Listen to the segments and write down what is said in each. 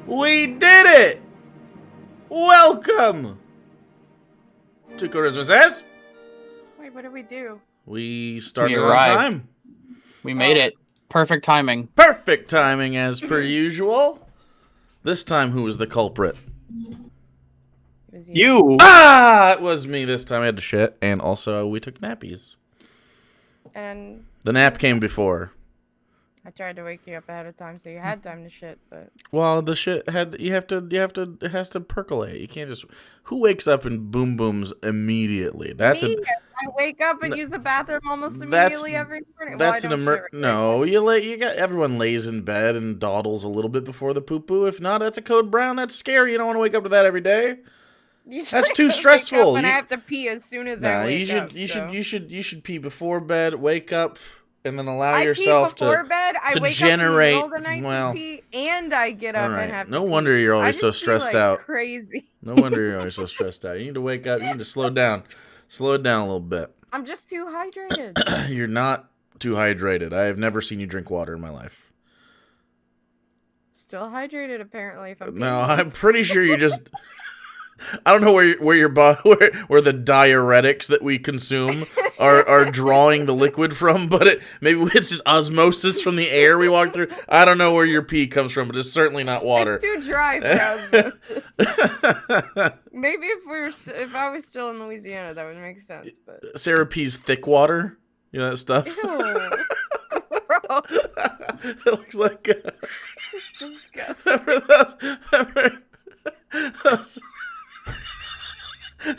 We did it! Welcome to Charisma Says. Wait, what did we do? We started on time. We made it. Perfect timing. Perfect timing as per usual. This time, who was the culprit? It was You! It was me this time. I had to shit, and also we took nappies. And The nap came before. I tried to wake you up ahead of time so you had time to shit, but Well, the shit it has to percolate. You can't just, who wakes up and boom booms immediately? That's me, a, I wake up and use the bathroom almost immediately every morning. that's well, no, you got, everyone lays in bed and dawdles a little bit before the poo-poo. If not, that's a code brown. That's scary. You don't want to wake up to that every day. That's too stressful. And I have to pee as soon as I wake up. You should pee before bed, wake up, and then allow yourself to. I pee before bed. I wake generate, up in the middle of the night to pee, and I get up and have. No wonder you're always so stressed out. Crazy. No wonder you're always so stressed out. You need to wake up. You need to slow down. Slow it down a little bit. I'm just too hydrated. You're not too hydrated. I have never seen you drink water in my life. Still hydrated, apparently. If I'm no, I'm pretty sure you just. I don't know where the diuretics that we consume are drawing the liquid from, but maybe it's just osmosis from the air we walk through. I don't know where your pee comes from, but it's certainly not water. It's too dry for osmosis. Maybe if I was still in Louisiana, that would make sense. But Sarah pees thick water, you know that stuff. Ew. Gross. It looks like. It's disgusting.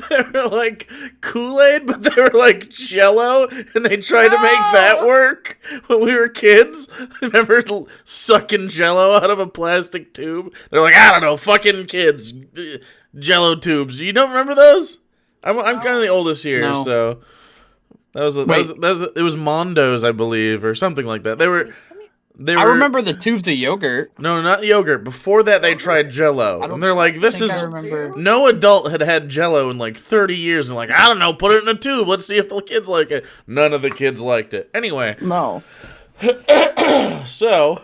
They were like Kool-Aid, but they were like Jell-O, and they tried to make that work when we were kids. Remember sucking Jell-O out of a plastic tube? They're like, I don't know, fucking kids, Jell-O tubes. You don't remember those? I'm kind of the oldest here, so that was it was Mondo's, I believe, or something like that. I remember the tubes of yogurt. No, not yogurt. Before that, they tried Jell-O. And they're like, no adult had Jell-O in like 30 years. And like, I don't know, put it in a tube. Let's see if the kids like it. None of the kids liked it. Anyway. No. So,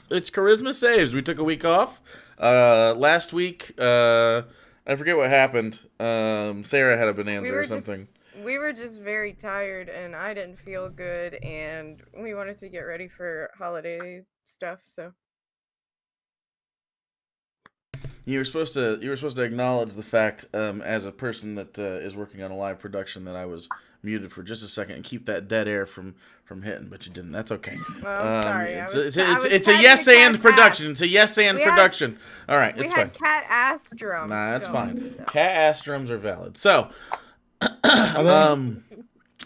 it's Charisma Saves. We took a week off. Last week, I forget what happened. Sarah had a bonanza or something. We were just very tired, and I didn't feel good, and we wanted to get ready for holiday stuff. So you were supposed to acknowledge the fact, as a person that is working on a live production, that I was muted for just a second and keep that dead air from hitting, but you didn't. That's okay. Well, sorry. It's a yes and production. It's a yes and production. All right, it's fine. We had cat ass drums. Nah, that's fine. So. Cat ass drums are valid. So.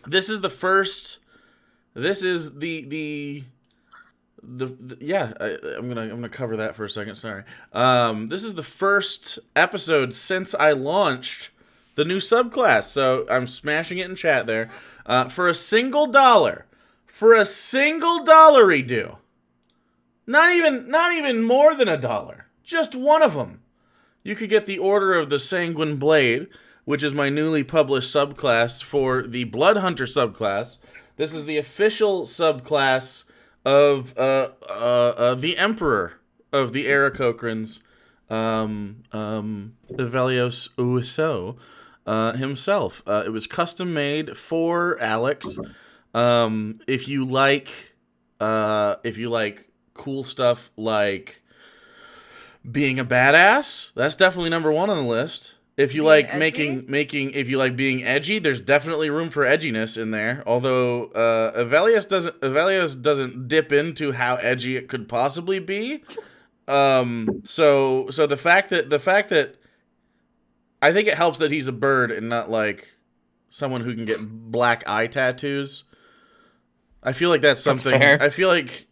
This is the first. This is the yeah. I'm gonna cover that for a second. Sorry. This is the first episode since I launched the new subclass. So I'm smashing it in chat there. For a single dollar, redo. Not even more than $1. Just one of them. You could get the Order of the Sanguine Blade, which is my newly published subclass for the Blood Hunter subclass. This is the official subclass of the Emperor of the Aarakocrans, Ivellios Uso, himself. It was custom made for Alex. If you like cool stuff like being a badass, that's definitely number one on the list. If you like if you like being edgy, there's definitely room for edginess in there. Although Ivellios doesn't dip into how edgy it could possibly be. So the fact that I think it helps that he's a bird and not like someone who can get black eye tattoos. I feel like that's something. That's fair. I feel like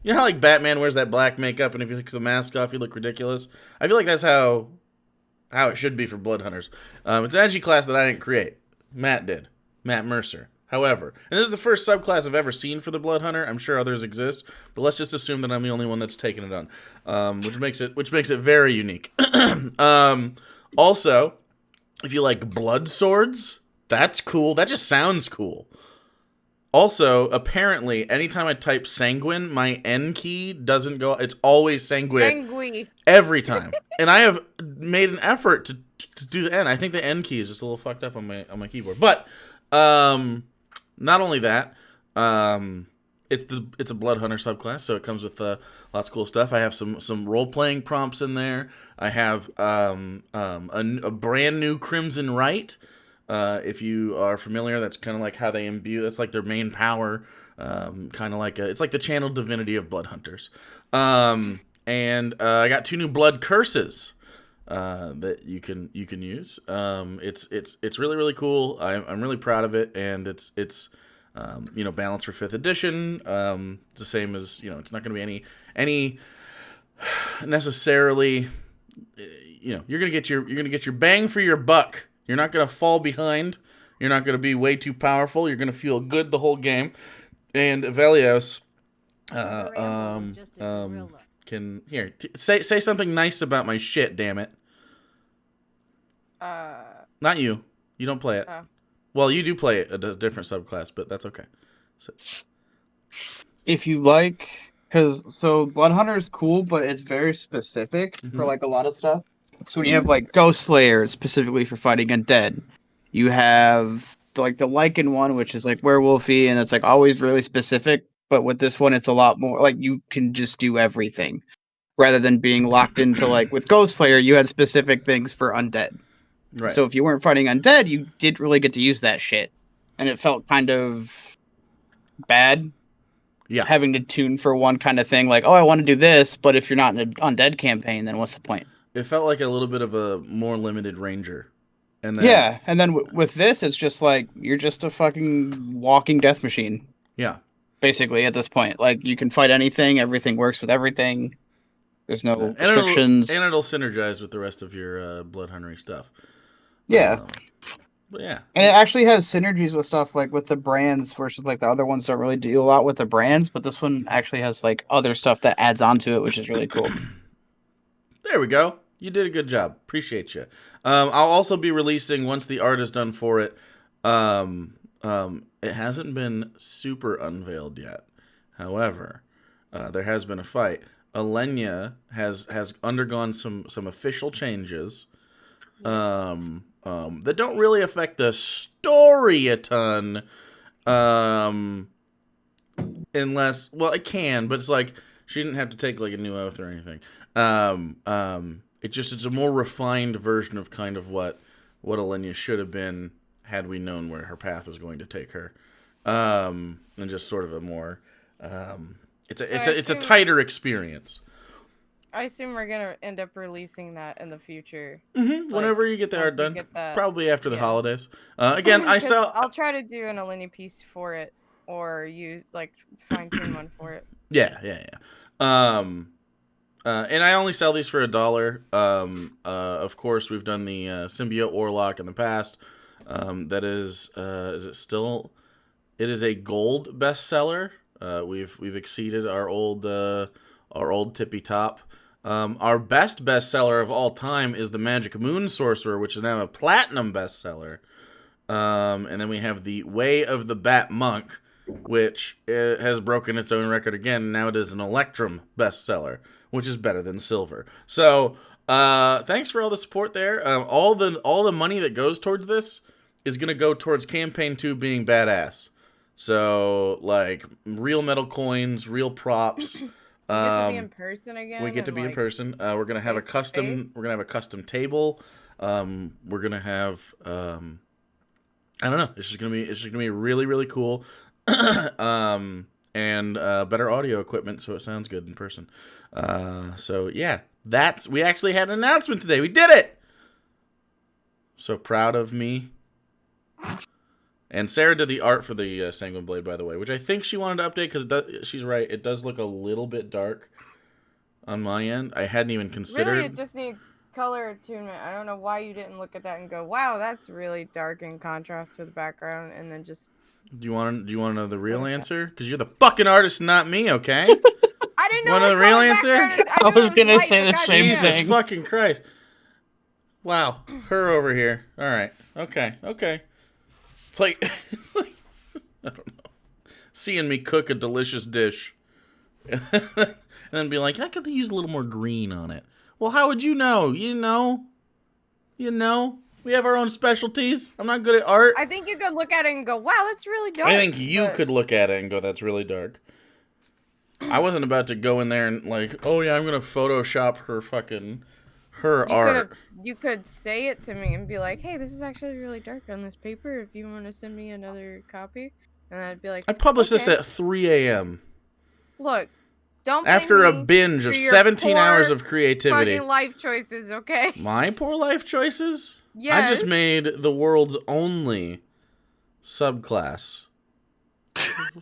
you know how like Batman wears that black makeup and if he takes the mask off, he look ridiculous. I feel like that's how it should be for Blood Hunters. It's an edgy class that I didn't create. Matt did. Matt Mercer. However, and this is the first subclass I've ever seen for the Blood Hunter. I'm sure others exist, but let's just assume that I'm the only one that's taken it on, which makes it very unique. Also, if you like blood swords, that's cool. That just sounds cool. Also, apparently, anytime I type sanguine, my N key doesn't go. It's always sanguine Sanguine. every time. And I have made an effort to do the N. I think the N key is just a little fucked up on my keyboard. But not only that, it's a Blood Hunter subclass, so it comes with lots of cool stuff. I have some role playing prompts in there. I have a brand new Crimson Rite. If you are familiar, that's kind of like how they imbue. That's like their main power. Kind of like it's like the channeled divinity of Blood Hunters. And I got 2 new Blood Curses that you can use. It's really really cool. I'm really proud of it, and it's balanced for 5th edition. It's the same as it's not going to be any necessarily. You're gonna get your bang for your buck. You're not gonna fall behind. You're not gonna be way too powerful. You're gonna feel good the whole game. And Ivellios, can say something nice about my shit. Damn it. Not you. You don't play it. Well, you do play it a different subclass, but that's okay. So. If you like, so Blood Hunter is cool, but it's very specific for like a lot of stuff. So when you have like Ghost Slayer specifically for fighting undead, you have like the Lycan one, which is like werewolfy, and it's like always really specific. But with this one, it's a lot more like you can just do everything, rather than being locked into like with Ghost Slayer, you had specific things for undead. Right. So if you weren't fighting undead, you didn't really get to use that shit, and it felt kind of bad. Yeah, having to tune for one kind of thing, like, oh, I want to do this, but if you're not in an undead campaign, then what's the point? It felt like a little bit of a more limited ranger. And then with this, it's just like, you're just a fucking walking death machine. Yeah. Basically, at this point. Like, you can fight anything, everything works with everything. There's no restrictions. And it'll synergize with the rest of your Blood Hunter stuff. Yeah. But yeah. And it actually has synergies with stuff like with the brands versus like the other ones don't really do a lot with the brands, but this one actually has like other stuff that adds on to it, which is really cool. There we go. You did a good job. Appreciate you. I'll also be releasing, once the art is done for it, it hasn't been super unveiled yet. However, there has been a fight. Alenia has undergone some official changes that don't really affect the story a ton. Unless, well, it can, but it's like she didn't have to take like a new oath or anything. It's a more refined version of kind of what Alenia should have been had we known where her path was going to take her, and just sort of a more it's a tighter experience. I assume we're gonna end up releasing that in the future. Mm-hmm. Like, whenever you get the art done, probably after the holidays. Again, I'll try to do an Alenia piece for it, or use like fine tune one for it. Yeah. And I only sell these for $1. Of course, we've done the Symbiote Warlock in the past. That is it still? It is a gold bestseller. We've exceeded our old tippy top. Our best bestseller of all time is the Magic Moon Sorcerer, which is now a platinum bestseller. And then we have the Way of the Bat Monk, which has broken its own record again. Now it is an Electrum bestseller, which is better than silver. So, thanks for all the support there. All the money that goes towards this is going to go towards Campaign 2 being badass. So, like, real metal coins, real props. We get to be in person again. We get to be in person. We're going to have a custom table. We're going to have, I don't know. It's just going to be really, really cool. And better audio equipment so it sounds good in person. So yeah, we actually had an announcement today. We did it. So proud of me. And Sarah did the art for the Sanguine Blade, by the way, which I think she wanted to update because she's right. It does look a little bit dark on my end. I hadn't even considered. Really, it just needs color attunement. I don't know why you didn't look at that and go, "Wow, that's really dark in contrast to the background," and then just. Do you want to know the real answer? Because you're the fucking artist, not me. Okay. I didn't know. Want to know the real answer? I was gonna say the same thing. Jesus fucking Christ! Wow, her over here. All right. Okay. It's like I don't know. seeing me cook a delicious dish. And then be like, I could use a little more green on it. Well, how would you know? You know? We have our own specialties. I'm not good at art. I think you could look at it and go, wow, that's really dark. I think you could look at it and go, that's really dark. I wasn't about to go in there and like, oh yeah, I'm going to Photoshop her art. You could say it to me and be like, hey, this is actually really dark on this paper. If you want to send me another copy. And I'd be like, I published okay. this at 3 a.m. Look, don't blame After a me binge for of your 17 poor hours of creativity. fucking life choices, okay? My poor life choices? Yes. I just made the world's only subclass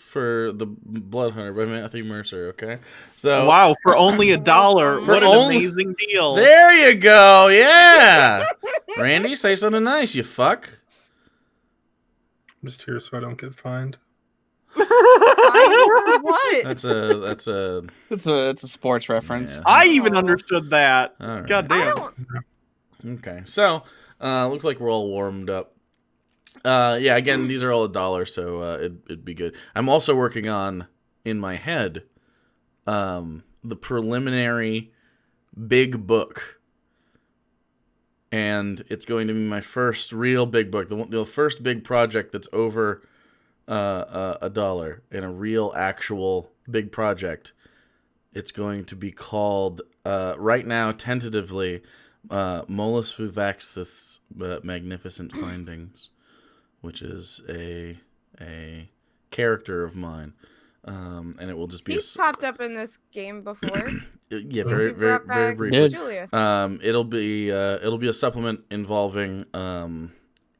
for the Blood Hunter by Matthew Mercer, okay? So Wow, for only $1. For What an only- amazing deal. there you go, yeah! Randy, say something nice, you fuck. I'm just here so I don't get fined. What? That's a It's a sports reference. Yeah. I even Aw. understood that. all right. God I damn. don't. Okay, so looks like we're all warmed up. Yeah, again, these are all $1, so it'd be good. I'm also working on in my head the preliminary big book, and it's going to be my first real big book, the first big project that's over $1 and a real actual big project. It's going to be called right now tentatively Molus Vivax's Magnificent Findings, which is a character of mine, and it will just be He's popped up in this game before. yeah, Yes, very you brought very back briefly. Julia. It'll be a supplement involving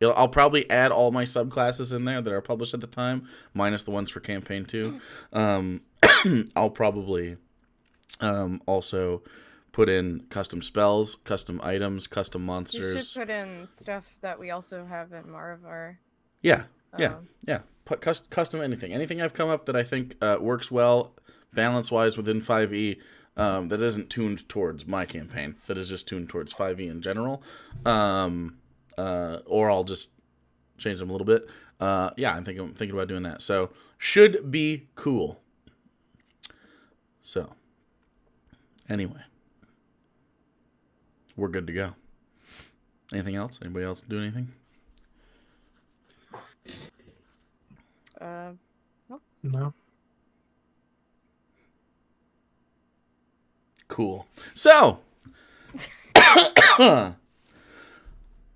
I'll probably add all my subclasses in there that are published at the time, minus the ones for campaign 2. I'll probably also put in custom spells, custom items, custom You monsters. should put in stuff that we also have in Maravar. Yeah. Um, Put custom anything I've come up that I think works well, balance-wise within 5e. That isn't tuned towards my campaign. That is just tuned towards 5e in general. Or I'll just change them a little bit. Yeah, I'm thinking about doing that. So should be cool. So anyway, we're good to go. Anything else? Anybody else do anything? No. Cool. So,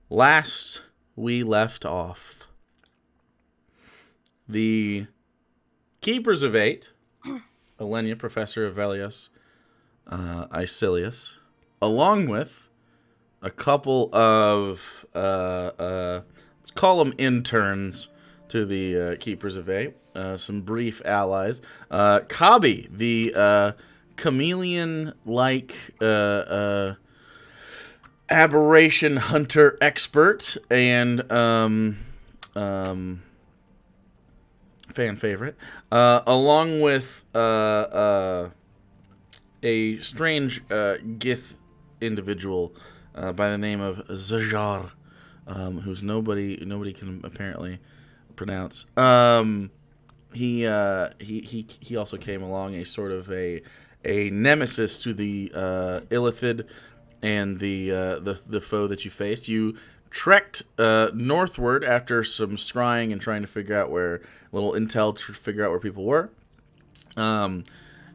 last we left off, the Keepers of Eight, Elenia, Professor Ivellios, Ivellios, along with a couple of, let's call them interns to the Keepers of Eight, some brief allies. Kabi, the chameleon-like aberration hunter expert and fan favorite, along with a strange Gith individual by the name of Zajar, who's nobody can apparently pronounce. He also came along a sort of a nemesis to the Illithid and the foe that you faced. You trekked northward after some scrying and trying to figure out where little intel to figure out where people were.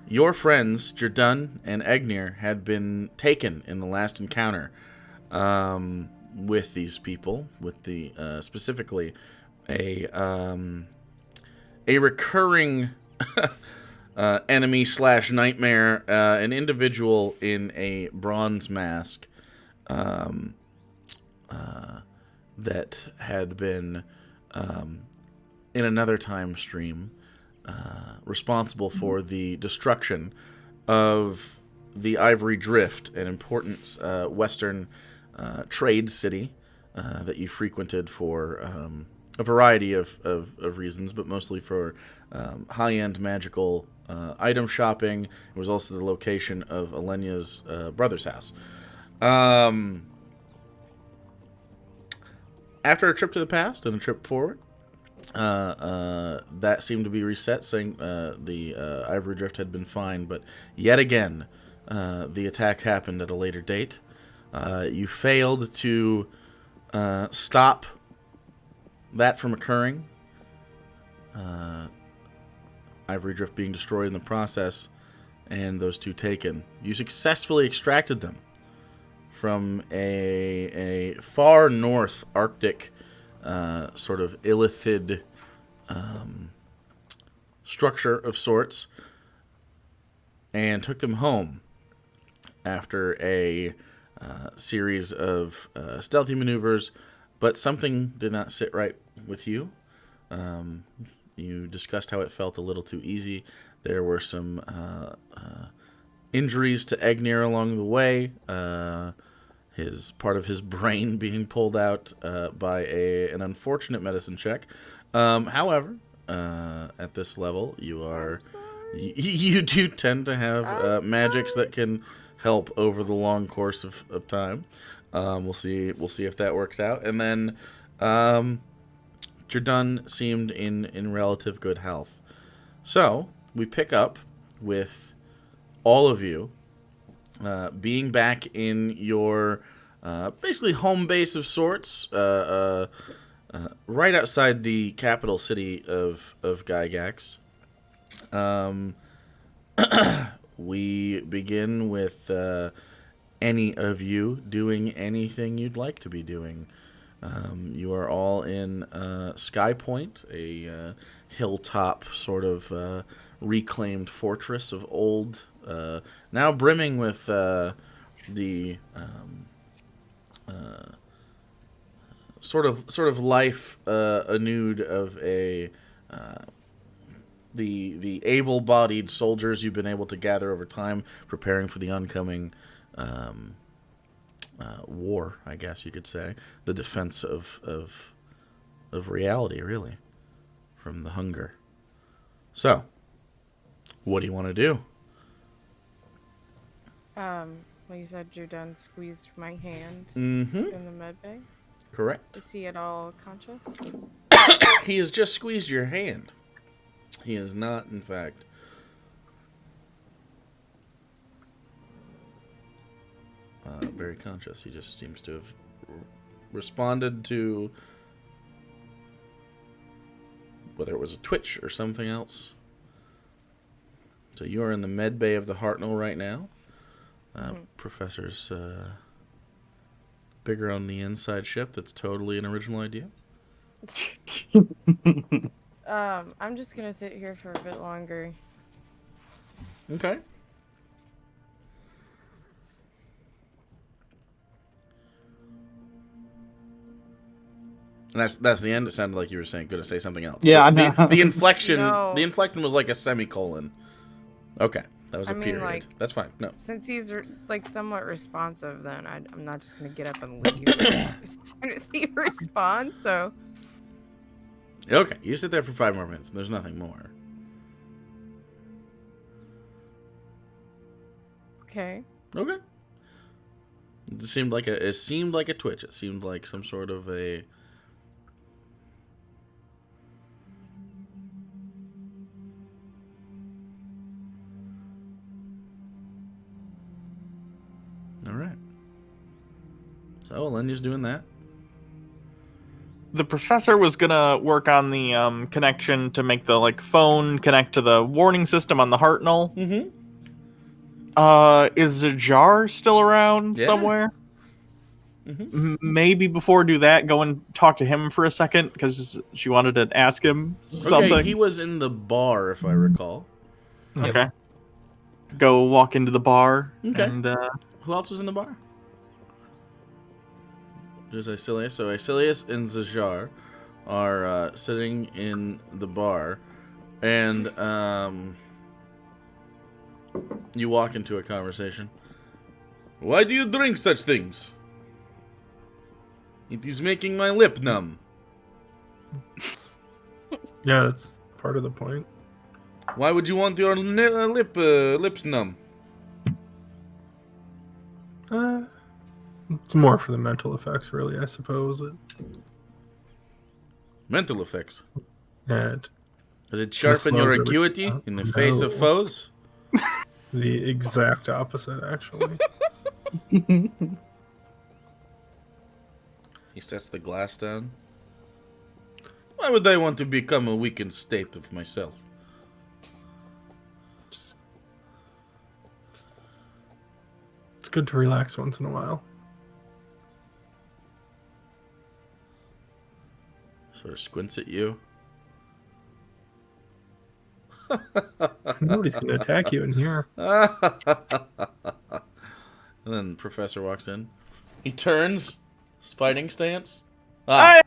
Your friends Jerdun and Egnir had been taken in the last encounter with these people, with the specifically a recurring enemy / nightmare, an individual in a bronze mask that had been in another time stream responsible for the destruction of the Ivory Drift, an important western trade city that you frequented for a variety of reasons, but mostly for high-end magical item shopping. It was also the location of Elenia's brother's house. After a trip to the past and a trip forward, that seemed to be reset, saying the Ivory Drift had been fine, but yet again, the attack happened at a later date. You failed to stop that from occurring. Ivory Drift being destroyed in the process, and those two taken. You successfully extracted them from a far north Arctic sort of illithid structure of sorts, and took them home after a series of stealthy maneuvers, but something did not sit right with you. You discussed how it felt a little too easy. There were some injuries to Egnir along the way. His part of his brain being pulled out by an unfortunate medicine check. However, at this level, you do tend to have magics that can help over the long course of time. We'll see if that works out. And then Jordan seemed in relative good health. So we pick up with all of you being back in your basically home base of sorts, right outside the capital city of Gygax. We begin with any of you doing anything you'd like to be doing. You are all in Sky Point, a hilltop sort of reclaimed fortress of old, now brimming with the sort of life anew of the able-bodied soldiers you've been able to gather over time, preparing for the oncoming war, I guess you could say, the defense of reality, really, from the hunger. So, what do you want to do? Well, you said Jordan squeezed my hand Mm-hmm. in the med bay. Correct. Is he at all conscious? He has just squeezed your hand. He is not, in fact. Very conscious. He just seems to have responded to whether it was a twitch or something else. So you are in the med bay of the Hartnell right now. Professor's bigger on the inside ship. That's totally an original idea. I'm just gonna sit here for a bit longer. Okay. And that's the end. It sounded like you were going to say something else. Yeah, the, I know. the inflection. No. The inflection was like a semicolon. Okay, that was a I mean, period. like, That's fine. No. Since he's like somewhat responsive, then I'm not just gonna get up and leave as soon as he responds. So Okay, you sit there for 5 more minutes. And there's nothing more. okay. Okay. It seemed like a twitch. It seemed like some sort of a. All right. So Alenia's doing that. The professor was gonna work on the connection to make the phone connect to the warning system on the Hartnell. Mm-hmm. Is Zajar still around Yeah. somewhere? Mm-hmm. Maybe before do that, go and talk to him for a second because she wanted to ask him something. Okay, he was in the bar, if I recall. Yep. Okay. Go walk into the bar. Okay. And Who else was in the bar? There's Icellius. So Icellius and Zajar are sitting in the bar, and you walk into a conversation. Why do you drink such things? It is making my lip numb. Yeah, that's part of the point. Why would you want your lips numb? It's more for the mental effects, really, I suppose. Mental effects. And Does it sharpen your slow acuity really in the face of No. foes? the exact opposite, actually. He sets the glass down. Why would I want to become a weakened state of myself? It's good to relax once in a while. Sort of squints at you. Nobody's going to attack you in here. And then the professor walks in. He turns. Fighting stance. Ah,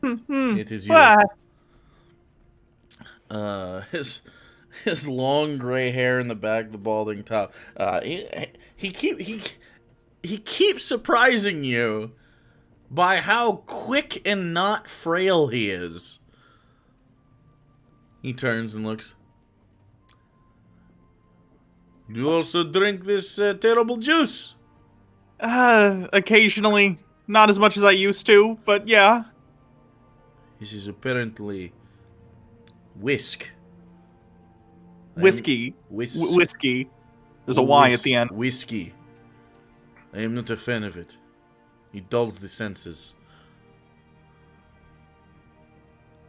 it is you. His long gray hair in the back, the balding top. He keeps surprising you by how quick and not frail he is. He turns and looks. You also drink this terrible juice? Occasionally. Not as much as I used to, but yeah. This is apparently whisk. Whiskey. Whiskey. There's a Y at the end. Whiskey. I am not a fan of it. It dulls the senses.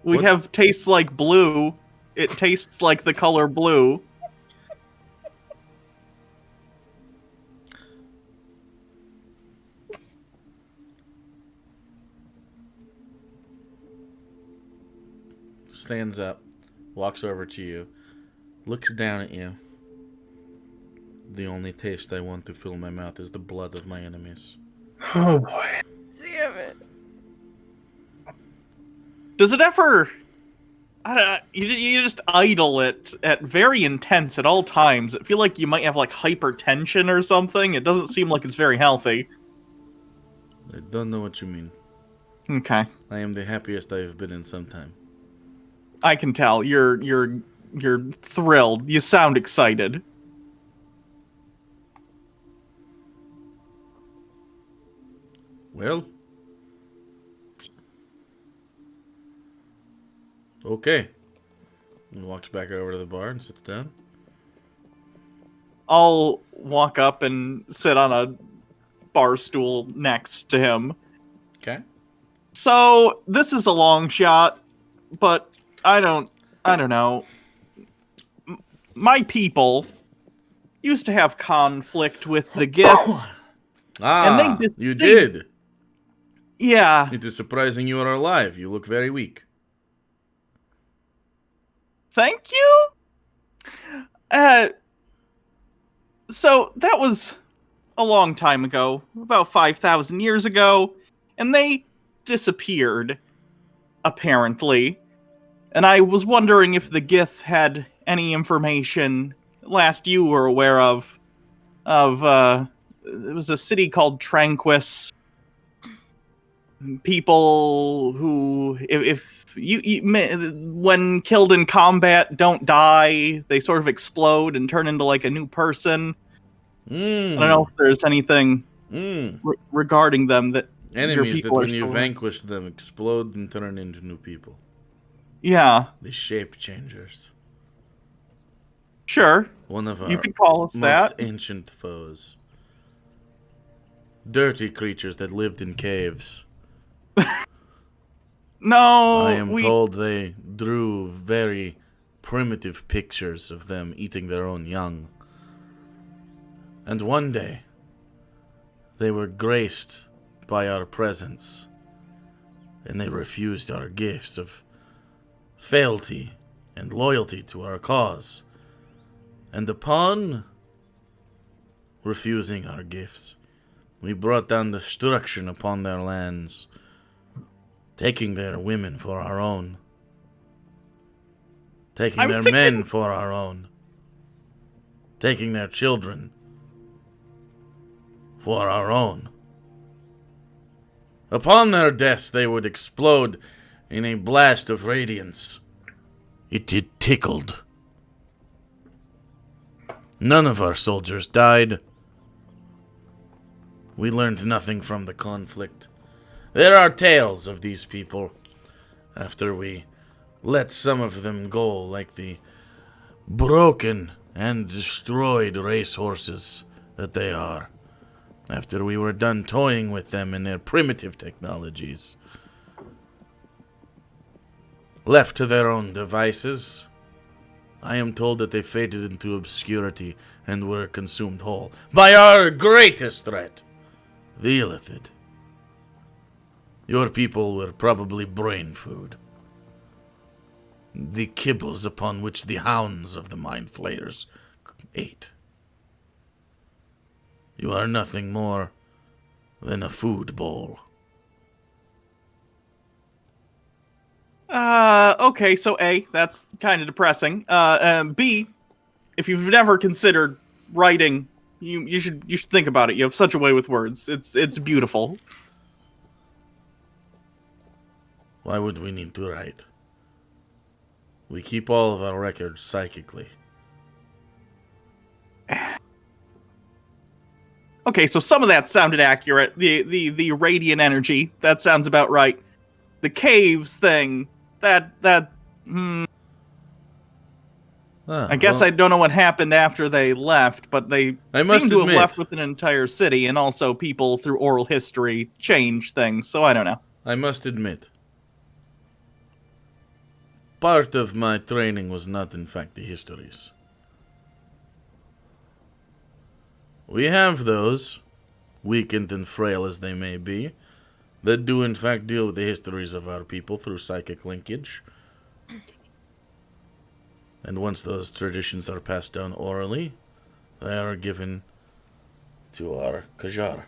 We What? have tastes like blue. It tastes like the color blue. Stands up, walks over to you, looks down at you. The only taste I want to fill my mouth is the blood of my enemies. Oh boy. Damn it. Does it ever... I don't know, you just idle it at very intense at all times. I feel like you might have like hypertension or something. It doesn't seem like it's very healthy. I don't know what you mean. Okay. I am the happiest I have been in some time. I can tell. You're thrilled. You sound excited. Well. Okay. He walks back over to the bar and sits down. I'll walk up and sit on a bar stool next to him. Okay. So, this is a long shot, but I don't know. My people used to have conflict with the gift. Ah, you did. Yeah. It is surprising you are alive. You look very weak. Thank you? So that was a long time ago, about 5,000 years ago, and they disappeared, apparently. And I was wondering if the Gith had any information, last you were aware of, it was a city called Tranquis. People who, if you when killed in combat, don't die. They sort of explode and turn into like a new person. I don't know if there's anything regarding them that enemies your that people when are you still... vanquish them explode and turn into new people. Yeah. The shape changers. Sure. One of our You can call us most that. ancient foes. Dirty creatures that lived in caves. No, I am told they drew very primitive pictures of them eating their own young. And one day, they were graced by our presence, and they refused our gifts of fealty and loyalty to our cause. And upon refusing our gifts, we brought down destruction upon their lands, taking their women for our own, taking their men for our own, taking their children for our own. Upon their deaths, they would explode in a blast of radiance. It tickled. None of our soldiers died. We learned nothing from the conflict. There are tales of these people, after we let some of them go like the broken and destroyed racehorses that they are. After we were done toying with them and their primitive technologies. Left to their own devices, I am told that they faded into obscurity and were consumed whole by our greatest threat, the illithid. Your people were probably brain food. The kibbles upon which the hounds of the mind flayers ate. You are nothing more than a food bowl. Okay, so A, that's kind of depressing. B, if you've never considered writing, you should think about it. You have such a way with words. It's beautiful. Why would we need to write? We keep all of our records psychically. Okay, so some of that sounded accurate. The radiant energy, that sounds about right. The caves thing, I guess I don't know what happened after they left, but they seem to have left with an entire city, and also people through oral history change things, so I don't know. I must admit, part of my training was not in fact the histories. We have those, weakened and frail as they may be, that do in fact deal with the histories of our people through psychic linkage. And once those traditions are passed down orally, they are given to our Kajar.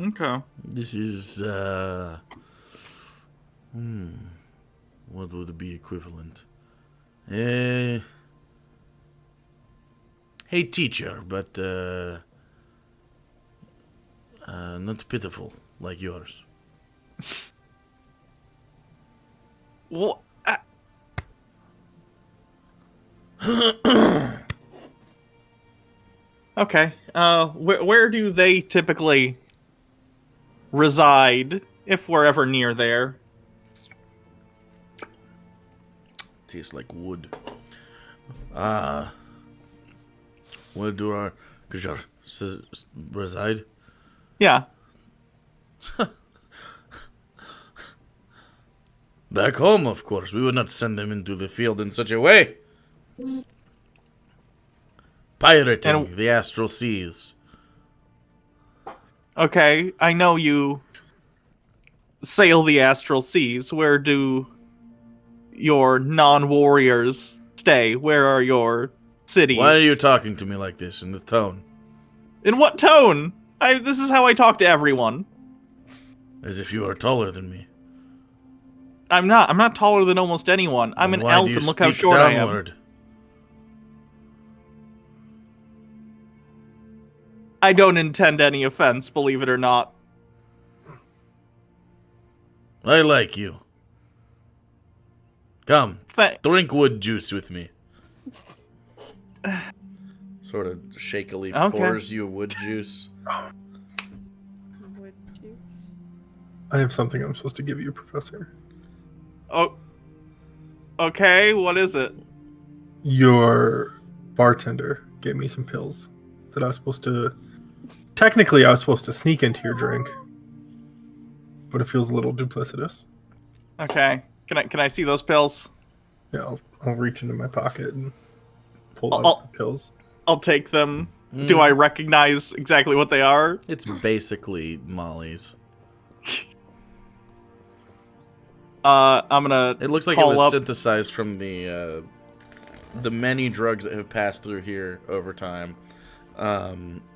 Okay. This is, what would be equivalent? Hey, teacher, but, not pitiful like yours. Well, okay. Where do they typically reside, if we're ever near there? Tastes like wood. Where do our Kajar reside? Yeah. Back home, of course. We would not send them into the field in such a way. Pirating the astral seas. Okay, I know you sail the astral seas. Where do your non-warriors stay? Where are your cities? Why are you talking to me like this in the tone? In what tone? This is how I talk to everyone. As if you are taller than me. I'm not. I'm not taller than almost anyone. I'm an elf, and look how short downward? I am. I don't intend any offense, believe it or not. I like you. Come, drink wood juice with me. Sort of shakily pours you wood juice. Wood juice. I have something I'm supposed to give you, Professor. Oh. Okay, what is it? Your bartender gave me some pills that I was supposed to... Technically, I was supposed to sneak into your drink. But it feels a little duplicitous. Okay. Can I see those pills? Yeah, I'll reach into my pocket and pull out the pills. I'll take them. Do I recognize exactly what they are? It's basically Molly's. I'm gonna. It looks like it was synthesized from the many drugs that have passed through here over time.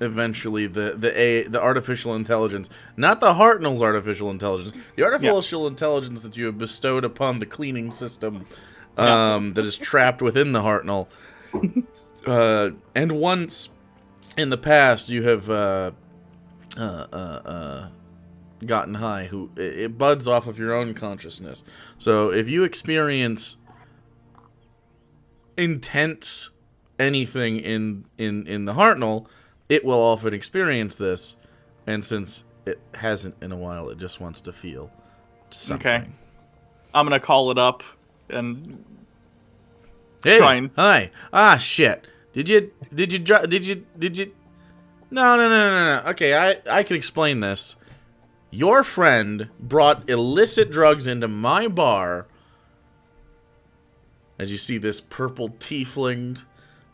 Eventually, the artificial intelligence, not the Hartnell's artificial intelligence, the artificial intelligence that you have bestowed upon the cleaning system, that is trapped within the Hartnell. And once in the past, you have gotten high, it buds off of your own consciousness. So if you experience intense anything in the Hartnell, it will often experience this, and since it hasn't in a while, it just wants to feel something. Okay. I'm gonna call it up and Hey, try and... hi. Ah, shit. Did you? No. Okay, I can explain this. Your friend brought illicit drugs into my bar. As you see this purple tieflinged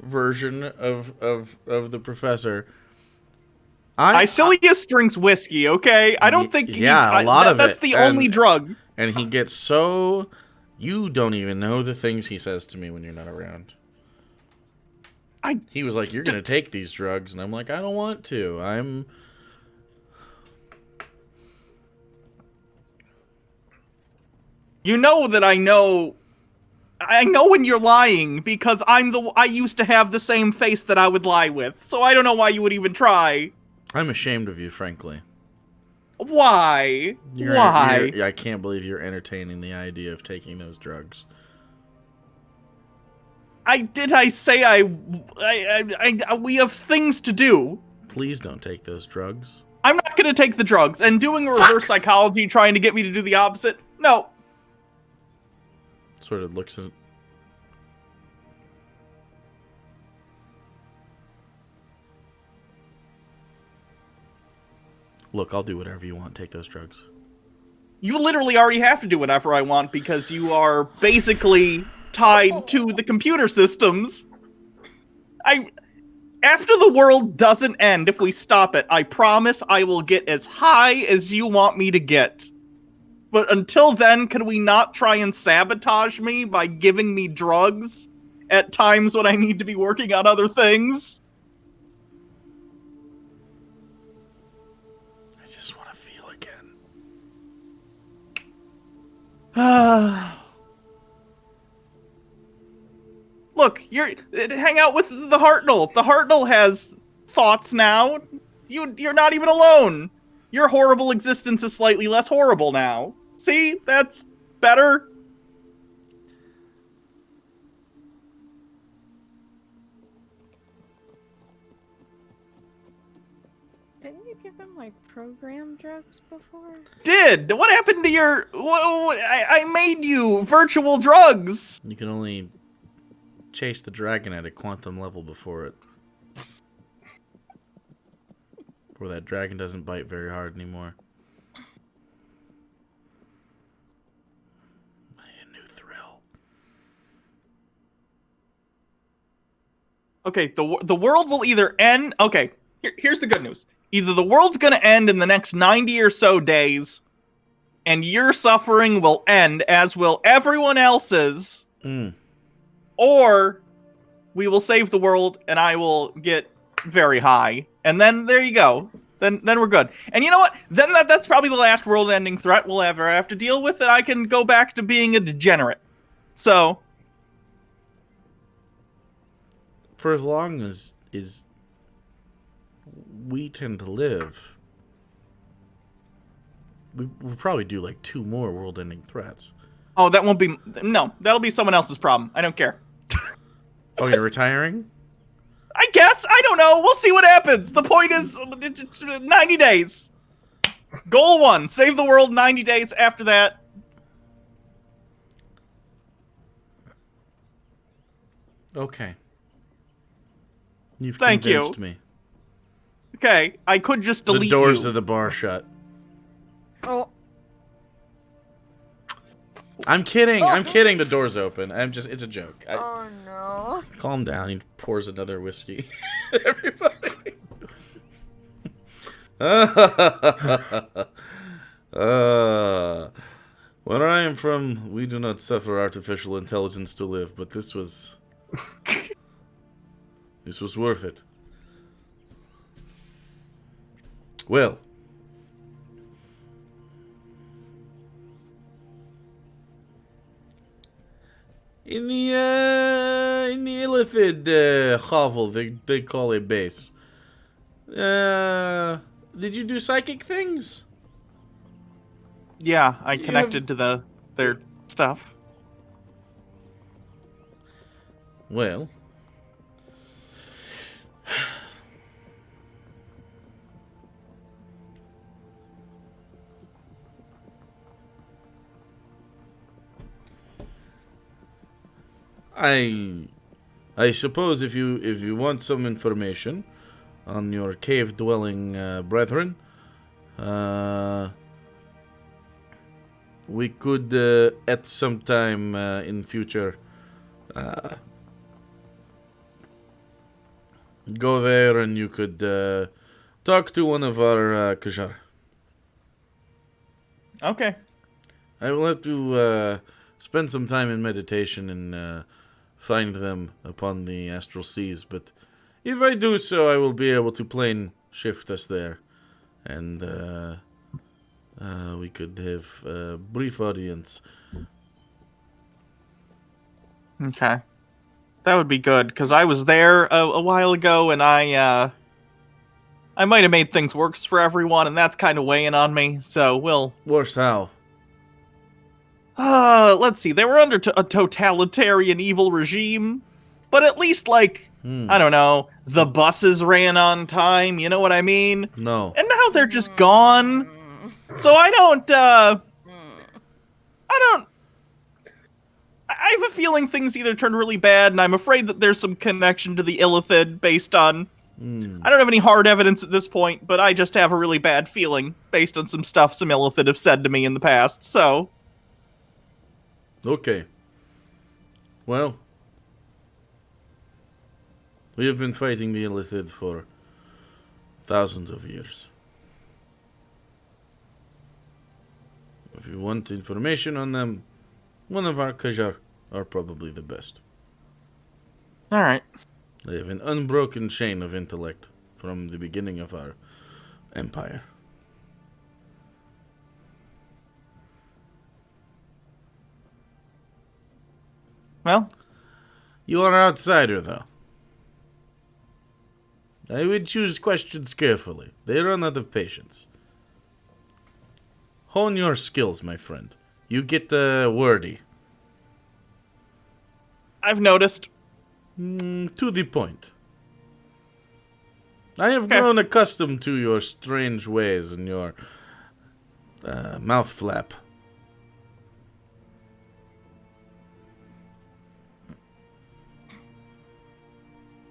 version of the professor. Icilius drinks whiskey, okay? I don't think a lot of that's it. the only drug. And he gets so... You don't even know the things he says to me when you're not around. He was like, you're going to take these drugs. And I'm like, I don't want to. You know that I know when you're lying because I used to have the same face that I would lie with. So I don't know why you would even try. I'm ashamed of you, frankly. Why? Why? I can't believe you're entertaining the idea of taking those drugs. We have things to do. Please don't take those drugs. I'm not going to take the drugs. And doing a reverse psychology trying to get me to do the opposite? No. Sort of looks at... Look, I'll do whatever you want. Take those drugs. You literally already have to do whatever I want because you are basically tied to the computer systems. After the world doesn't end, if we stop it, I promise I will get as high as you want me to get. But until then, can we not try and sabotage me by giving me drugs at times when I need to be working on other things? I just want to feel again. Look, hang out with the Hartnell. The Hartnell has thoughts now. You're not even alone. Your horrible existence is slightly less horrible now. See? That's better. Didn't you give him, like, program drugs before? Did? What happened to your... I made you virtual drugs. You can only chase the dragon at a quantum level before that dragon doesn't bite very hard anymore. I need a new thrill. Okay, the world will either end... Okay, here's the good news. Either the world's gonna end in the next 90 or so days, and your suffering will end, as will everyone else's, or we will save the world, and I will get very high. And then, there you go. Then we're good. And you know what? Then that's probably the last world-ending threat we'll ever have to deal with, and I can go back to being a degenerate. So... For as long as we tend to live, we'll probably do like 2 more world-ending threats. Oh, that won't be... No, that'll be someone else's problem. I don't care. Oh, you're retiring? I guess. I don't know. We'll see what happens. The point is 90 days. Goal 1. Save the world 90 days after that. Okay. You've Thank you. convinced me. Okay, I could just delete the doors you. of the bar shut. Oh. I'm kidding. I'm kidding. The door's open. It's a joke. Oh no. Calm down. He pours another whiskey. Everybody. Where I am from, we do not suffer artificial intelligence to live, but this was worth it. Well, in the Illithid hovel, they call a base. Did you do psychic things? Yeah, I connected to their stuff. Well, I suppose if you want some information on your cave dwelling brethren, we could at some time in future go there and you could talk to one of our Kajar. Okay. I will have to spend some time in meditation and find them upon the astral seas, but if I do so, I will be able to plane shift us there, and we could have a brief audience. Okay. That would be good, because I was there a while ago, and I might have made things worse for everyone, and that's kind of weighing on me, so we'll... Worse how? Let's see, they were under a totalitarian evil regime, but at least, like, I don't know, the buses ran on time, you know what I mean? No. And now they're just gone, so I have a feeling things either turned really bad, and I'm afraid that there's some connection to the Illithid based on... I don't have any hard evidence at this point, but I just have a really bad feeling based on some stuff some Illithid have said to me in the past, so... Okay. Well, we have been fighting the Illithid for thousands of years. If you want information on them, one of our Kajar are probably the best. Alright. They have an unbroken chain of intellect from the beginning of our empire. Well, You are an outsider, though. I would choose questions carefully. They run out of patience. Hone your skills, my friend. You get wordy. I've noticed. To the point. I have Okay. grown accustomed to your strange ways and your mouth flap.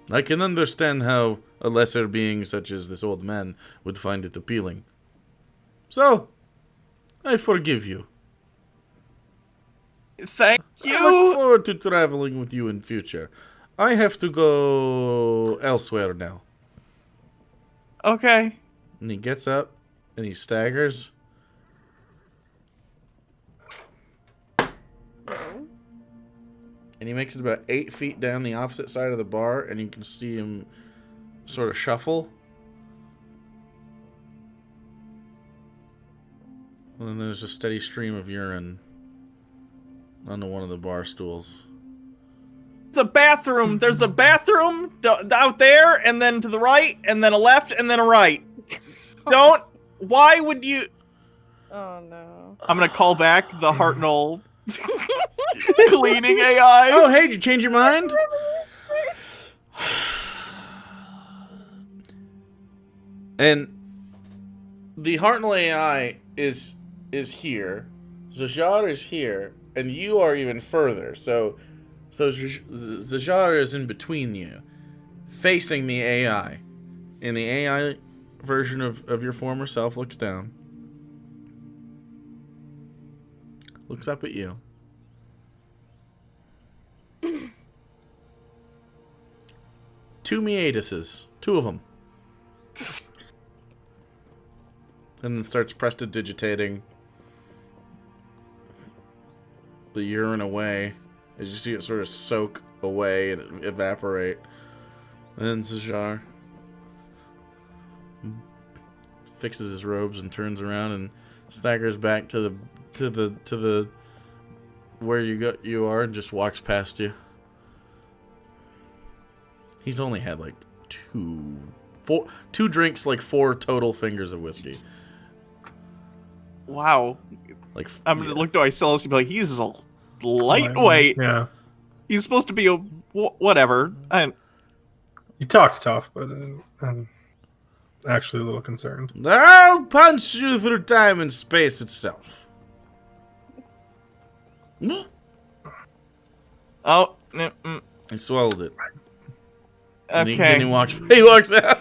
I can understand how a lesser being such as this old man would find it appealing. So, I forgive you. Thank I look you. forward to traveling with you in future. I have to go elsewhere now. Okay. And he gets up and he staggers. And he makes it about 8 feet down the opposite side of the bar, and you can see him sort of shuffle. And then there's a steady stream of urine onto one of the bar stools. It's a bathroom. There's a bathroom out there, and then to the right, and then a left, and then a right. Don't. Why would you? Oh no. I'm gonna call back the Hartnell cleaning AI. Oh, hey, did you change your mind? And the Hartnell AI is here. Zajar is here, and you are even further. So Zajar is in between you, facing the AI. And the AI version of your former self looks down. Looks up at you. Two meatuses. 2 of them. And then starts prestidigitating the urine away as you see it sort of soak away and evaporate. And then Zajar fixes his robes and turns around and staggers back to the where you are and just walks past you. He's only had like two drinks, like 4 total fingers of whiskey. Wow. Like I'm gonna look to Icelus and be like, he's a lightweight. Yeah. He's supposed to be a whatever. He talks tough, but I'm actually a little concerned. I'll punch you through time and space itself. Oh, I swallowed it. And okay. he walks out.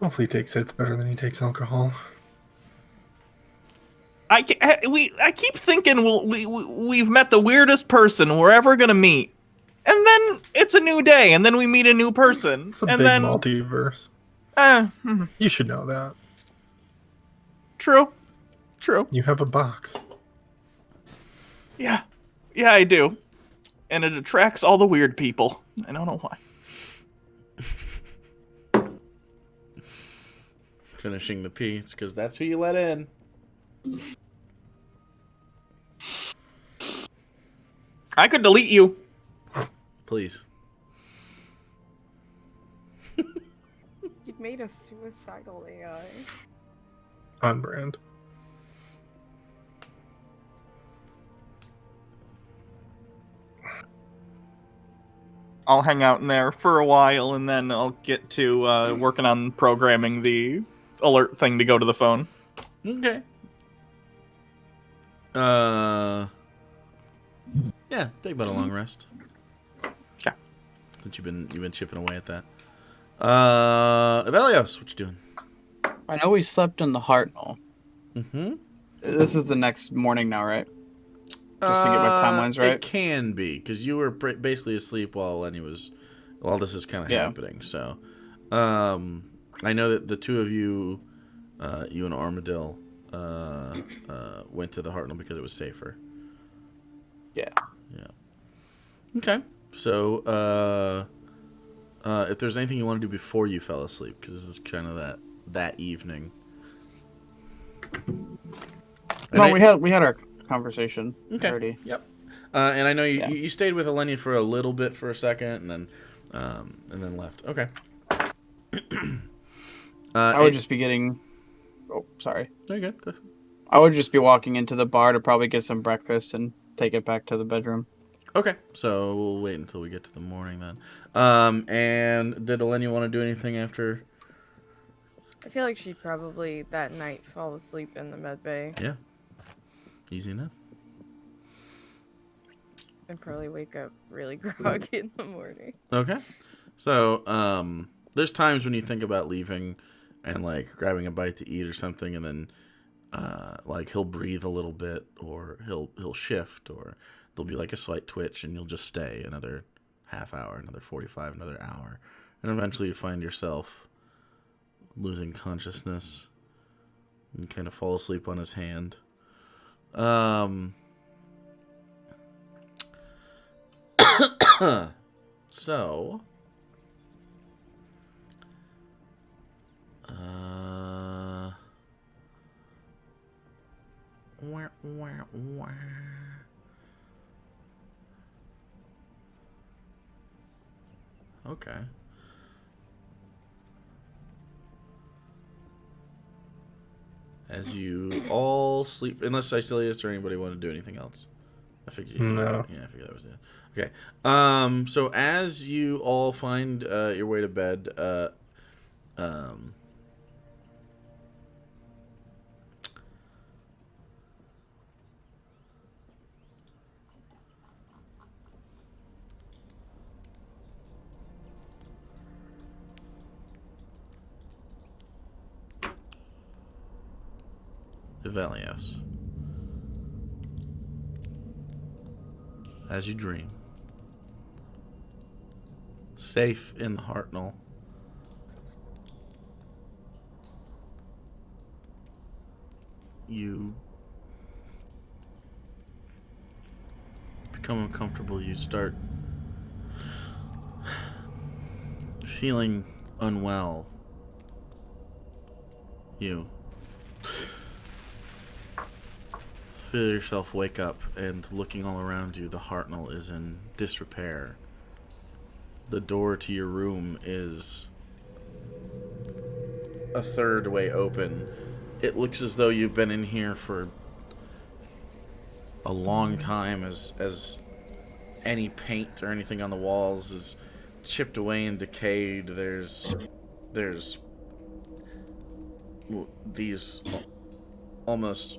Hopefully he takes hits better than he takes alcohol. I keep thinking we've met the weirdest person we're ever gonna meet, and then it's a new day, and then we meet a new person, It's a and big then multiverse. You should know that. True. You have a box. Yeah, I do, and it attracts all the weird people. I don't know why. Finishing the P. It's because that's who you let in. I could delete you. Please. You'd made a suicidal AI. On brand. I'll hang out in there for a while, and then I'll get to working on programming the alert thing to go to the phone. Okay. Yeah, take about a long rest. Yeah. Since you've been chipping away at that. Ivellios, what you doing? I know we slept in the Hartnell. Mm-hmm. This is the next morning now, right? Just to get my timelines right. It can be, because you were basically asleep while this is kind of happening. So, I know that the two of you, you and Armadillo, went to the Hartnell because it was safer. Yeah. Okay. So, if there's anything you want to do before you fell asleep, because this is kind of that evening. No, we had our conversation already. Yep. And I know you stayed with Elenia for a little bit for a second, and then left. Okay. I would just be getting. Oh, sorry. Very good. Go ahead. I would just be walking into the bar to probably get some breakfast and take it back to the bedroom. Okay. So we'll wait until we get to the morning then. And did Elenia want to do anything after? I feel like she'd probably that night fall asleep in the med bay Yeah. Easy enough. and probably wake up really groggy in the morning. Okay. So, there's times when you think about leaving and, like, grabbing a bite to eat or something, and then, like, he'll breathe a little bit, or he'll shift, or there'll be, like, a slight twitch, and you'll just stay another half hour, another 45, another hour. And eventually you find yourself losing consciousness and kind of fall asleep on his hand. So, okay. As you all sleep, unless Icilius or anybody want to do anything else. I figured. No. Yeah, I figured that was it. Okay. So as you all find your way to bed, Ivellios, as you dream, safe in the Hartnell, you become uncomfortable. You start feeling unwell. You feel yourself wake up, and looking all around you, the Hartnell is in disrepair. The door to your room is a third way open. It looks as though you've been in here for a long time as any paint or anything on the walls is chipped away and decayed. There's these almost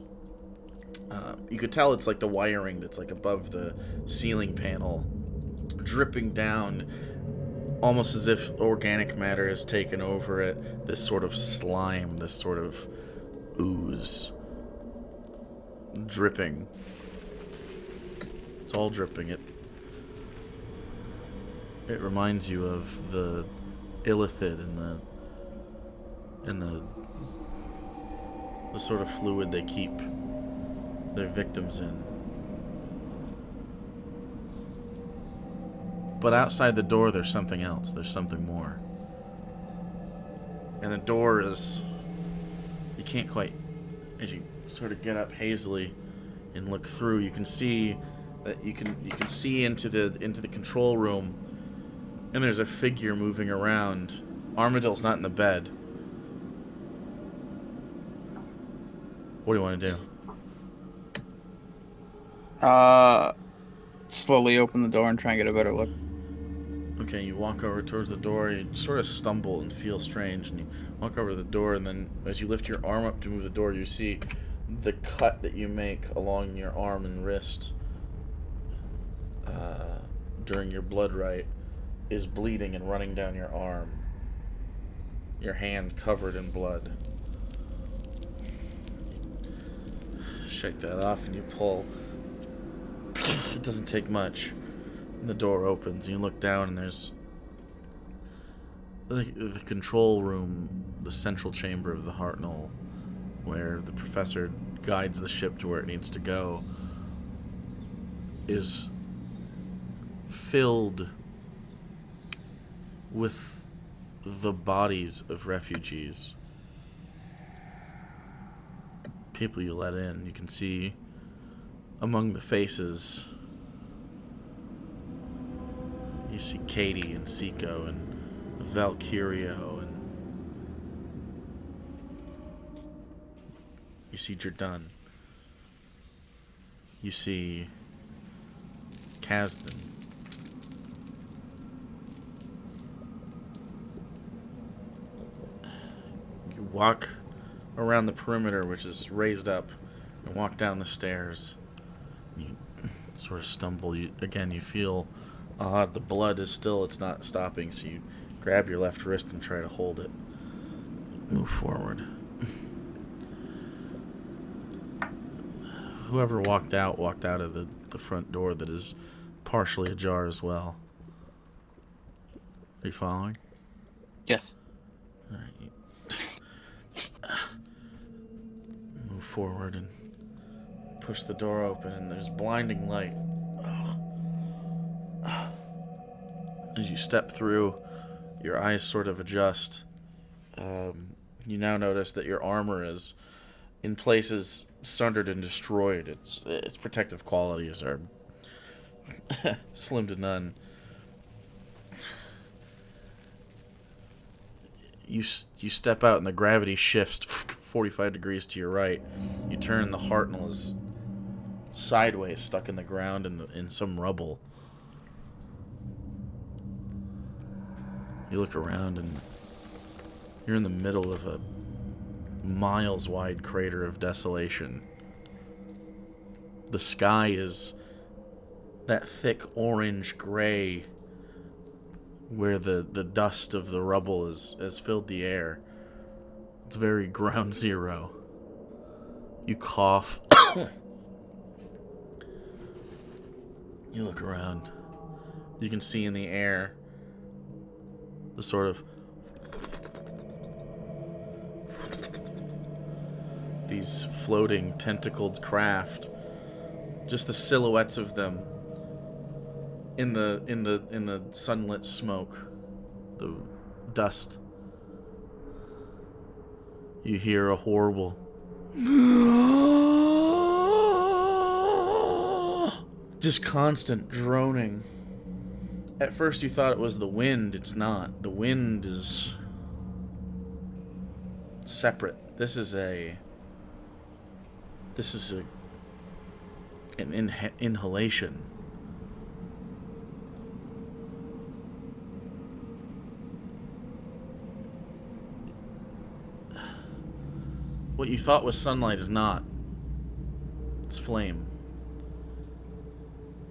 you could tell it's like the wiring that's like above the ceiling panel dripping down, almost as if organic matter has taken over it. This sort of slime, this sort of ooze dripping. It's all dripping. It reminds you of the illithid and the sort of fluid they keep their victims in. But outside the door, there's something else. There's something more. And the door is... You can't quite... As you sort of get up hazily and look through, you can see that you can see into the control room, and there's a figure moving around. Armadale's not in the bed. What do you want to do? Slowly open the door and try and get a better look. Okay, you walk over towards the door, you sort of stumble and feel strange, and you walk over to the door, and then as you lift your arm up to move the door, you see the cut that you make along your arm and wrist during your blood rite is bleeding and running down your arm. Your hand covered in blood. Shake that off and you pull. It doesn't take much. And the door opens and you look down and there's the control room, the central chamber of the Hartnell, where the professor guides the ship to where it needs to go, is filled with the bodies of refugees. People you let in. You can see among the faces, you see Katie and Seiko and Valkyrio, and you see Jordan. You see Kasdan. You walk around the perimeter, which is raised up, and walk down the stairs. You sort of stumble. You feel odd. The blood is still, it's not stopping, so you grab your left wrist and try to hold it. Move forward. Whoever walked out of the front door that is partially ajar as well. Are you following? Yes. All right. Move forward and push the door open, and there's blinding light. As you step through, your eyes sort of adjust. You now notice that your armor is, in places, sundered and destroyed. Its protective qualities are slim to none. You step out and the gravity shifts 45 degrees to your right. You turn, the Hartnell is sideways, stuck in the ground in some rubble. You look around and you're in the middle of a miles-wide crater of desolation. The sky is that thick orange-gray where the dust of the rubble has filled the air. It's very ground zero. You cough. You look around. You can see in the air the sort of these floating tentacled craft, just the silhouettes of them in the sunlit smoke, the dust. You hear a horrible just constant droning. At first you thought it was the wind. It's not. The wind is separate. This is a an inhalation. What you thought was sunlight is not. It's flame.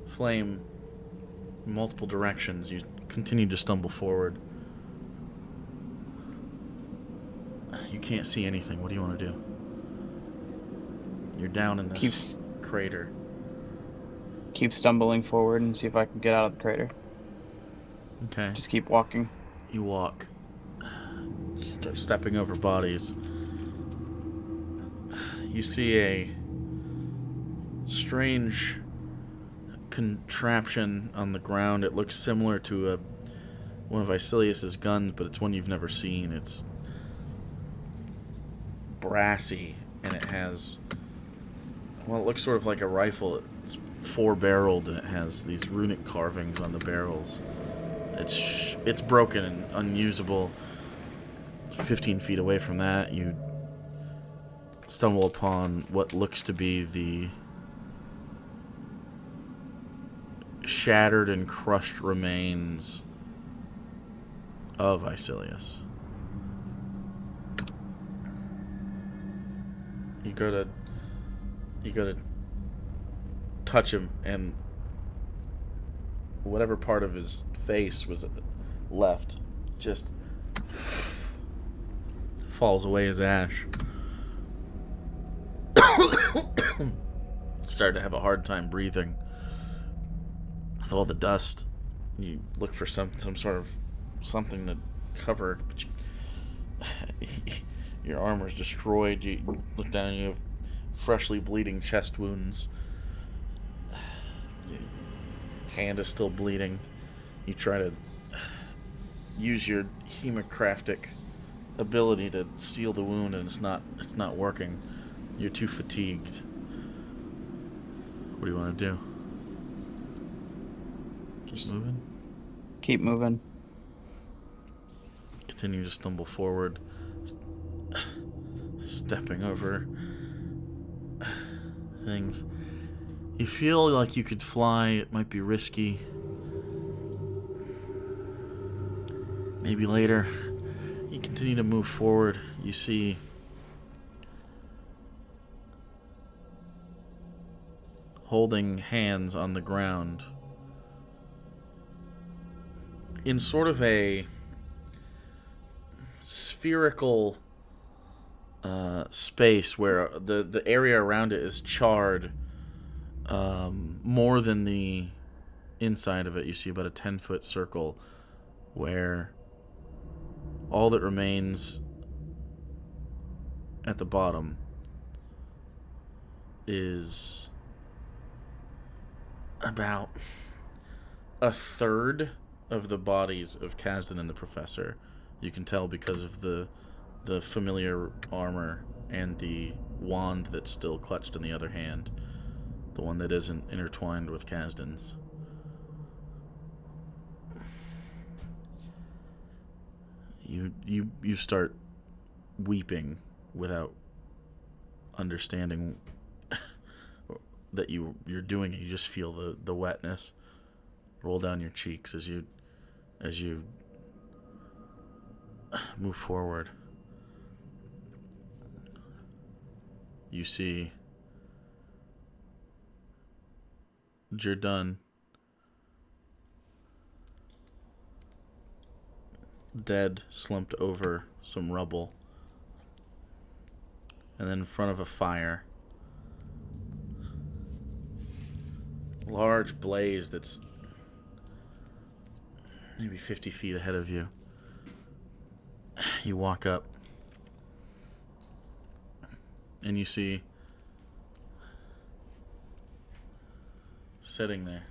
Flame in multiple directions. You continue to stumble forward. You can't see anything. What do you want to do? You're down in this crater. Keep stumbling forward and see if I can get out of the crater. Okay. Just keep walking. You walk. Start stepping over bodies. You see a strange contraption on the ground. It looks similar to one of Ivellios' guns, but it's one you've never seen. It's brassy, and it has, well, it looks sort of like a rifle. It's 4-barreled, and it has these runic carvings on the barrels. It's broken and unusable. 15 feet away from that, you stumble upon what looks to be the shattered and crushed remains of Ivellios. You go to touch him, and whatever part of his face was left just falls away as ash. Started to have a hard time breathing with all the dust. You look for some sort of something to cover, but your armor's destroyed. You look down and you have freshly bleeding chest wounds. Your hand is still bleeding. You try to use your hemocraftic ability to seal the wound, and it's not working. You're too fatigued. What do you want to do? Keep moving? Keep moving. Continue to stumble forward, stepping over things. You feel like you could fly. It might be risky. Maybe later. You continue to move forward. You see holding hands on the ground in sort of a spherical space where the area around it is charred more than the inside of it. You see about a 10-foot circle where all that remains at the bottom is about a third of the bodies of Kazdan and the Professor. You can tell because of the familiar armor and the wand that's still clutched in the other hand, the one that isn't intertwined with Kazdan's. You start weeping without understanding that you're doing it. You just feel the wetness roll down your cheeks as you move forward. You see Jerdun dead, slumped over some rubble, and then in front of a fire, large blaze that's maybe 50 feet ahead of you. You walk up and you see sitting there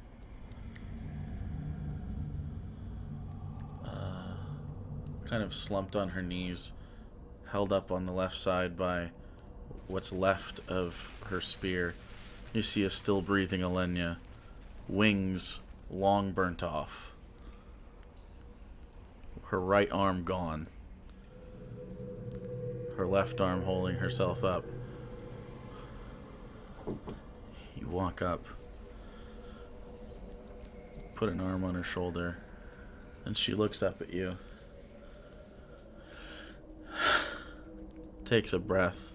kind of slumped on her knees, held up on the left side by what's left of her spear. You see a still breathing Alenia, wings long burnt off, her right arm gone, her left arm holding herself up. You walk up, put an arm on her shoulder, and she looks up at you. Takes a breath,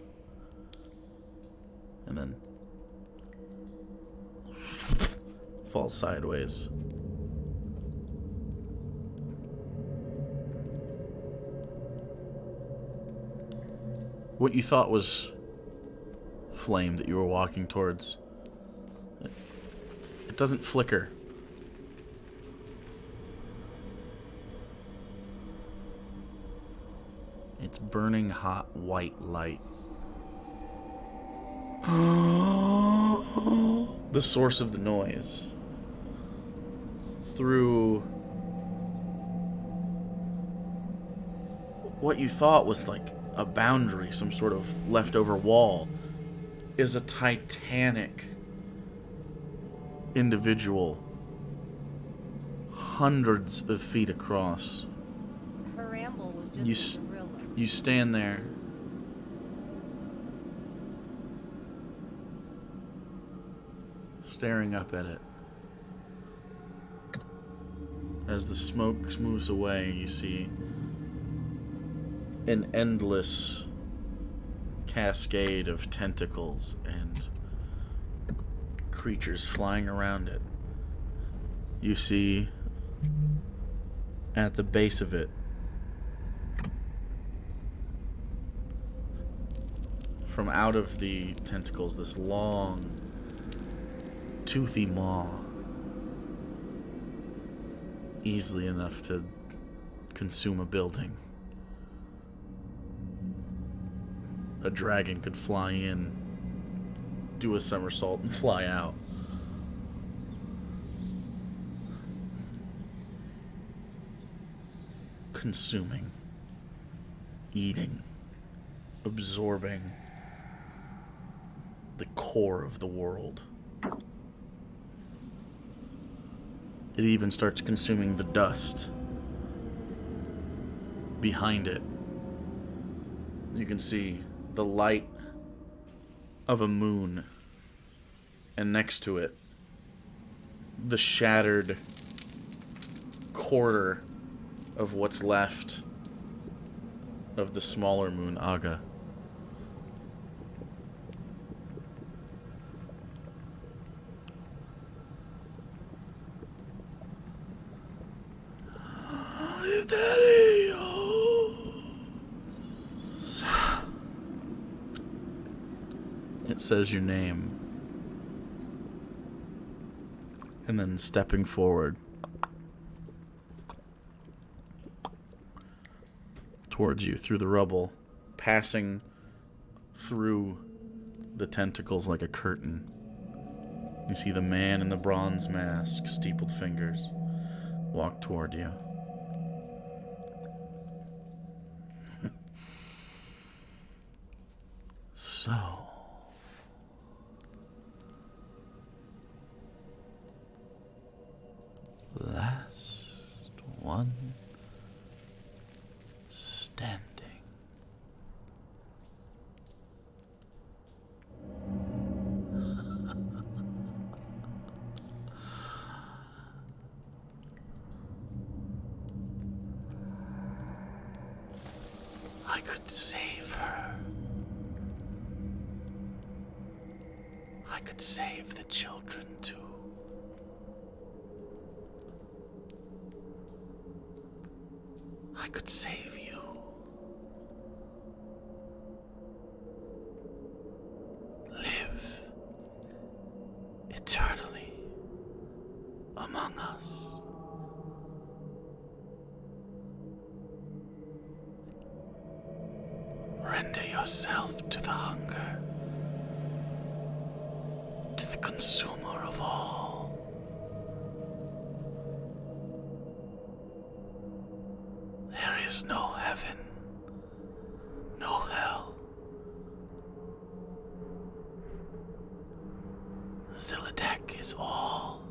and then falls sideways. What you thought was flame that you were walking towards, it doesn't flicker. It's burning hot white light. The source of the noise. Through what you thought was like a boundary, some sort of leftover wall, is a titanic individual, hundreds of feet across. Her ramble was just a gorilla. You stand there, staring up at it. As the smoke moves away, you see an endless cascade of tentacles and creatures flying around it. You see at the base of it, from out of the tentacles, this long, toothy maw, easily enough to consume a building. A dragon could fly in, do a somersault, and fly out. Consuming, eating, absorbing the core of the world. It even starts consuming the dust behind it. You can see the light of a moon, and next to it, the shattered quarter of what's left of the smaller moon, Aga. It says your name. And then stepping forward towards you through the rubble, passing through the tentacles like a curtain. You see the man in the bronze mask, steepled fingers, walk toward you. So, last one standing. I could save her. I could save the children too. I could save you. Live eternally among us. Render yourself to the hunger, to the consumer of all. There is no heaven, no hell. Zilidek is all.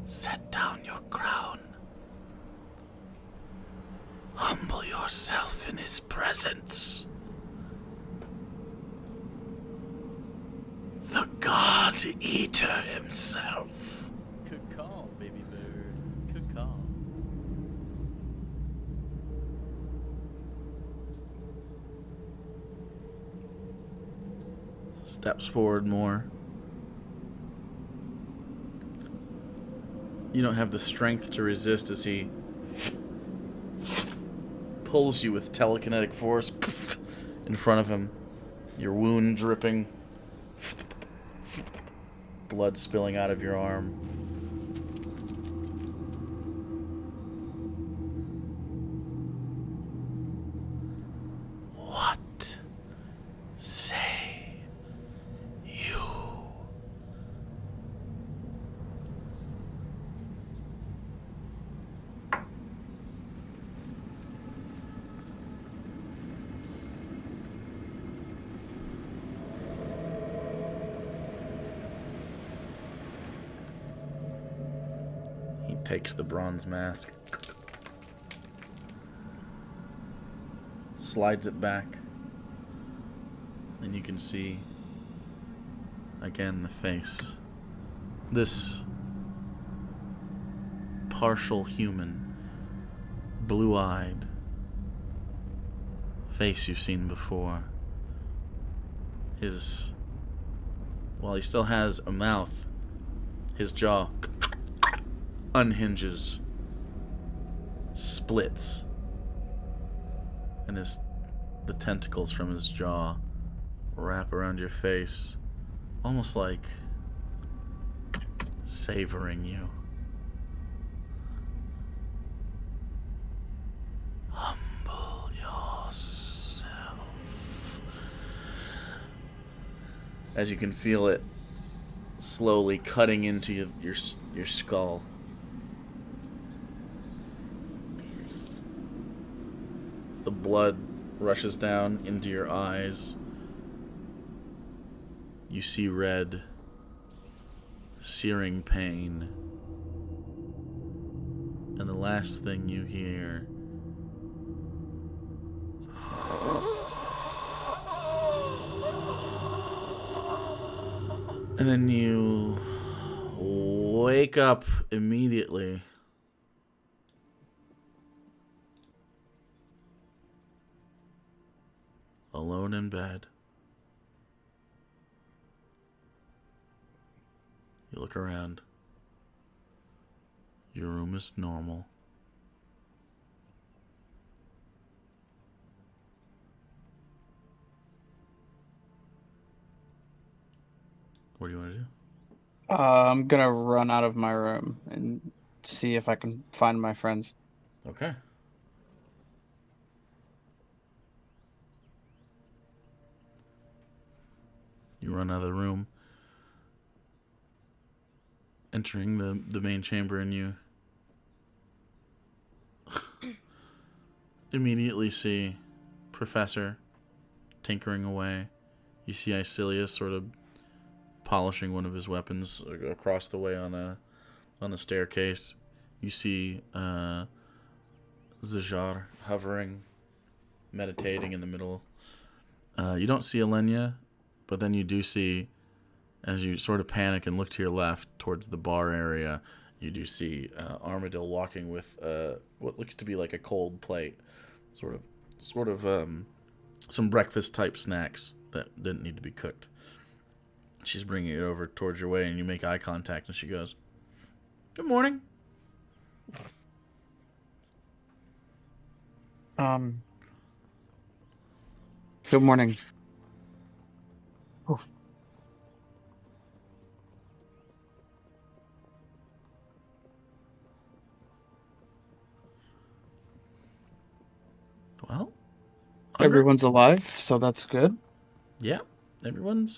Set down your crown Humble yourself in his presence. The God Eater himself. Good call, baby bird. Good call. Steps forward more. You don't have the strength to resist as he pulls you with telekinetic force in front of him. Your wound dripping. Blood spilling out of your arm. What say you? He takes the bronze mask, slides it back, and you can see again the face. This partial human, blue-eyed face you've seen before. While he still has a mouth, his jaw unhinges, splits, and the tentacles from his jaw wrap around your face, almost like savoring you. Humble yourself. As you can feel it slowly cutting into your skull. The blood rushes down into your eyes. You see red, searing pain. And the last thing you hear and then you wake up immediately. Alone in bed. You look around. Your room is normal. What do you want to do? I'm gonna run out of my room and see if I can find my friends. Okay. You run out of the room, entering the main chamber, and you immediately see Professor tinkering away. You see Ivellios sort of polishing one of his weapons across the way on the staircase. You see Zajar hovering, meditating in the middle. You don't see Alenia, but then you do see, as you sort of panic and look to your left towards the bar area, you do see Armadillo walking with what looks to be like a cold plate, sort of some breakfast type snacks that didn't need to be cooked. She's bringing it over towards your way, and you make eye contact, and she goes, "Good morning." Good morning. Oof. Well, Everyone's alive, so that's good. Yeah, everyone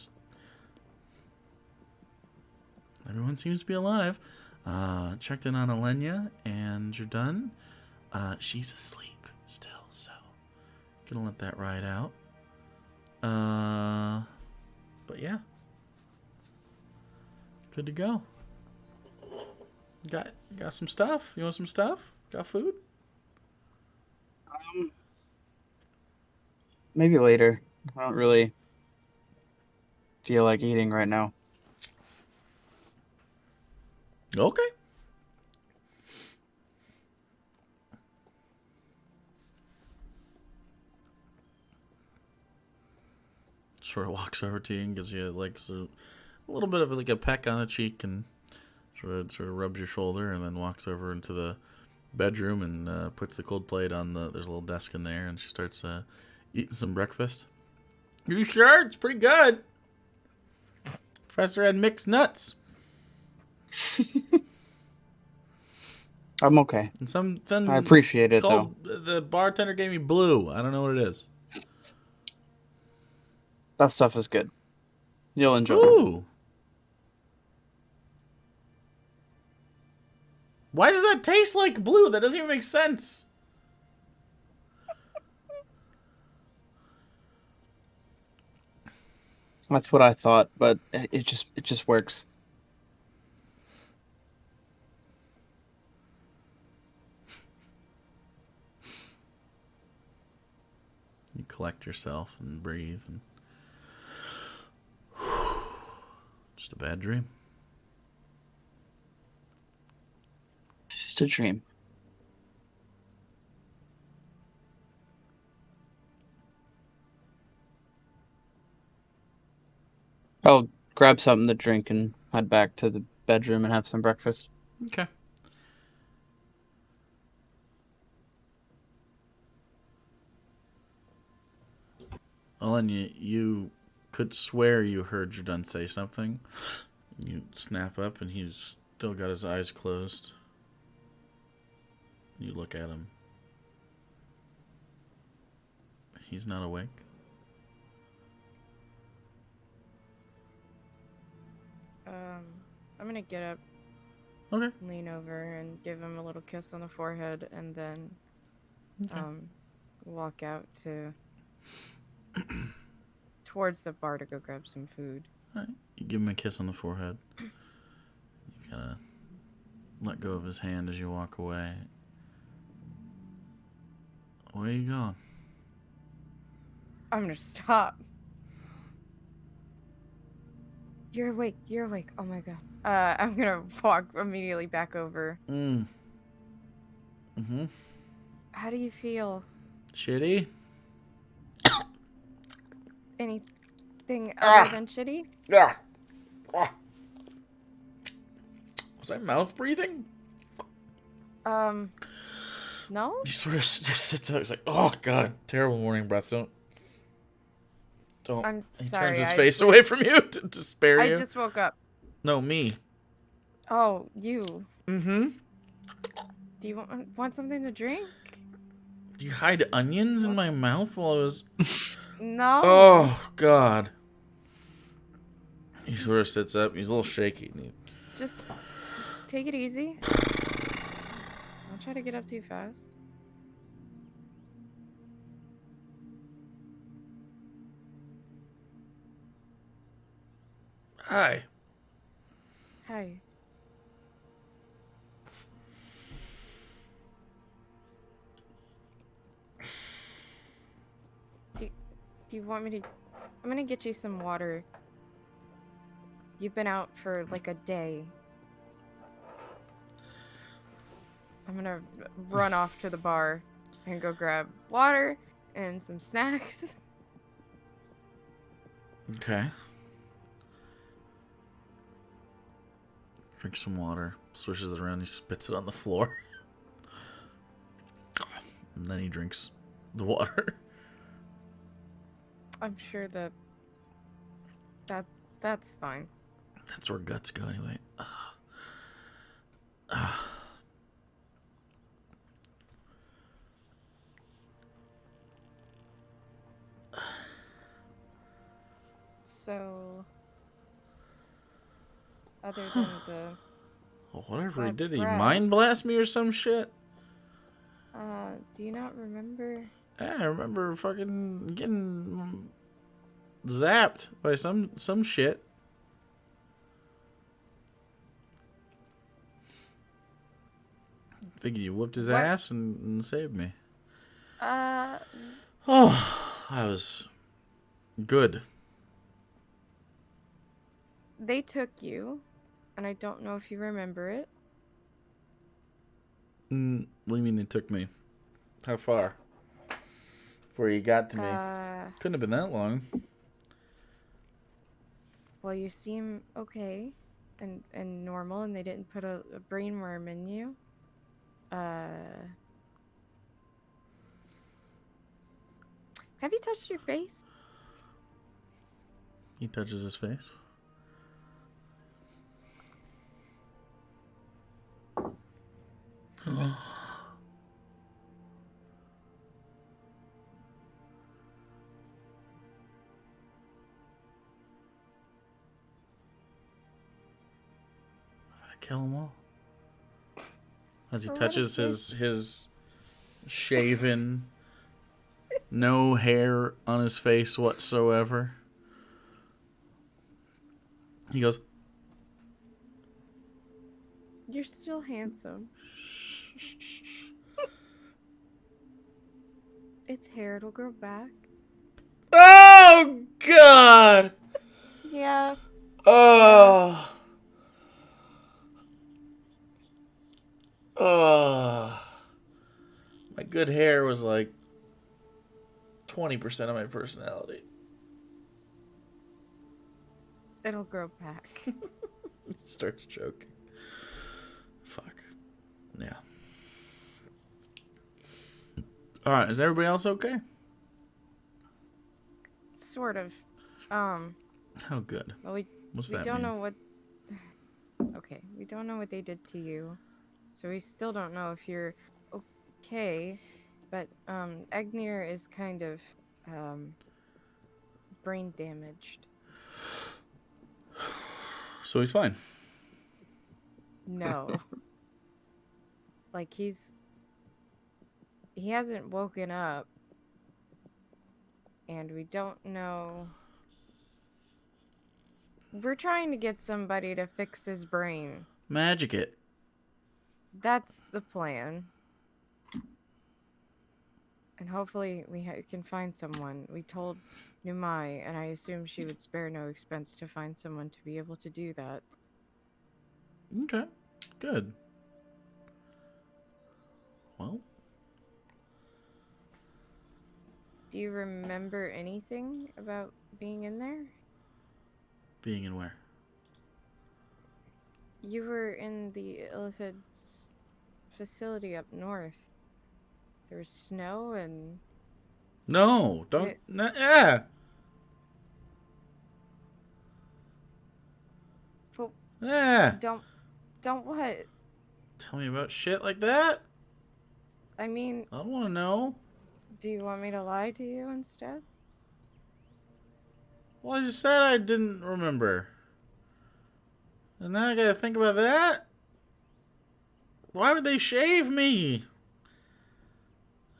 seems to be alive. Checked in on Alenia, and you're done. She's asleep still, so gonna let that ride out. But yeah, good to go. Got some stuff. You want some stuff? Got food? Maybe later. I don't really feel like eating right now. Okay. Sort of walks over to you and gives you like a little bit of like a peck on the cheek and sort of rubs your shoulder and then walks over into the bedroom and puts the cold plate on there's a little desk in there and she starts eating some breakfast. You sure? It's pretty good. Professor had mixed nuts. I'm okay. And something I appreciate it, called the bartender gave me blue. I don't know what it is. That stuff is good. You'll enjoy it. Ooh. Why does that taste like blue? That doesn't even make sense. That's what I thought, but it just works. You collect yourself and breathe and just a bad dream. Just a dream. I'll grab something to drink and head back to the bedroom and have some breakfast. Okay. Well, and you could swear you heard Jardun say something. You snap up and he's still got his eyes closed. You look at him. He's not awake. I'm gonna get up, Okay. lean over, and give him a little kiss on the forehead, and then Okay. walk out towards the bar to go grab some food. All right. You give him a kiss on the forehead. You kind of let go of his hand as you walk away. Where are you going? I'm gonna stop. You're awake. You're awake. Oh my god. I'm gonna walk immediately back over. Mm-hmm. How do you feel? Shitty? Anything other than shitty? Yeah. Was I mouth breathing? No? He sort of just sits up. He's like, "Oh God, terrible morning breath. Don't." I'm He sorry. turns his face away from you to spare I you. just woke up. No, me. Oh, you. Mm-hmm. Do you want something to drink? Do you hide onions in my mouth while I was? No. Oh God. He sort of sits up. He's a little shaky. And Just take it easy. Don't try to get up too fast. Hi. Hi. Do you want me to... I'm gonna get you some water. You've been out for like a day. I'm gonna run off to the bar and go grab water and some snacks. Okay. Drinks some water. Swishes it around. He spits it on the floor. And then he drinks the water. I'm sure that's fine. That's where guts go anyway. So, other than the, Well, whatever he that did, he breath, mind blast me or some shit? do you not remember? Yeah, I remember fucking getting zapped by some shit. Figured you whooped his What? ass and saved me. Oh, I was good. They took you, and I don't know if you remember it. What do you mean they took me? How far? Before you got to me. Couldn't have been that long. Well, you seem okay and normal, and they didn't put a brain worm in you. Have you touched your face? He touches his face. Kill them all. As he For what touches it's his shaven, no hair on his face whatsoever. He goes, You're still handsome. It's hair, it'll grow back. "Oh God! Yeah. Oh, oh." My good hair was like 20% of my personality. It'll grow back. He starts joking. Fuck. Yeah. All right. Is everybody else okay? Sort of. Oh, good. Well, we What's we that don't mean? know what. Okay, we don't know what they did to you, so we still don't know if you're okay. But Agnir is kind of brain damaged. So he's fine. No. Like he hasn't woken up, and we don't know. We're trying to get somebody to fix his brain. Magic it. That's the plan. And hopefully we can find someone. We told Numai, and I assume she would spare no expense to find someone to be able to do that. Okay. Good. Well, Do you remember anything about being in there? being in where? You were in the Illithid's facility up north. There was snow and... No, don't. Yeah. Well, Yeah. don't what? Tell me about shit like that. I mean, I don't want to know. do you want me to lie to you instead? Well, I just said I didn't remember. And now I gotta think about that? Why would they shave me?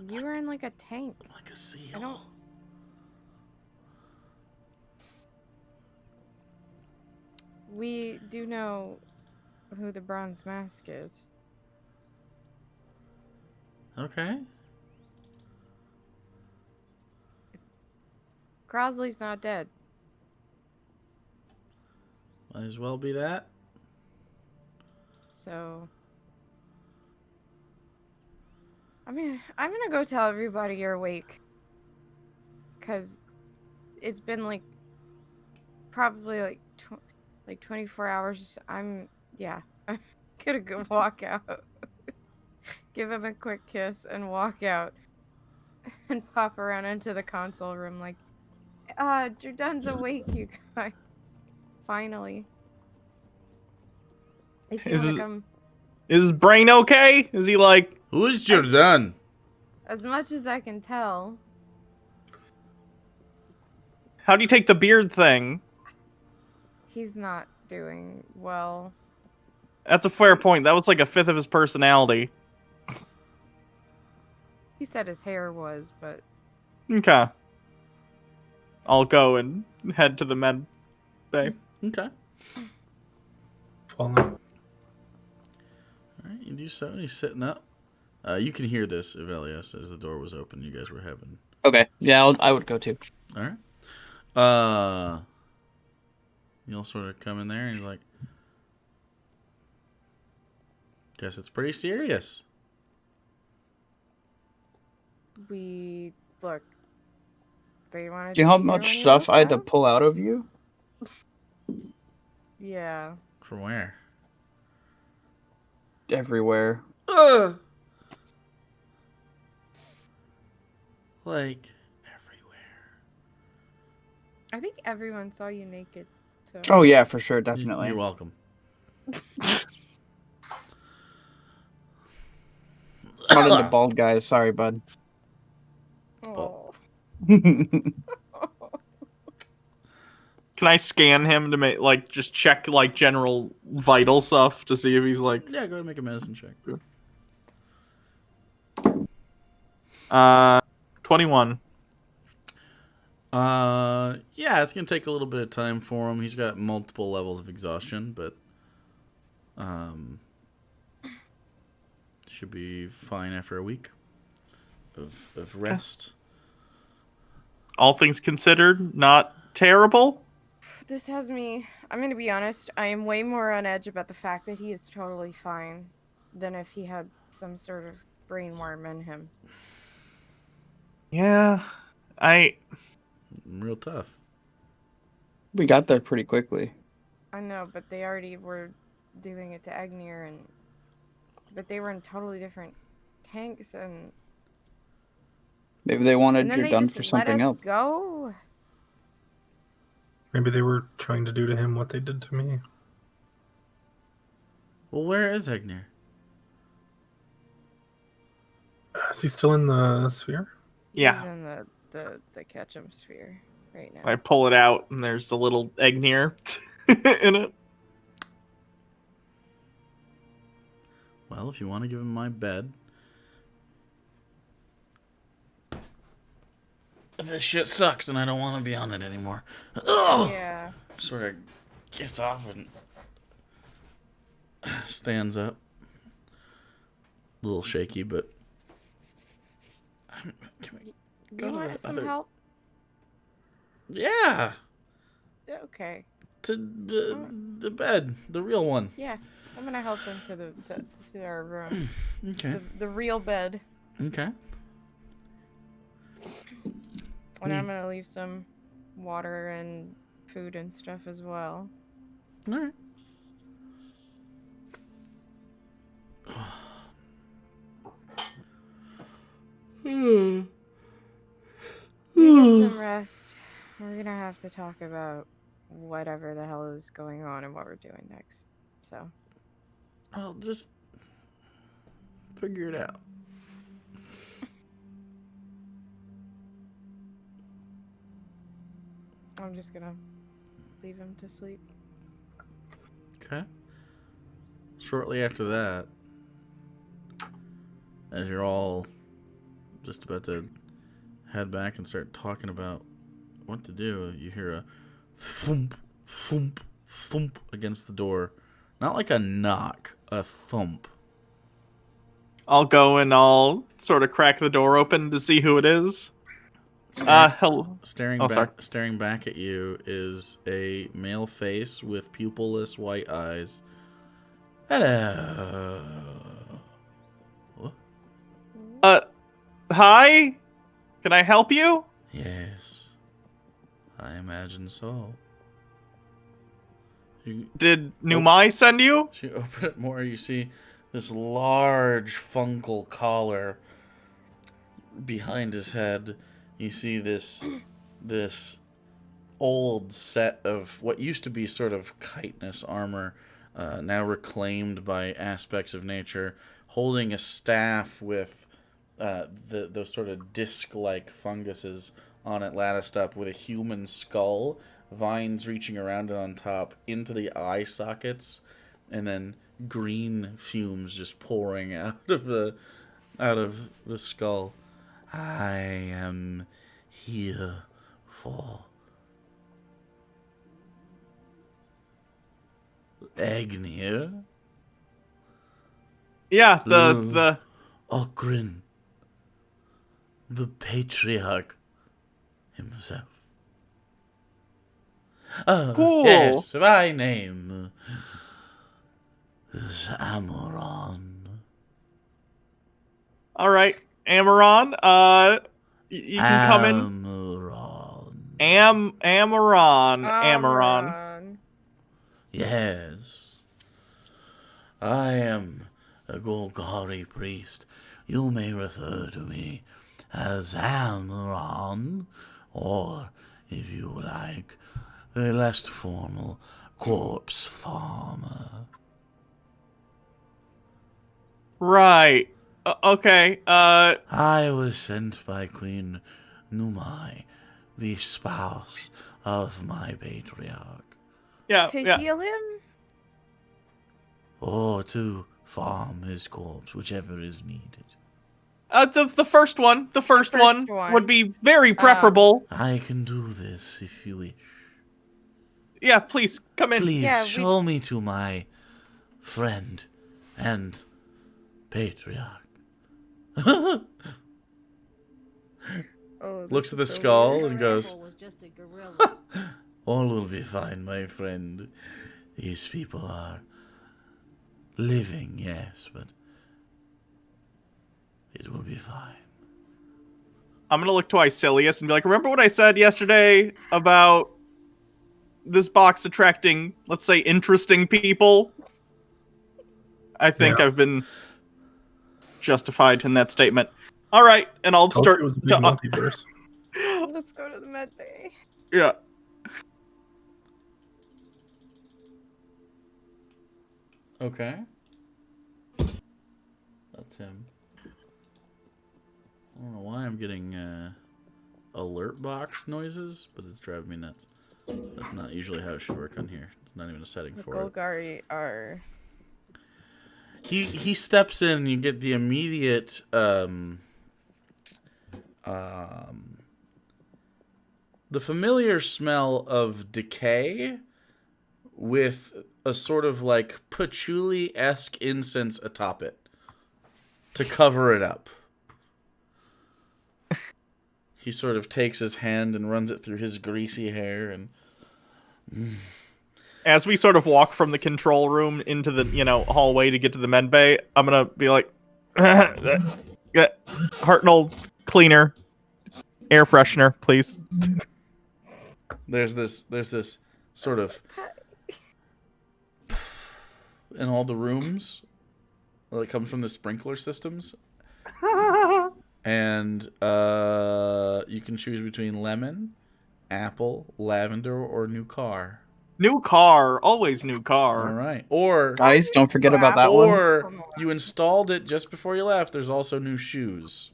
You were in like a tank. Like a seal. I don't... We do know who the Bronze Mask is. Okay. Crosley's not dead. Might as well be that. So... I mean, I'm gonna go tell everybody you're awake. Because it's been like... Probably like... 24 hours. Yeah. I'm gonna go walk out. Give him a quick kiss and walk out. And pop around into the console room like... Jordan's awake, you guys. Finally. If you want to come... Is his brain okay? Is he like... Who is Jordan? As much as I can tell... How do you take the beard thing? He's not doing well. That's a fair point. That was like a fifth of his personality. He said his hair was, but... Okay. I'll go and head to the med bay. Okay. Follow. Alright, you do so. He's sitting up. You can hear this, Ivellios, as the door was open. You guys were having. Okay. Yeah, I would go too. All right. You'll sort of come in there and you're like, guess it's pretty serious. We look. They wanted. Do you know how much stuff I had to pull out of you? Yeah. From where? Everywhere. Like everywhere. I think everyone saw you naked. So. Oh yeah, for sure, definitely. You're welcome. Not into bald guys. Sorry, bud. Oh. Can I scan him to make just check general vital stuff to see if he's Yeah, go ahead and make a medicine check. 21. Yeah, it's gonna take a little bit of time for him. He's got multiple levels of exhaustion, but should be fine after a week of rest. All things considered, not terrible. This has me. I'm gonna be honest. I am way more on edge about the fact that he is totally fine than if he had some sort of brain worm in him. Yeah, Real tough. We got there pretty quickly. I know, but they already were doing it to Agnir, but they were in totally different tanks, and Maybe they wanted then you they done just for let something us else. go. Maybe they were trying to do to him what they did to me. Well, where is Egnir? Is he still in the sphere? Yeah. He's in the Ketchum sphere right now. I pull it out, and there's a little Egnir in it. Well, if you want to give him my bed. This shit sucks and I don't want to be on it anymore. Ugh! Yeah. Sort of gets off and stands up. A little shaky, but... Can we go You to want the some other... help? Yeah! Okay. To the bed. The real one. Yeah. I'm gonna help him to our room. Okay. The real bed. Okay. And I'm gonna leave some water and food and stuff as well. Alright. You get some rest. We're gonna have to talk about whatever the hell is going on and what we're doing next. So. Well, just figure it out. I'm just gonna leave him to sleep. Okay. Shortly after that, as you're all just about to head back and start talking about what to do, you hear a thump, thump, thump against the door. Not like a knock, a thump. I'll go and I'll sort of crack the door open to see who it is. Hello. Staring back at you is a male face with pupilless white eyes. Hello. What? Hi? Can I help you? Yes, I imagine so. Did Numai send you? You open it more, you see this large fungal collar behind his head. You see this old set of what used to be sort of chitinous armor, now reclaimed by aspects of nature, holding a staff with those sort of disc-like funguses on it latticed up with a human skull, vines reaching around it on top into the eye sockets, and then green fumes just pouring out of the skull. I am here for Agnir. Yeah, the Okrin, the patriarch himself. Cool. Yes, my name is Amoron. All right, Amaron. You can come in. Amoron. Amaron. Yes. I am a Golgari priest. You may refer to me as Amoron, or, if you like, a less formal corpse farmer. Right. Okay. I was sent by Queen Numai, the spouse of my patriarch, Yeah. To Yeah. heal him? or to farm his corpse, whichever is needed. The first one. The first one one. would be very preferable. I can do this if you wish. Yeah. Please come in. Please Yeah, we- show me to my friend and patriarch. Oh, Looks this at the is so skull weird. and goes, Was just a gorilla. all will be fine, my friend. These people are living, yes, but it will be fine. I'm gonna look to Icellius and be like, remember what I said yesterday about this box attracting, let's say, interesting people? I think Yeah. I've been justified in that statement. All right, and I'll Told start you it was a big to multiverse. Let's go to the med bay. yeah. Okay. That's him. I don't know why I'm getting alert box noises, but it's driving me nuts. That's not usually how it should work on here. It's not even a setting The for it. Golgari are. He steps in and you get the immediate the familiar smell of decay with a sort of like patchouli-esque incense atop it to cover it up. He sort of takes his hand and runs it through his greasy hair and As we sort of walk from the control room into the, hallway to get to the med bay, I'm gonna be like, Hartnell cleaner, air freshener, please. there's this sort of in all the rooms that comes from the sprinkler systems. And you can choose between lemon, apple, lavender, or new car. New car, always new car. All right. Or Guys, don't forget about that one. or you installed it just before you left. There's also new shoes.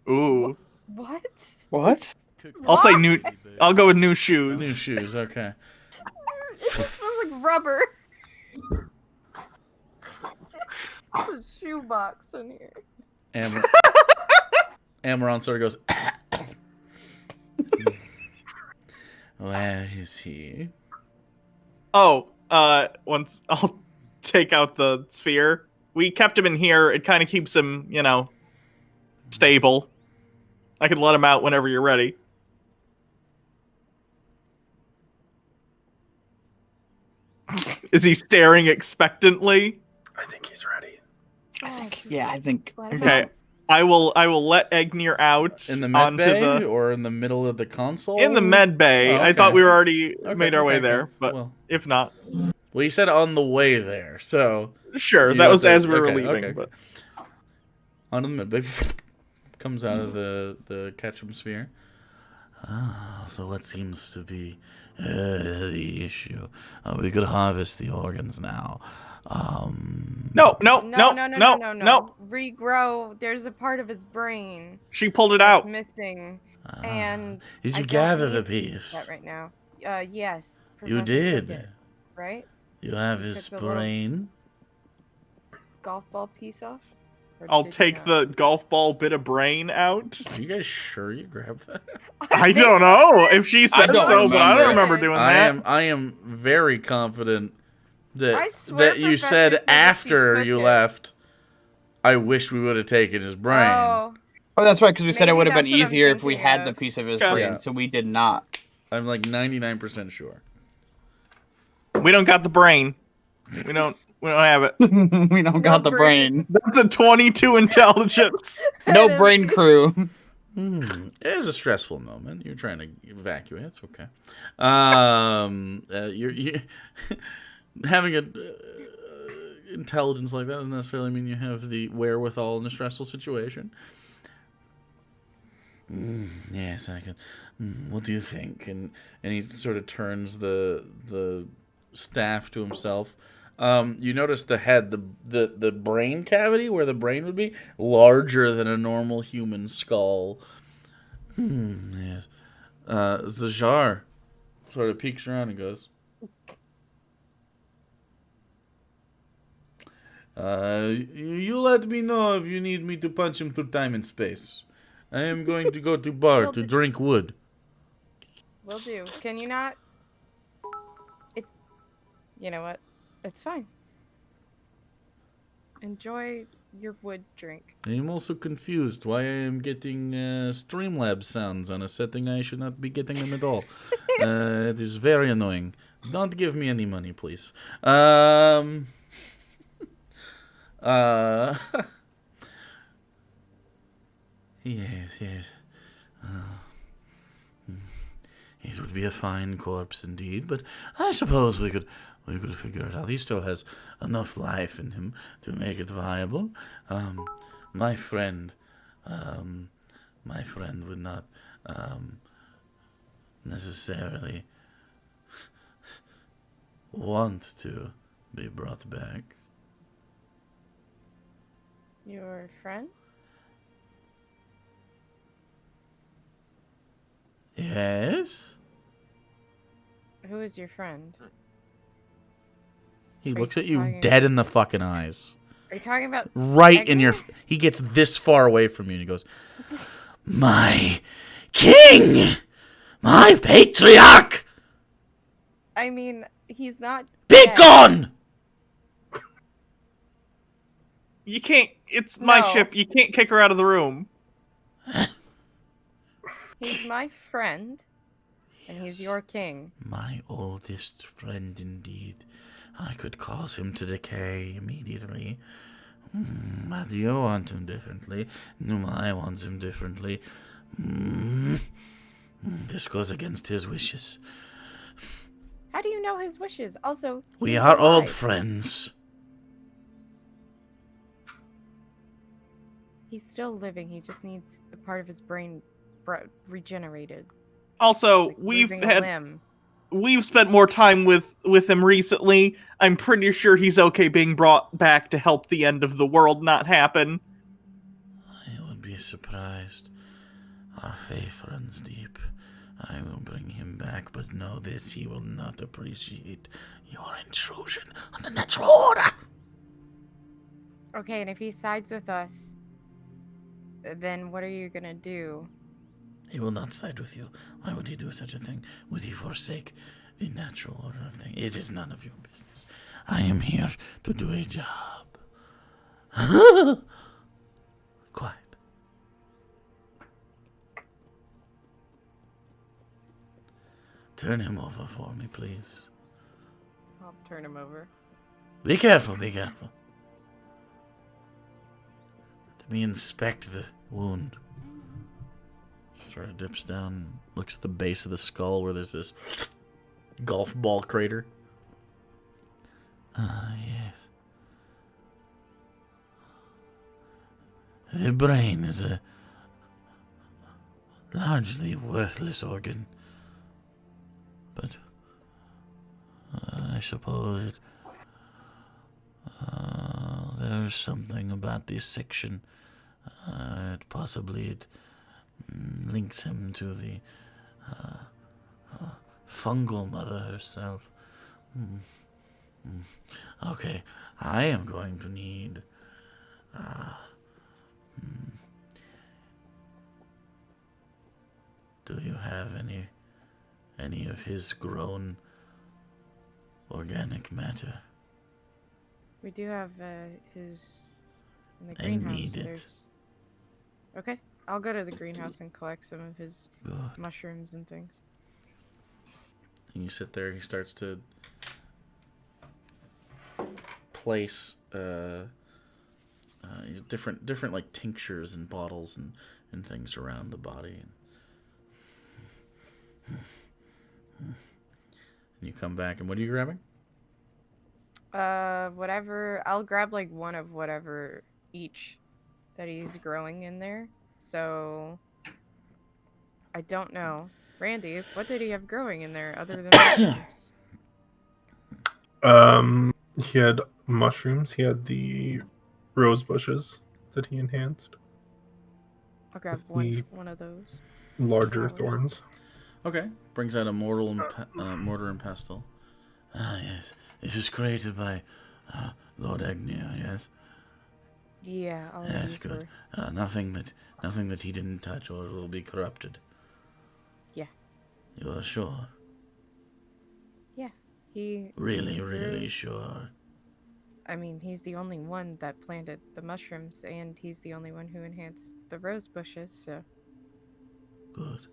Ooh. What? What? I'll say new. I'll go with new shoes. New shoes. Okay. It smells like rubber. There's a shoebox in here. Amaron sort of goes, where is he? Oh, once I'll take out the sphere. We kept him in here. It kind of keeps him, stable. I can let him out whenever you're ready. Is he staring expectantly? I think he's ready. I think. Okay. I will let Egnir out In the med onto bay the or in the middle of the console? in the med bay. Oh, I okay. thought we were already Okay, made our way okay, there, okay. but Well, if not, you said on the way there, so sure. You That was said- as we were okay, leaving. okay. But onto the med bay comes out of the Ketchum sphere. So what seems to be the issue? We could harvest the organs now. no. No. Regrow. There's a part of his brain She pulled it out. missing, and Did I you don't gather the need piece? that right now. Yes. You Professor did. took it, right? You have his Took the little- brain. Golf ball piece off. Or I'll did you take not? the golf ball bit of brain out. Are you guys sure you grabbed that? I don't know if she said don't so, but I don't remember. remember doing I that. am very confident I that swear that you Professor said said that she after took you it. left I wish we would have taken his brain. Oh, Oh, that's right, because we said it Maybe would have been that's what I'm easier if we thinking had the of. piece of his Yeah. brain, so we did not. I'm like 99% sure. We don't got the brain. We don't have it. We don't got the brain. That's a 22 intelligence. No didn't brain see- crew. It is a stressful moment. You're trying to evacuate. It's okay. You're having a intelligence like that doesn't necessarily mean you have the wherewithal in a stressful situation. Yes, I can. What do you think? And he sort of turns the staff to himself. You notice the head, the brain cavity where the brain would be, larger than a normal human skull. Yes. Zajar sort of peeks around and goes, you let me know if you need me to punch him through time and space. I am going to go to bar Will to do. drink wood. Will do. Can you not? It's. You know what? It's fine. Enjoy your wood drink. I am also confused why I am getting Streamlabs sounds on a setting I should not be getting them at all. It is very annoying. Don't give me any money, please. Yes. It would be a fine corpse indeed, but I suppose we could figure it out. He still has enough life in him to make it viable. My friend would not necessarily want to be brought back. Your friend? Yes? Who is your friend? He Are looks you at you talking- dead in the fucking eyes. Are you talking about Right in your... Edgar? He gets this far away from you and he goes, my king! My patriarch! I mean, he's not. Be dead. gone! You can't. It's my No. ship. You can't kick her out of the room. He's my friend, and he's your king. My oldest friend indeed. I could cause him to decay immediately. But you want him differently. No, I want him differently. This goes against his wishes. How do you know his wishes? Also, We he's are old alive. friends. He's still living. He just needs a part of his brain regenerated. Also, It's like losing a limb. we've spent more time with him recently. I'm pretty sure he's okay being brought back to help the end of the world not happen. I would be surprised. Our faith runs deep. I will bring him back, but know this, he will not appreciate your intrusion on the natural order. Okay, and if he sides with us, then what are you gonna do? He will not side with you. Why would he do such a thing? Would he forsake the natural order of things? It is none of your business. I am here to do a job. Quiet. Turn him over for me, please. I'll turn him over. Be careful, be careful. Let me inspect the wound. Sort of dips down, looks at the base of the skull where there's this golf ball crater. Yes. The brain is a largely worthless organ. But I suppose there's something about this section. It links him to the fungal mother herself. Okay, I am going to need... Do you have any of his grown organic matter? We do have his in the I greenhouse. need it. There's. Okay, I'll go to the greenhouse and collect some of his Good. mushrooms and things. And you sit there. He starts to place different like tinctures and bottles and things around the body. And you come back, and what are you grabbing? Whatever. I'll grab like one of whatever each that he's growing in there. So I don't know. Randy, what did he have growing in there other than mushrooms? He had mushrooms. He had the rose bushes that he enhanced. I'll grab With the one of those. larger Flowers. thorns. Okay. Brings out a mortar and pestle. Ah, yes. This was created by Lord Agnew, yes? Yeah, all of Yes, these good. were. Nothing that he didn't touch or it will be corrupted. Yeah. You are sure? Yeah. He Really, grew- really sure. I mean, he's the only one that planted the mushrooms, and he's the only one who enhanced the rose bushes, so. Good.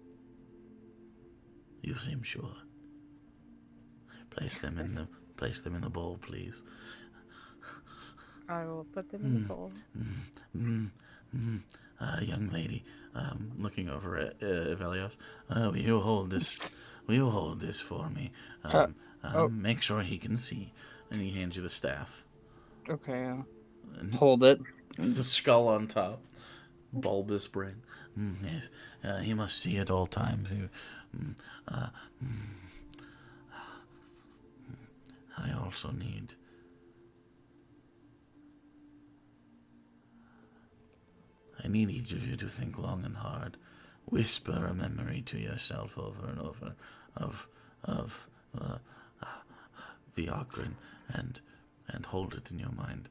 You seem sure. Place them in the bowl, please. I will put them in the bowl. Young lady, looking over at Ivellios. Will you hold this? Will you hold this for me? Make sure he can see. And he hands you the staff. Okay. And Hold it. the skull on top. Bulbous brain. Yes. He must see at all times. I also need... I need each of you to think long and hard. Whisper a memory to yourself over and over of the Ogren and hold it in your mind.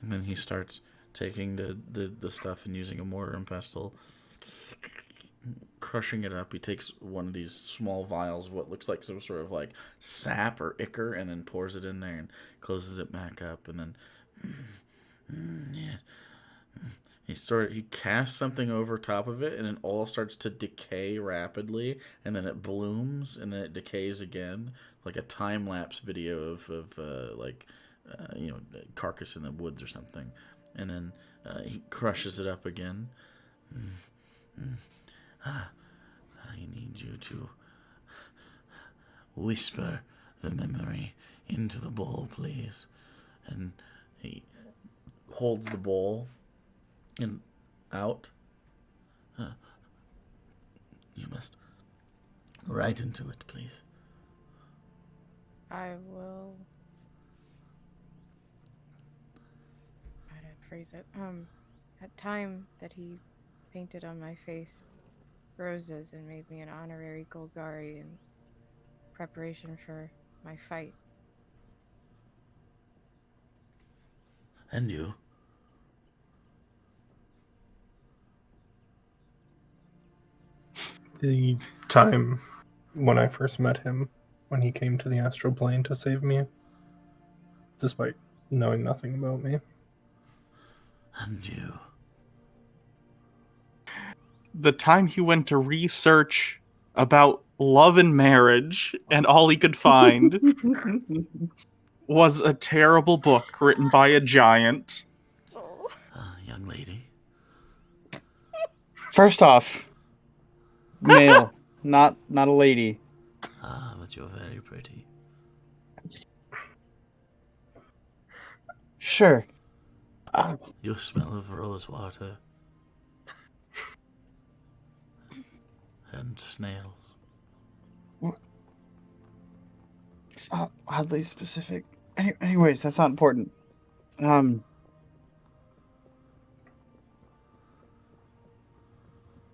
And then he starts taking the stuff and using a mortar and pestle, crushing it up. He takes one of these small vials of what looks like some sort of like sap or ichor and then pours it in there and closes it back up. And then yes. He casts something over top of it, and it all starts to decay rapidly, and then it blooms, and then it decays again, like a time lapse video of carcass in the woods or something, and then he crushes it up again. I need you to whisper the memory into the bowl, please. And he holds the bowl and out. You must write into it, please. I will. How to phrase it? At time that he painted on my face roses and made me an honorary Golgari in preparation for my fight. And you? The time when I first met him, when he came to the astral plane to save me, despite knowing nothing about me. And you? The time he went to research about love and marriage, and all he could find was a terrible book written by a giant. Young lady. First off, male, not a lady. But you're very pretty. Sure. You smell of rose water. And snails. It's not oddly specific. Anyways, that's not important.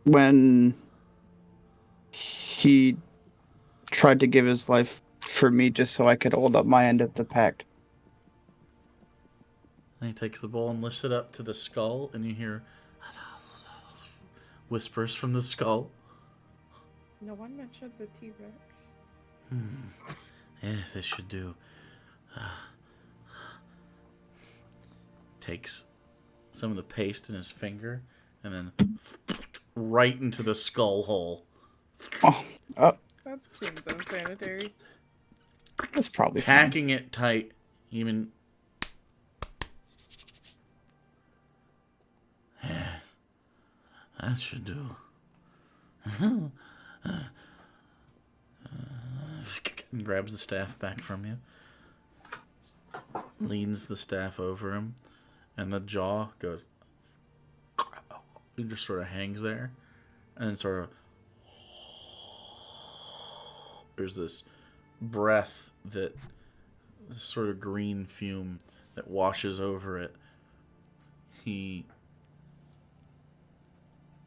When he tried to give his life for me just so I could hold up my end of the pact. And he takes the bowl and lifts it up to the skull, and you hear whispers from the skull. No one mentioned the T-Rex. Yes, they should do. Takes some of the paste in his finger, and then right into the skull hole. Oh, That seems unsanitary. that's probably fine. Packing it tight, even. Yeah, that should do. And grabs the staff back from you, leans the staff over him, and the jaw goes. It just sort of hangs there, and then sort of. There's this breath that. This sort of green fume that washes over it. He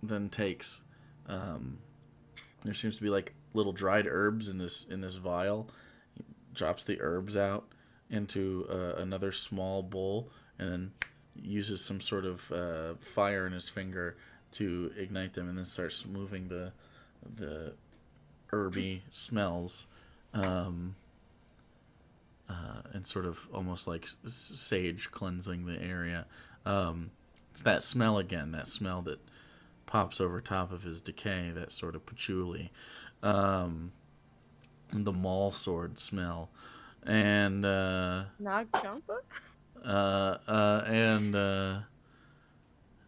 then takes. There seems to be like little dried herbs in this vial. He drops the herbs out into another small bowl, and then uses some sort of fire in his finger to ignite them, and then starts moving the herby smells, and sort of almost like sage cleansing the area. It's that smell again, that smell that pops over top of his decay, that sort of patchouli, the maul sword smell, and Nag Champa? and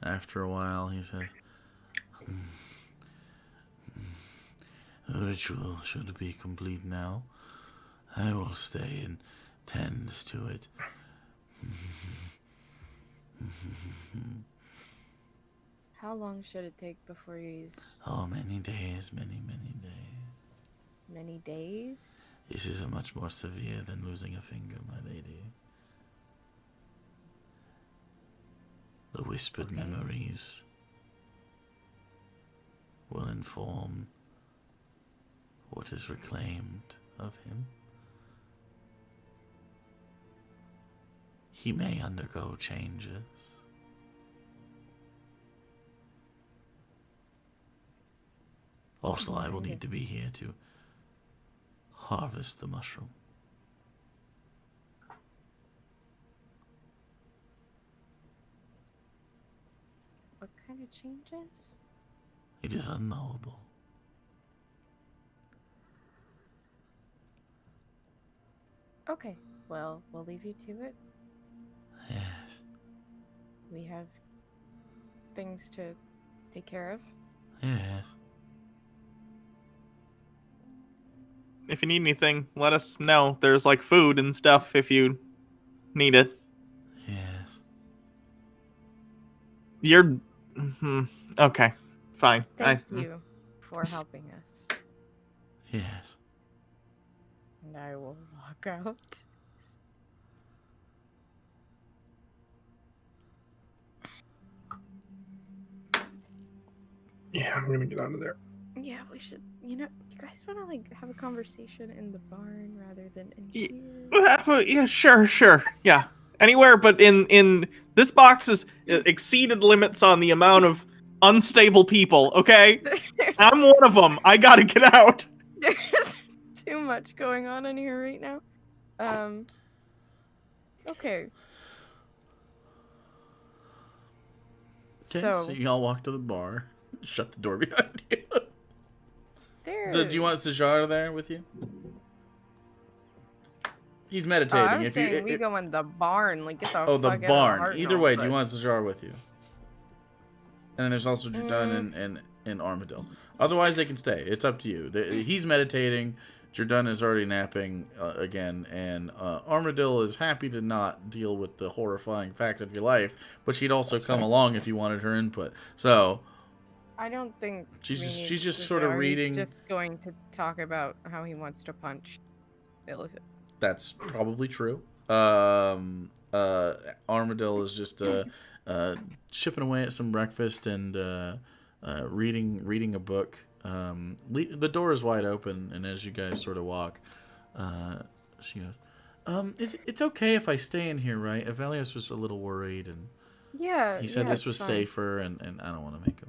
after a while he says, "The ritual should be complete now. I will stay and tend to it." How long should it take before he's... Oh, many days, many days. Many days? This is much more severe than losing a finger, my lady. The whispered memories will inform what is reclaimed of him. He may undergo changes. Also, I will need to be here to harvest the mushroom. What kind of changes? It is unknowable. Okay, well, we'll leave you to it. Yes, We have things to take care of. yes. If you need anything, let us know. There's like food and stuff if you need it. Yes. You're okay. Fine. Thank you for helping us. Yes. And I will walk out. Yeah, I'm gonna get out of there. Yeah, we should. You guys want to like have a conversation in the barn rather than in Yeah. here? Yeah, sure. Yeah. Anywhere but in this box is exceeded limits on the amount of unstable people, okay? I'm one of them. I got to get out. There's too much going on in here right now. Okay. Okay, so you all walk to the bar. Shut the door behind you. Did you want Sajar there with you? He's meditating. I was saying we go in the barn. Like, get the fuck out of the the barn. heart Either and way, all, do you but- want Sajar with you? And then there's also Jardun and Armadillo. Otherwise, they can stay. It's up to you. He's meditating. Jardun is already napping again, and Armadillo is happy to not deal with the horrifying fact of your life, but she'd also come along if you wanted her input. So I don't think she's we need just to sort of Sajar. reading. He's just going to talk about how he wants to punch Illicit. That's probably true. Armadillo is just chipping away at some breakfast and reading a book. The door is wide open, and as you guys sort of walk, she goes, "It's okay if I stay in here, right?" Ivellios was a little worried, and Yeah. he said this it's was fine. safer, and I don't want to make him.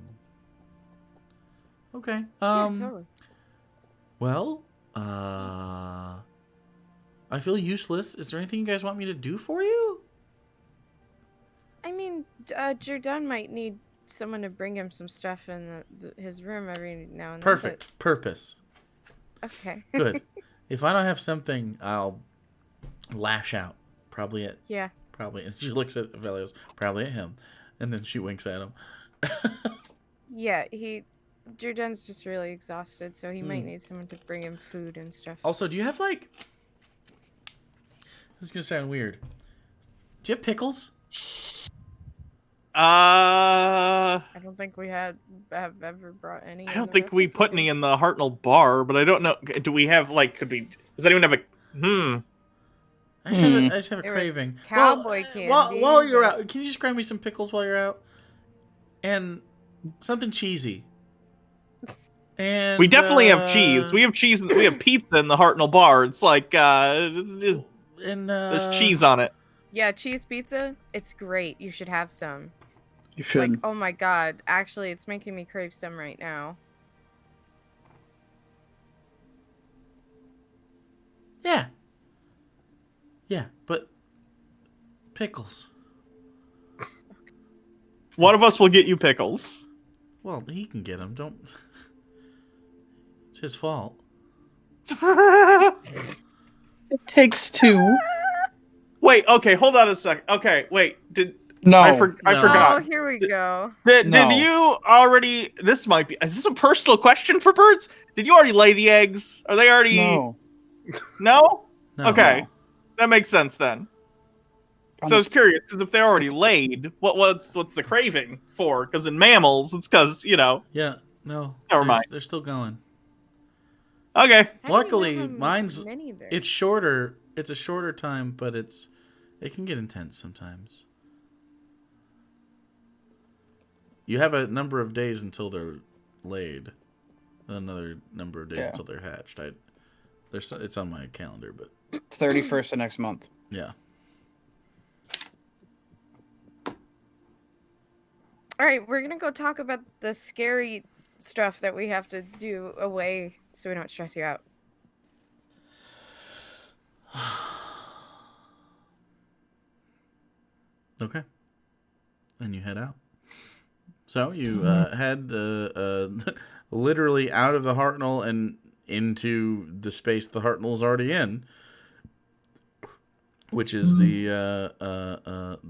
Okay. Yeah, totally. Well, I feel useless. Is there anything you guys want me to do for you? I mean, Jordan might need someone to bring him some stuff in his room every now and then. Perfect. Purpose. Okay. Good. If I don't have something, I'll lash out. Probably at. Yeah. Probably. And she looks at Ivellios. Probably at him. And then she winks at him. Yeah, Jordan's just really exhausted, so he might need someone to bring him food and stuff. Also, do you have like... This is going to sound weird. Do you have pickles? I don't think we have ever brought any. I don't think we put any in the Hartnell bar, but I don't know. Do we have like? Does anyone have a? I just have a There was craving. cowboy candy, While you're but- out, can you just grab me some pickles while you're out? And something cheesy. And We definitely have cheese. We have cheese. We have pizza in the Hartnell bar. It's like there's cheese on it. Yeah, cheese pizza. It's great. You should have some. You should. Like, oh my god. Actually, it's making me crave some right now. Yeah. Yeah, but pickles. One of us will get you pickles. Well, he can get them. Don't. It's his fault. It takes two. Wait. Okay. Hold on a sec. Okay. Wait. No. I No. forgot. Oh, here we go. Did No. you already? This might be. Is this a personal question for birds? Did you already lay the eggs? Are they already? No. No? No. Okay. That makes sense then. So I was curious because if they're already laid, what's the craving for? Because in mammals, it's because Yeah. No. Never mind. They're still going. Okay. I don't even Luckily, know how mine's many there- it's shorter. It's a shorter time, but it can get intense sometimes. You have a number of days until they're laid. Another number of days Yeah. until they're hatched. It's on my calendar, but 31st of next month. yeah. All right, we're gonna go talk about the scary stuff that we have to do away, so we don't stress you out. Okay. And you head out. So you head literally out of the Hartnell and into the space the Hartnell's already in, which is the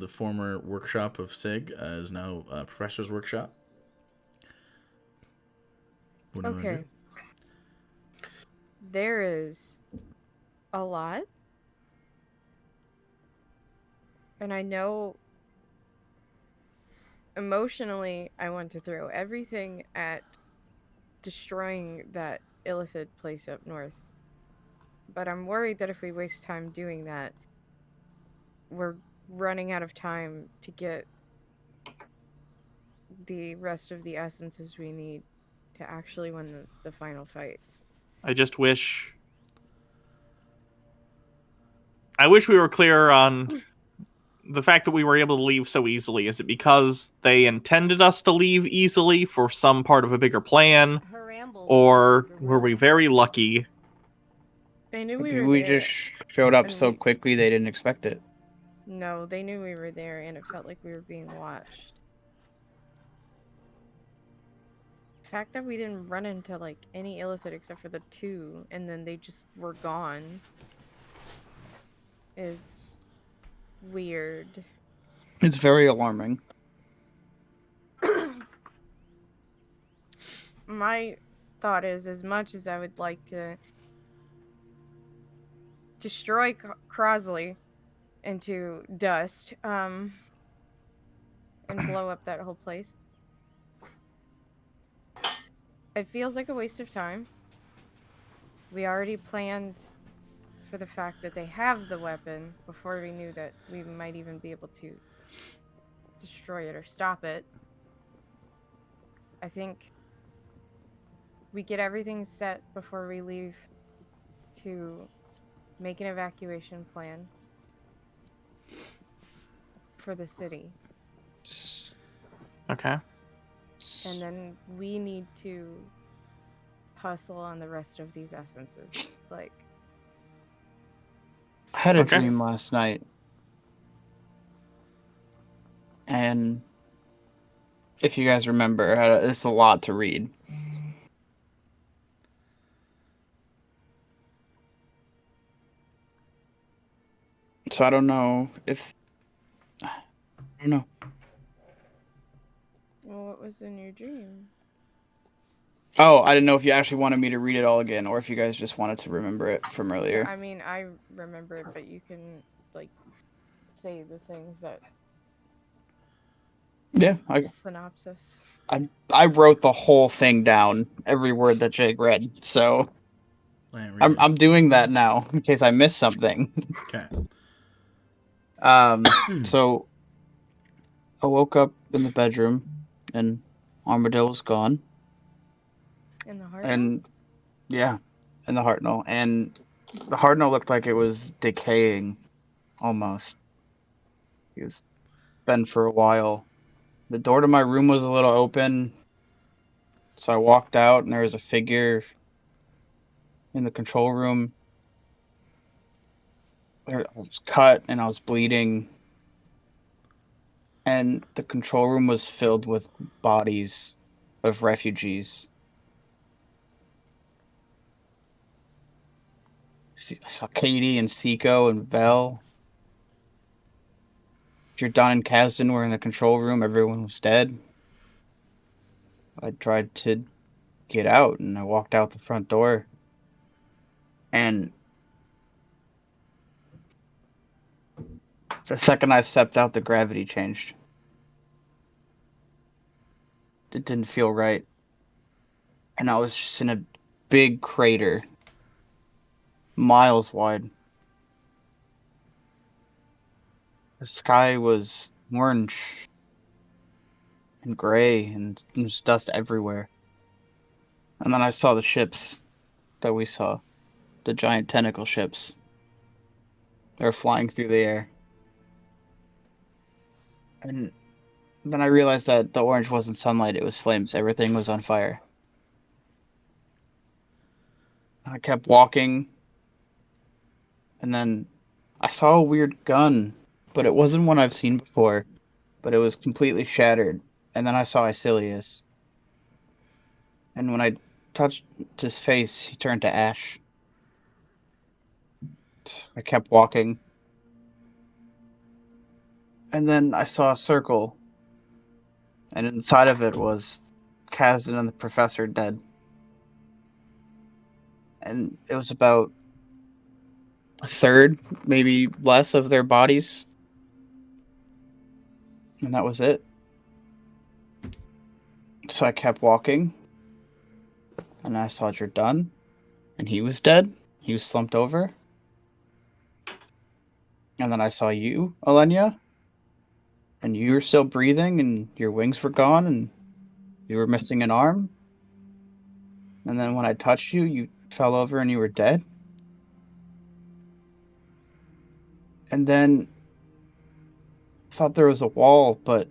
former workshop of Sig, is now Professor's workshop. What do you wanna Okay. There is a lot. And I know emotionally I want to throw everything at destroying that illithid place up north. But I'm worried that if we waste time doing that, we're running out of time to get the rest of the essences we need to actually win the final fight. I just wish. I wish we were clear on the fact that we were able to leave so easily. Is it because they intended us to leave easily for some part of a bigger plan, Her amble was or just a were we gorilla. very lucky? They knew we Maybe were we there. just showed up and so we- quickly they didn't expect it. No, they knew we were there, and it felt like we were being watched. The fact that we didn't run into like any illithid except for the two, and then they just were gone, is weird. It's very alarming. My thought is, as much as I would like to destroy Crosley into dust, and blow up that whole place, it feels like a waste of time. We already planned for the fact that they have the weapon before we knew that we might even be able to destroy it or stop it. I think we get everything set before we leave to make an evacuation plan for the city. Okay. And then we need to hustle on the rest of these essences. Like, I had a Okay. dream last night. And if you guys remember, it's a lot to read. So I don't know if... I don't know. Well, what was in your dream? Oh, I didn't know if you actually wanted me to read it all again, or if you guys just wanted to remember it from earlier. I mean, I remember it, but you can, like, say the things that... Yeah, Synopsis. I wrote the whole thing down, every word that Jake read, so I'm doing that now, in case I missed something. Okay. So I woke up in the bedroom, and Armadillo was gone. In the heart? And yeah, in the Hartnell. And the Hartnell looked like it was decaying almost. It was been for a while. The door to my room was a little open. So I walked out and there was a figure in the control room. I was cut and I was bleeding. And the control room was filled with bodies of refugees. I saw Katie and Seiko and Vel. Jordan and Kasdan were in the control room. Everyone was dead. I tried to get out and I walked out the front door. And the second I stepped out, the gravity changed. It didn't feel right. And I was just in a big crater, miles wide. The sky was orange and gray, and there was dust everywhere. And then I saw the ships that we saw, the giant tentacle ships. They were flying through the air. And then I realized that the orange wasn't sunlight, it was flames. Everything was on fire. I kept walking, and then I saw a weird gun, but it wasn't one I've seen before, but it was completely shattered. And then I saw Ivellios. And when I touched his face, he turned to ash. I kept walking. And then I saw a circle, and inside of it was Kasdan and the professor dead. And it was about a third, maybe less, of their bodies. And that was it. So I kept walking, and I saw Jordan, and he was dead. He was slumped over. And then I saw you, Alenia, and you were still breathing, and your wings were gone, and you were missing an arm. And then when I touched you, you fell over and you were dead. And then I thought there was a wall, but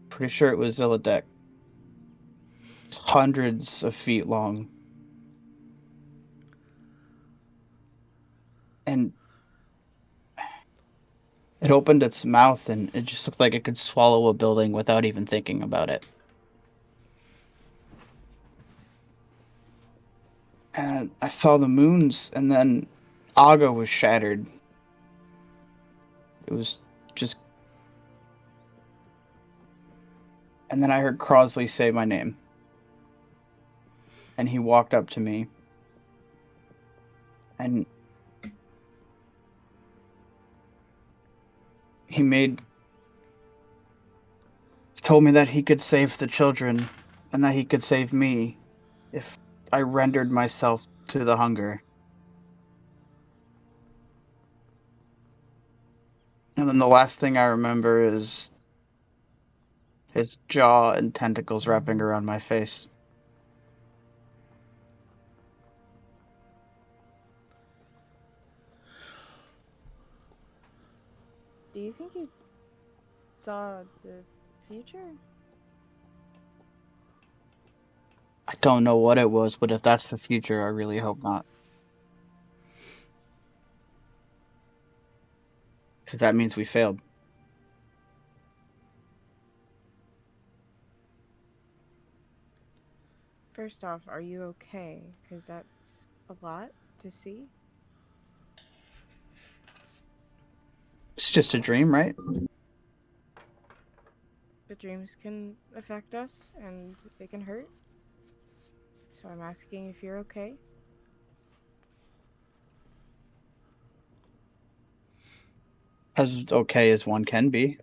pretty sure it was Illidec. It's hundreds of feet long. And it opened its mouth and it just looked like it could swallow a building without even thinking about it. And I saw the moons, and then Aga was shattered. It was just... And then I heard Crosley say my name. And he walked up to me. And he told me that he could save the children, and that he could save me if I rendered myself to the hunger. And then the last thing I remember is his jaw and tentacles wrapping around my face. Do you think you saw the future? I don't know what it was, but if that's the future, I really hope not. Because that means we failed. First off, are you okay? Because that's a lot to see. It's just a dream, right? But dreams can affect us and they can hurt. So I'm asking if you're okay. As okay as one can be.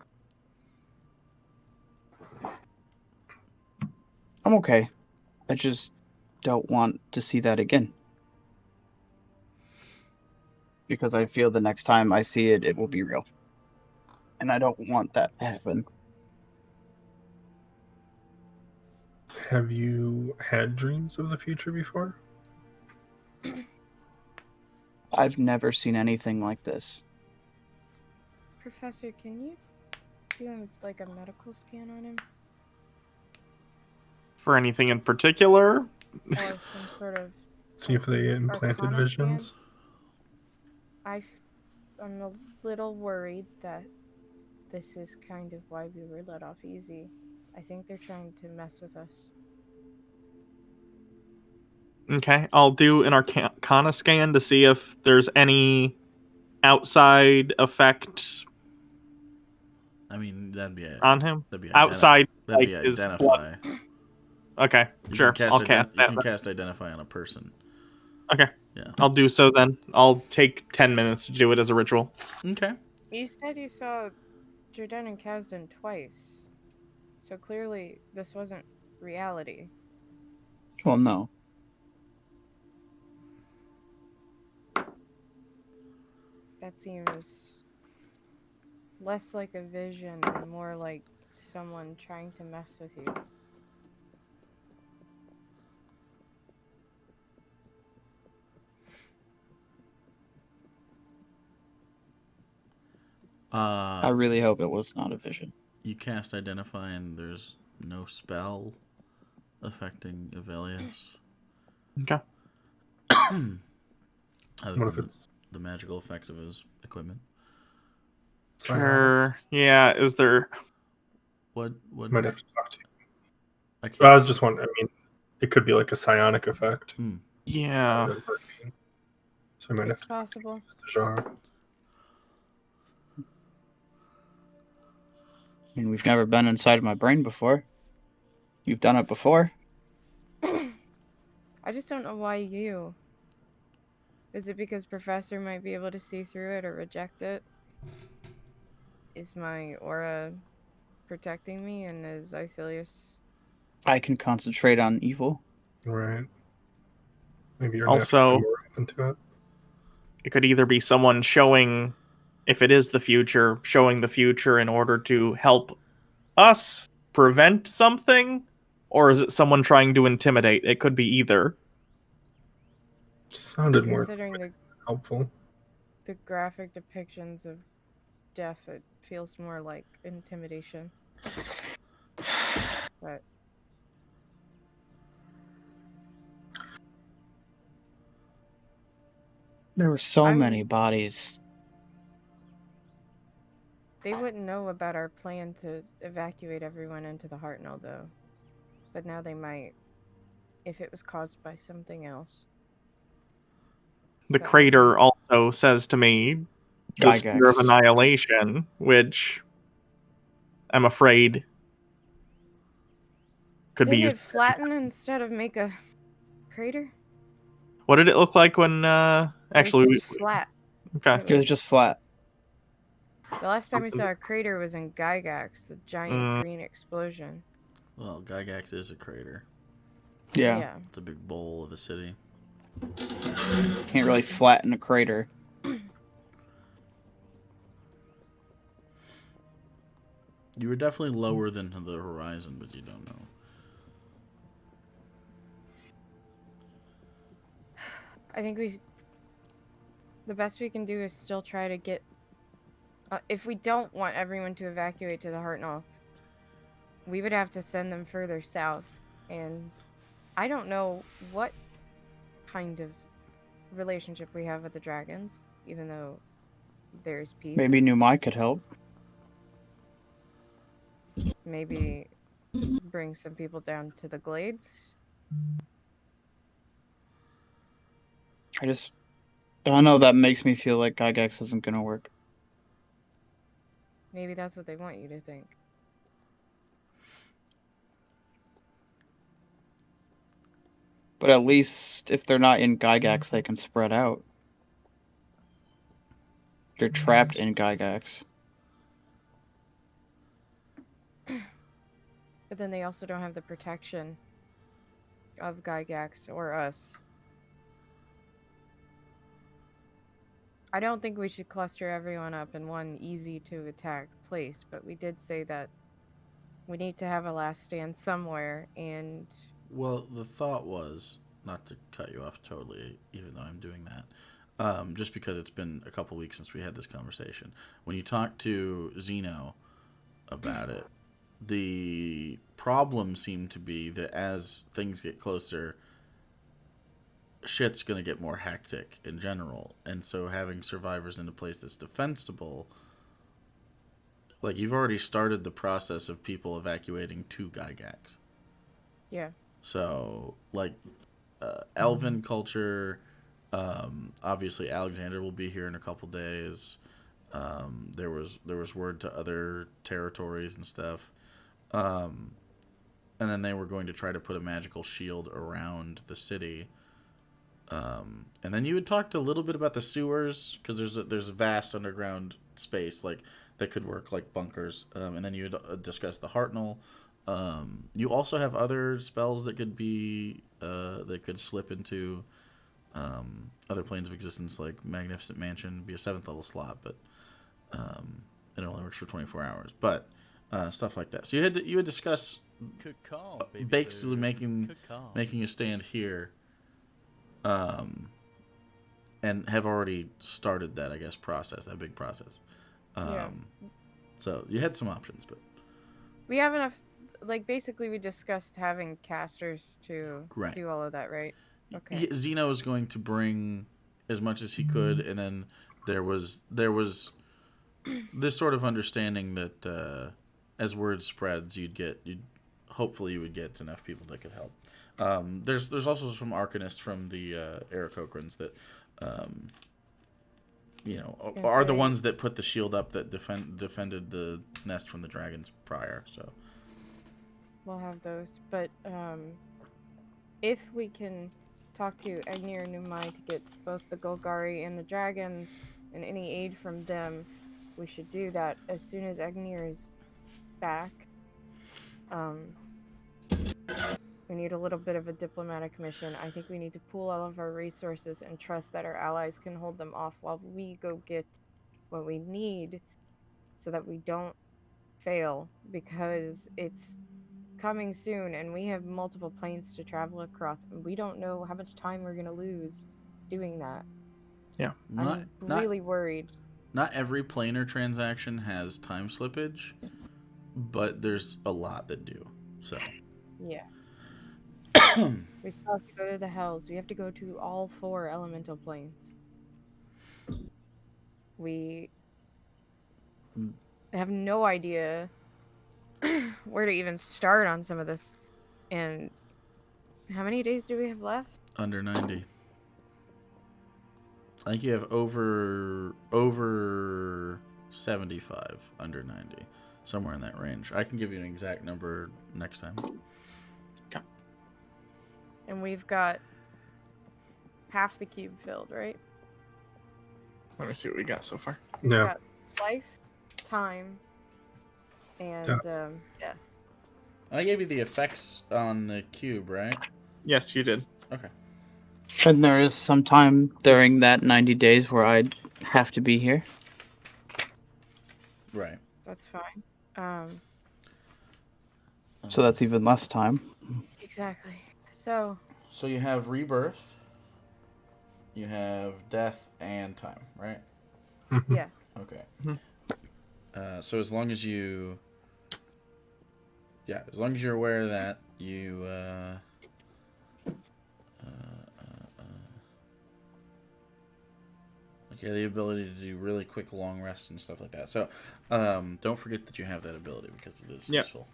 I'm okay. I just don't want to see that again. Because I feel the next time I see it, it will be real. And I don't want that to happen. Have you had dreams of the future before? I've never seen anything like this. Professor, can you do like a medical scan on him? For anything in particular? Or some sort of See if they implanted Arcana visions. I'm a little worried that this is kind of why we were let off easy. I think they're trying to mess with us. Okay, I'll do an Arcana scan to see if there's any outside effect I mean, that'd be on him. That'd be Outside, That'd like be his identify. Okay, You sure. can cast I'll cast You that. can cast identify on a person. Okay. Yeah. I'll do so then. I'll take 10 minutes to do it as a ritual. Okay. You said you saw Jordan and Kasdan twice. So clearly this wasn't reality. Well, no. That seems less like a vision and more like someone trying to mess with you. I really hope it was not a vision. You cast identify and there's no spell affecting Ivellios. Okay. Other What if than it's the magical effects of his equipment? psionics? Sure. Yeah, is there... What? Might have to talk to you. I I can't. was just wondering. I mean, it could be like a psionic effect. Yeah. So I might have It's to possible. use the jar. I mean, we've never been inside my brain before. You've done it before. I just don't know why you. Is it because Professor might be able to see through it or reject it? Is my aura protecting me, and is Ivellios... I can concentrate on evil. Right. Maybe you're Also- naturally more open to it. It could either be someone showing, if it is the future, showing the future in order to help us prevent something, or is it someone trying to intimidate? It could be either. Sounded more Considering helpful. the graphic depictions of death, it feels more like intimidation. But There were so many bodies. they wouldn't know about our plan to evacuate everyone into the Hartnell, though. But now they might, if it was caused by something else. The That would crater be- also says to me the spear of Gygax. annihilation, which I'm afraid could be Didn't used. it flatten instead of make a crater? What did it look like when actually it was just flat. okay. It was just flat. The last time we saw a crater was in Gygax, the giant green explosion. Well, Gygax is a crater. Yeah. It's a big bowl of a city. Can't really flatten a crater. You were definitely lower than the horizon, but you don't know. I think the best we can do is still try to get... if we don't want everyone to evacuate to the Hartnell, we would have to send them further south. And I don't know what kind of relationship we have with the dragons, even though there's peace. Maybe Numai could help. Maybe bring some people down to the glades. I don't know. That makes me feel like Gygax isn't gonna work. Maybe that's what they want you to think. But at least if they're not in Gygax, they can spread out. They're trapped in Gygax. But then they also don't have the protection of Gygax or us. I don't think we should cluster everyone up in one easy to attack place, but we did say that we need to have a last stand somewhere, and Well, the thought was not to cut you off totally, even though I'm doing that. Just because it's been a couple weeks since we had this conversation. When you talk to Zeno about it, the problem seemed to be that as things get closer, shit's gonna get more hectic in general, and so having survivors in a place that's defensible, like you've already started the process of people evacuating to Gygax. yeah. So like Elven culture, obviously Alexander will be here in a couple days. There was word to other territories and stuff. And then they were going to try to put a magical shield around the city. And then you would talk a little bit about the sewers, because there's a vast underground space like that could work like bunkers. And then you would discuss the Hartnell. You also have other spells that could be that could slip into other planes of existence, like Magnificent Mansion, be a 7th level slot, but it only works for 24 hours. But stuff like that. So you would discuss Could come, baby basically bird. making Could come. a stand here, and have already started that, I guess, that big process. Yeah. So you had some options, but We have enough, like, basically we discussed having casters to Right. do all of that, right? Okay. Zeno was going to bring as much as he could, and then there was this sort of understanding that as word spreads, hopefully you would get enough people that could help. There's also some arcanists from the Aarakocrans that are the say- ones that put the shield up that defended the nest from the dragons prior. So We'll have those. But if we can talk to Agnir and Numai to get both the Golgari and the dragons and any aid from them, we should do that as soon as Agnir is back. We need a little bit of a diplomatic mission. I think we need to pool all of our resources and trust that our allies can hold them off while we go get what we need so that we don't fail, because it's coming soon and we have multiple planes to travel across and we don't know how much time we're going to lose doing that. I'm really worried. Not every planar transaction has time slippage, but there's a lot that do. So Yeah. We still have to go to the Hells. We have to go to all 4 elemental planes. We have no idea where to even start on some of this. And how many days do we have left? under 90. I think you have over 75 under 90, somewhere in that range. I can give you an exact number next time. And we've got half the cube filled, right? Let me see what we got so far. Yeah. Got life, time, and yeah. I gave you the effects on the cube, right? Yes, you did. Okay. And there is some time during that 90 days where I'd have to be here. Right. That's fine. So that's even less time. Exactly. So you have rebirth, you have death, and time, right? yeah. Okay. So as long as you're aware of that, you the ability to do really quick long rests and stuff like that. So don't forget that you have that ability, because it is useful.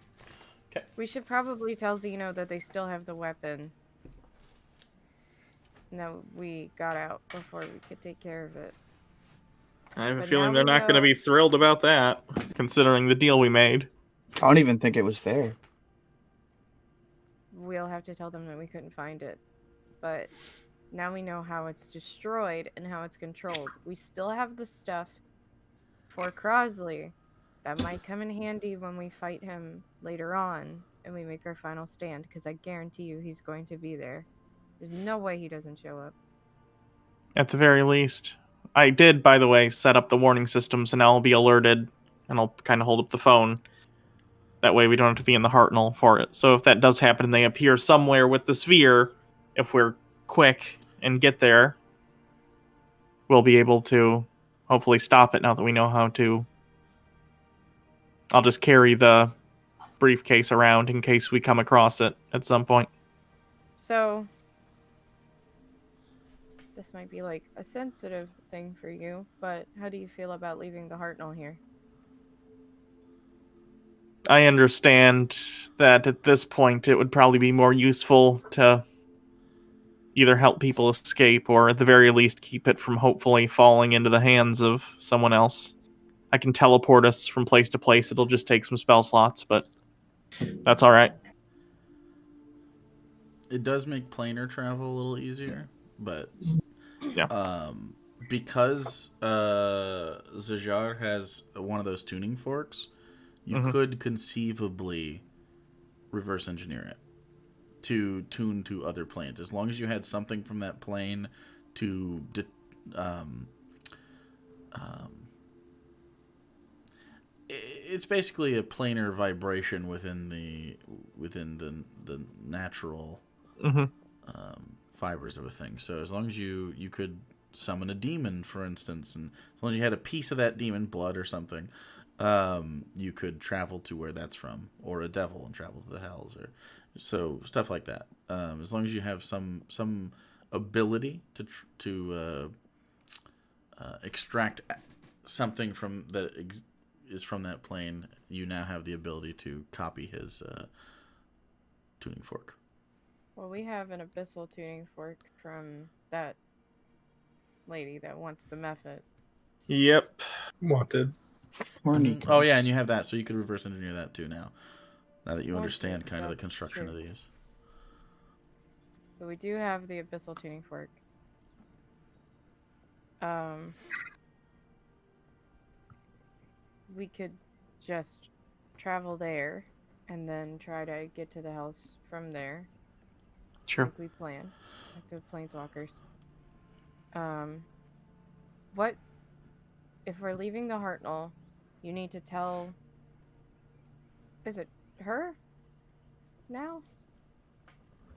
We should probably tell Zeno that they still have the weapon No, we got out before we could take care of it. I have a But feeling now they're we not going to know- be thrilled about that, considering the deal we made. I don't even think it was there. We'll have to tell them that we couldn't find it. But now we know how it's destroyed and how it's controlled. We still have the stuff for Crosley. That might come in handy when we fight him later on and we make our final stand, because I guarantee you he's going to be there. There's no way he doesn't show up. At the very least. I did, by the way, set up the warning system, so now I'll be alerted, and I'll kind of hold up the phone. That way we don't have to be in the Hartnell for it. So if that does happen and they appear somewhere with the sphere, if we're quick and get there, we'll be able to hopefully stop it now that we know how to. I'll just carry the briefcase around in case we come across it at some point. So, this might be like a sensitive thing for you, but how do you feel about leaving the Hartnell here? I understand that at this point it would probably be more useful to either help people escape or at the very least keep it from hopefully falling into the hands of someone else. I can teleport us from place to place. It'll just take some spell slots, but that's all right. It does make planar travel a little easier, but Yeah. because Zajar has one of those tuning forks, you could conceivably reverse engineer it to tune to other planes, as long as you had something from that plane to it's basically a planar vibration within the natural fibers of a thing. So as long as you could summon a demon, for instance, and as long as you had a piece of that demon blood or something, you could travel to where that's from, or a devil and travel to the hells, or so stuff like that. As long as you have some ability to extract something from that is from that plane, you now have the ability to copy his tuning fork. Well, we have an abyssal tuning fork from that lady that wants the method. Yep. Wanted. Oh yeah, and you have that, so you could reverse engineer that too now that you Okay, understand kind of the that's construction true. of these. But we do have the abyssal tuning fork. We could just travel there and then try to get to the house from there. Sure. Like we planned, like the planeswalkers. What if we're leaving the Hartnell? You need to tell. Is it her? Now?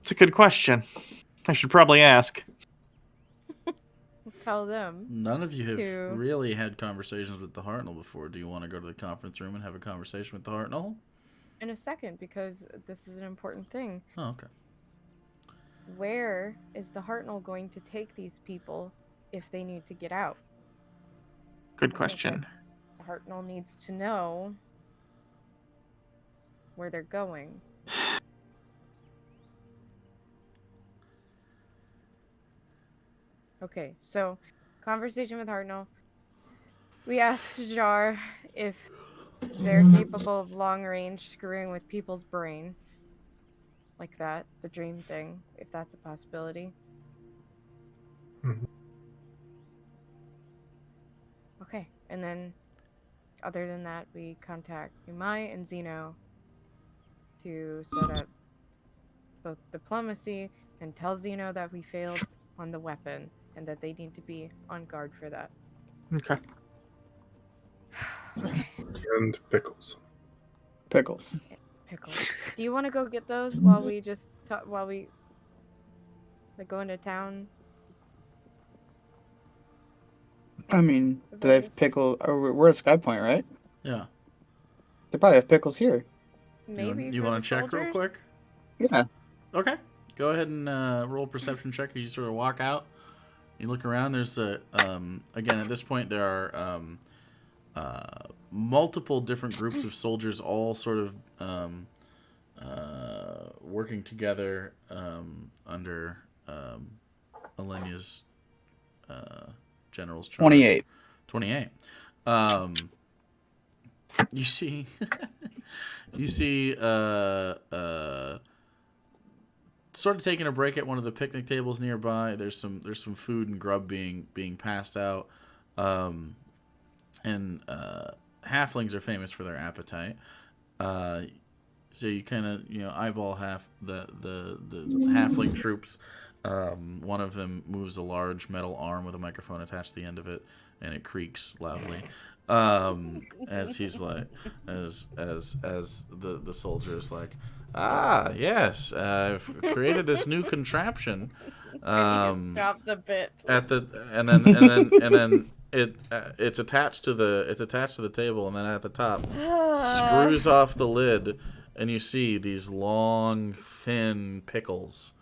It's a good question. I should probably ask. Tell them. None of you have to- really had conversations with the Hartnell before. Do you want to go to the conference room and have a conversation with the Hartnell? In a second, because this is an important thing. Oh, okay. Where is the Hartnell going to take these people if they need to get out? Good question. The Hartnell needs to know where they're going. Okay, so conversation with Hartnell. We asked Jar if they're capable of long range screwing with people's brains. Like that, the dream thing, if that's a possibility. Mhm. Okay, and then other than that, we contact Umai and Zeno to set up both diplomacy and tell Zeno that we failed on the weapon and that they need to be on guard for that. Okay. Okay, And pickles. Pickles. pickles. Do you want to go get those while we just while we like go into town? I mean, do they have pickle? Oh, we're at Sky Point, right? Yeah. They probably have pickles here. Maybe You for want the to check real soldiers? quick? Yeah. Okay. Go ahead and roll a perception check as you sort of walk out. You look around. There's again, at this point, there are multiple different groups of soldiers all sort of working together under Alenia's general's charge. 28. 28. You see, sort of taking a break at one of the picnic tables nearby. There's some food and grub being passed out, and halflings are famous for their appetite. So you kind of eyeball half the halfling troops. One of them moves a large metal arm with a microphone attached to the end of it, and it creaks loudly. As he's like, as the soldier is like, yes, I've created this new contraption. Stop the bit. And then it's attached to the table, and then at the top screws off the lid, and you see these long, thin pickles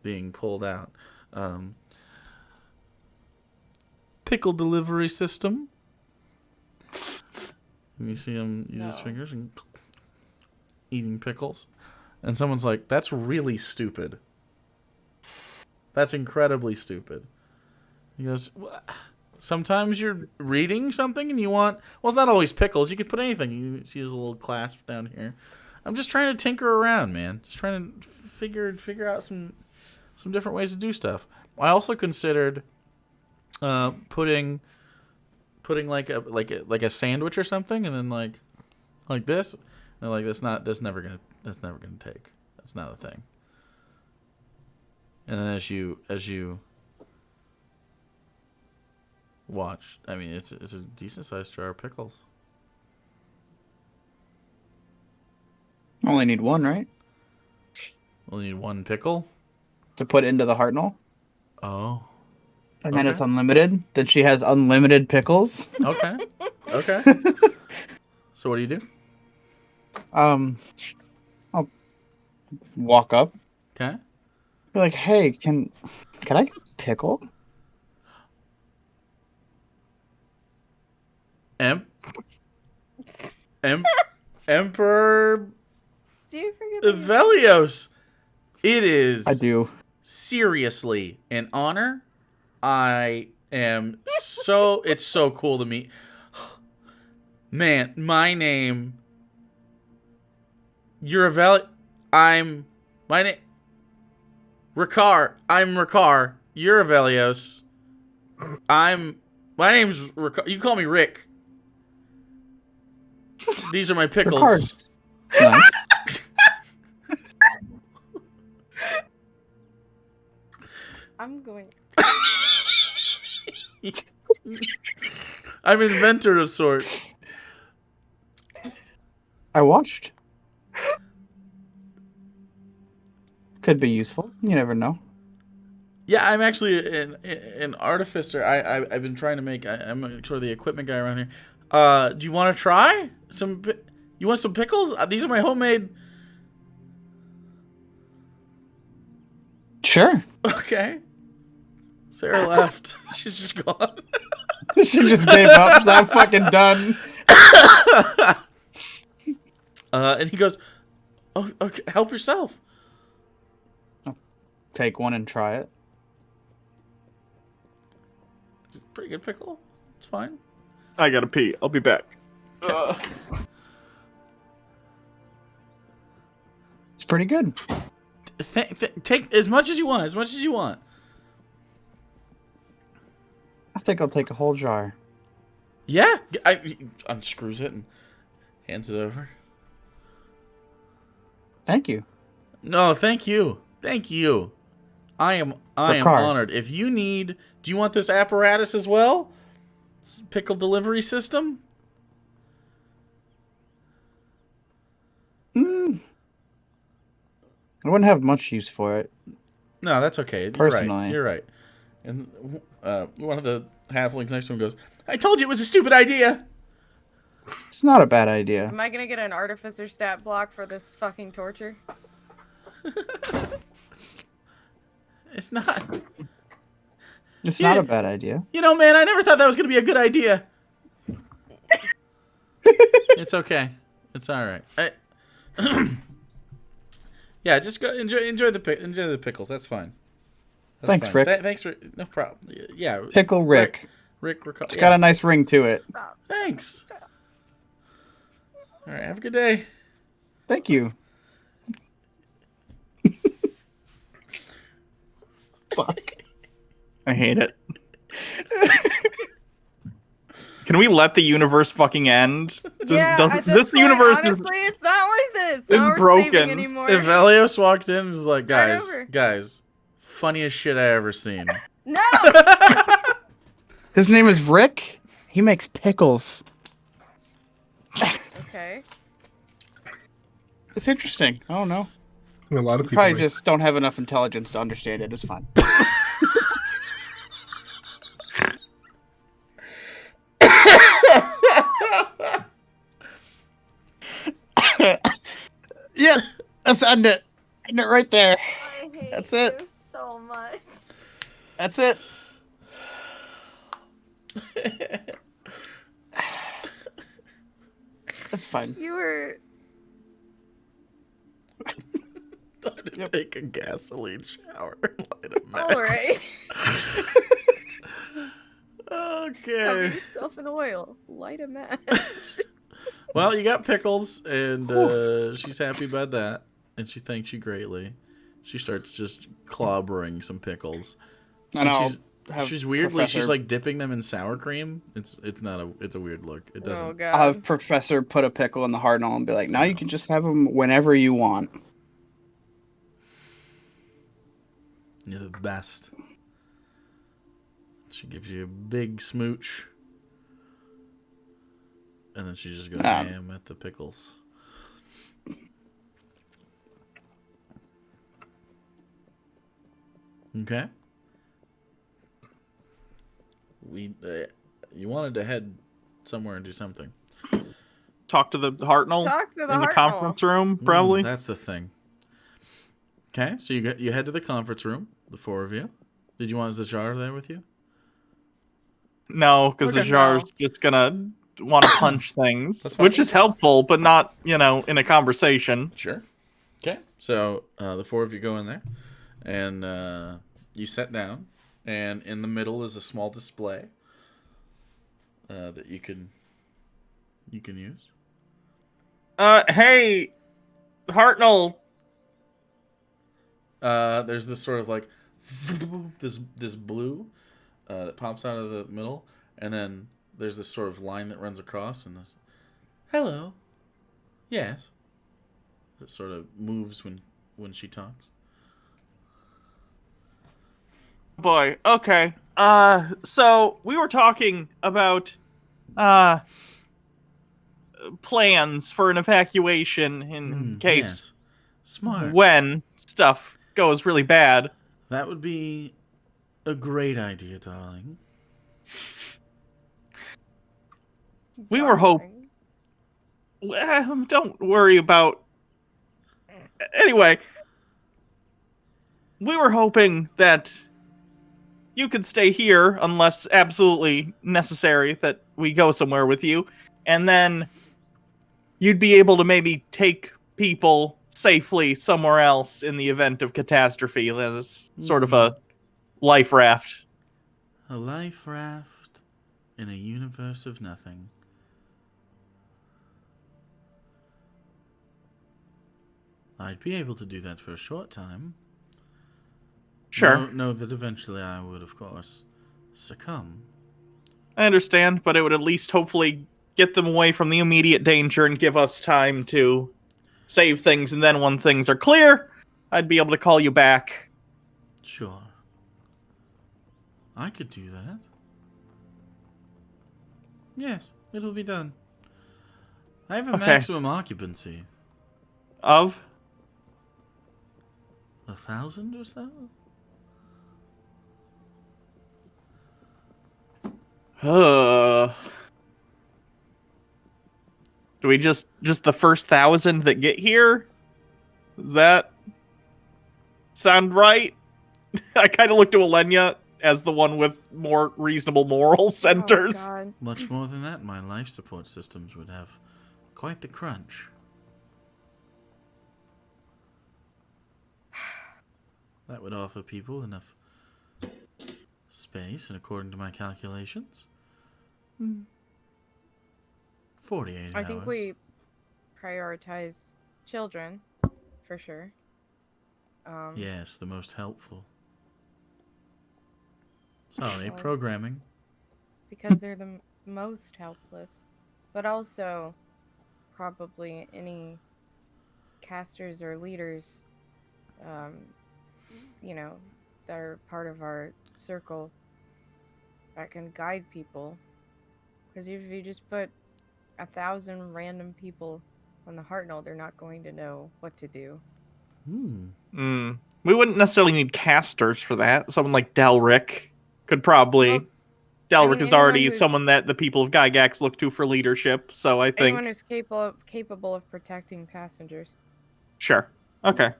being pulled out. Pickle delivery system. And you see him use his fingers and eating pickles. And someone's like, that's really stupid. That's incredibly stupid. He goes, sometimes you're reading something and you want... Well, it's not always pickles. You could put anything. You see his little clasp down here. I'm just trying to tinker around, man. Just trying to figure out some different ways to do stuff. I also considered putting like a sandwich or something, and then like this, and like that's never gonna take. That's not a thing. And then as you watch, I mean, it's a decent sized jar of pickles. Only need one, right? Only need one pickle To put into the Hartnell. Oh. And then Okay. it's unlimited. Then she has unlimited pickles. Okay. So what do you do? I'll walk up. Okay. Be like, hey, can I get a pickle? Emperor Do you forget that? Ivellios. It is I do. seriously an honor. I am so... It's so cool to meet... Man, my name... You're Ivellios. My name... Ricard. I'm Ricard. You're Ivellios. My name's Ricard. You call me Rick. These are my pickles. Ricard's nice. I'm going. I'm an inventor of sorts. I watched. Could be useful. You never know. Yeah, I'm actually an artificer. I've been trying to make. I'm sort of the equipment guy around here. Do you want to try some? You want some pickles? These are my homemade. Sure. Okay. Sarah left. She's just gone. She just gave up. I'm fucking done. And he goes, "Oh, okay. Help yourself." Take one and try it. It's a pretty good pickle. It's fine. I gotta pee. I'll be back. It's pretty good. Take as much as you want. As much as you want. I think I'll take a whole jar. Yeah. He unscrews it and hands it over. Thank you. No, thank you. Thank you. I am Ricard. honored. If you need, do you want this apparatus as well? It's a pickle delivery system? I wouldn't have much use for it. No, that's okay. You're Personally. right. You're right. And one of the halflings next to him goes, "I told you it was a stupid idea." It's not a bad idea. Am I gonna get an artificer stat block for this fucking torture? It's not. It's Yeah. not a bad idea. You know, man, I never thought that was going to be a good idea. It's okay. It's all right. Yeah, just go enjoy the pickles. That's fine. Thanks, Rick. Thanks, Rick. No problem. Yeah. Pickle Rick. Rick. It's got a nice ring to it. Stop. Thanks. Stop. All right. Have a good day. Thank you. Fuck. I hate it. Can we let the universe fucking end? At this point, universe honestly, it's not worth this. been Not worth broken. saving anymore. Ivellios walked in and was like, Start guys, over. guys, funniest shit I ever seen. No! His name is Rick. He makes pickles. Okay. It's interesting. I don't know. A lot of people Probably make- just don't have enough intelligence to understand it. It's fine. Yeah, let's end it. End it right there. I hate That's it. you so much. That's it. That's fine. You were. Time to take a gasoline shower and light a match. Alright. Cover Okay. yourself in oil. Light a match. Well, you got pickles, and she's happy about that, and she thanks you greatly. She starts just clobbering some pickles. And I'll she's, have she's weirdly, Professor, she's like dipping them in sour cream. It's a weird look. It Oh doesn't. I'll god. have Professor put a pickle in the Hartnell and be like, now you can just have them whenever you want. You're the best. She gives you a big smooch. And then she just goes ham at the pickles. Okay. You wanted to head somewhere and do something. Talk to the Hartnell Talk to the in the Hartnell. conference room, probably. That's the thing. Okay, so you head to the conference room, the four of you. Did you want Zajar there with you? No, because Okay. Zajar's just gonna want to punch things, That's fine. which is helpful, but not, in a conversation. Sure. Okay. So the four of you go in there, and you sit down, and in the middle is a small display that you can use. Hey, Hartnell. There's this sort of like this blue that pops out of the middle, and then there's this sort of line that runs across, and this, hello, yes. It sort of moves when she talks. Boy, okay. So we were talking about plans for an evacuation in case Yes. Smart. when stuff goes really bad. That would be a great idea, darling. We were Darling. Don't worry about. Anyway, we were hoping that you could stay here unless absolutely necessary that we go somewhere with you, and then you'd be able to maybe take people safely somewhere else in the event of catastrophe as sort of a life raft. A life raft in a universe of nothing. I'd be able to do that for a short time. Sure, Know that eventually I would, of course, succumb. I understand, but it would at least hopefully get them away from the immediate danger and give us time to save things, and then when things are clear, I'd be able to call you back. Sure. I could do that. Yes, it'll be done. I have a Okay. maximum occupancy. Of? 1,000 or so? Do we just the first 1,000 that get here? Does that sound right? I kind of look to Alenia as the one with more reasonable moral centers. Oh, God. Much more than that, my life support systems would have quite the crunch. That would offer people enough space, and according to my calculations, 48 I hours. think we prioritize children, for sure. Yes, the most helpful. Sorry, Well, programming. because they're the most helpless. But also, probably any casters or leaders, um, you know, that are part of our circle that can guide people. Because if you just put 1,000 random people on the Hartnell, they're not going to know what to do. We wouldn't necessarily need casters for that. Someone like Delric could probably. Well, Delric is already anyone who's someone that the people of Gygax look to for leadership, so I anyone think. who's capable of protecting passengers. Sure. Okay.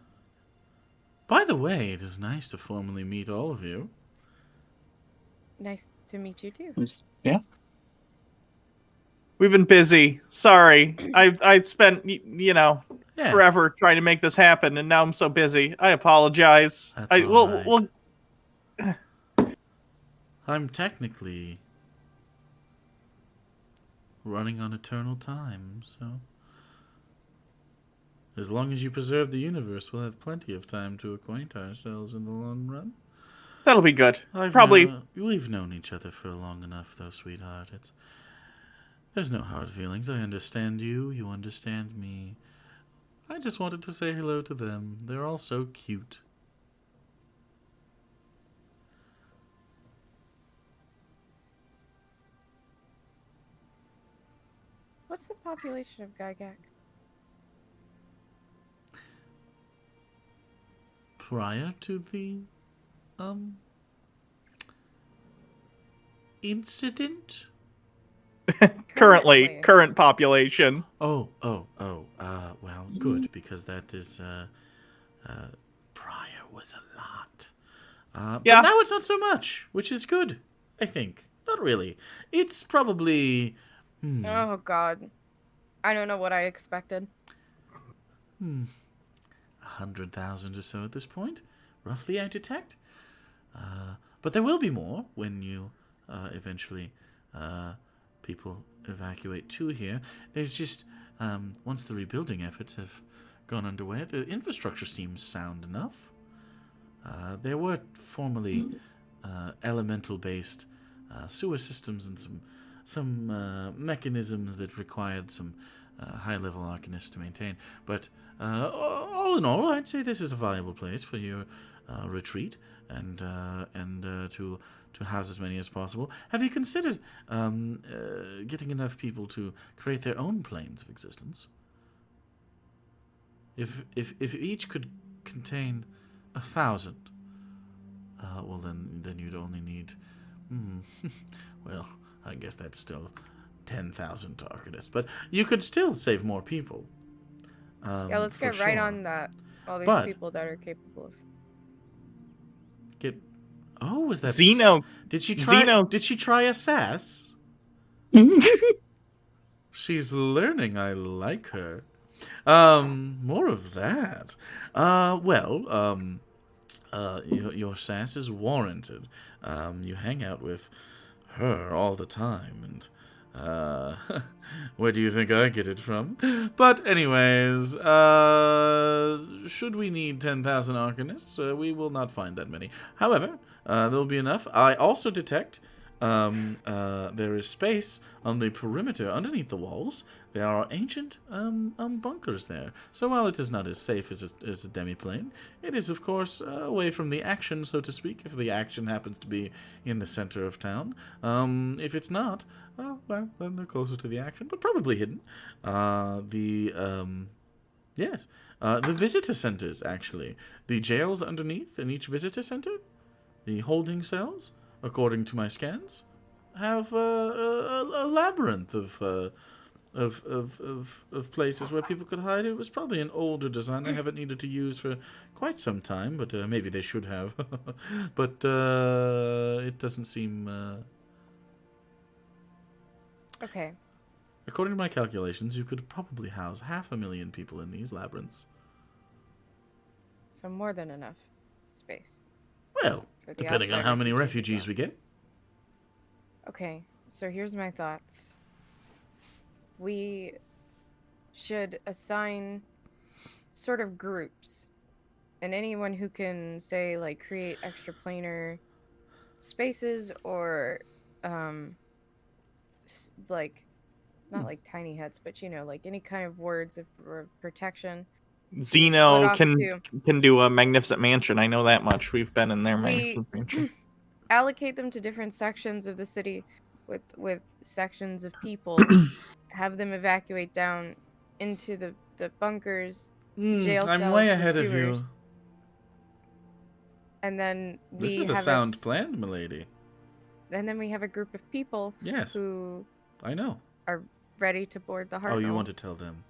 By the way, it is nice to formally meet all of you. Nice to meet you too. Yeah. We've been busy. Sorry. I spent, Yes. forever trying to make this happen, and now I'm so busy. I apologize. That's all right. We'll I'm technically running on eternal time, so as long as you preserve the universe, we'll have plenty of time to acquaint ourselves in the long run. That'll be good. We've known each other for long enough, though, sweetheart. There's no hard feelings. I understand you. You understand me. I just wanted to say hello to them. They're all so cute. What's the population of Gygax? Prior to the incident? current population. Well, good, because that is, prior was a lot. Yeah. But now it's not so much, which is good, I think. Not really. It's probably... Oh god. I don't know what I expected. 100,000 or so at this point, roughly, I detect. But there will be more when you eventually people evacuate to here. There's just once the rebuilding efforts have gone underway, the infrastructure seems sound enough. There were formerly elemental-based sewer systems and some mechanisms that required some high-level arcanists to maintain. But all in all, I'd say this is a viable place for your retreat and to house as many as possible. Have you considered getting enough people to create their own planes of existence? If each could contain 1,000, well then you'd only need. Well, I guess that's still 10,000 targetists, but you could still save more people. Yeah, let's get right on that. All these people that are capable of. Oh, was that Xeno? Did she try? Xeno. Did she try a sass? She's learning. I like her. More of that. Your sass is warranted. You hang out with her all the time, and where do you think I get it from? But anyways, should we need 10,000 arcanists, we will not find that many. However, there will be enough. I also detect there is space on the perimeter underneath the walls. There are ancient bunkers there. So while it is not as safe as a demiplane, it is, of course, away from the action, so to speak, if the action happens to be in the center of town. If it's not, well, then they're closer to the action, but probably hidden. The visitor centers, actually. The jails underneath in each visitor center, the holding cells, according to my scans, have a labyrinth of places where people could hide. It was probably an older design they haven't needed to use for quite some time, but maybe they should have. But it doesn't seem... Okay. According to my calculations, you could probably house 500,000 people in these labyrinths. So more than enough space. Well, For the depending on outside how many refugees refugees we get. Okay, so here's my thoughts. We should assign sort of groups, and anyone who can say like create extraplanar spaces or like not like tiny huts, but you know, like any kind of words of protection. To split Xeno off to can do a magnificent mansion. I know that much. We've been in their we magnificent mansion. allocate them to different sections of the city with sections of people, have them evacuate down into the bunkers, the jail I'm cells, way the ahead of you. sewers, and then This we is a have sound plan, milady. and then we have a group of people Yes, who I know. are ready to board the Hartnell. Oh, you want to tell them.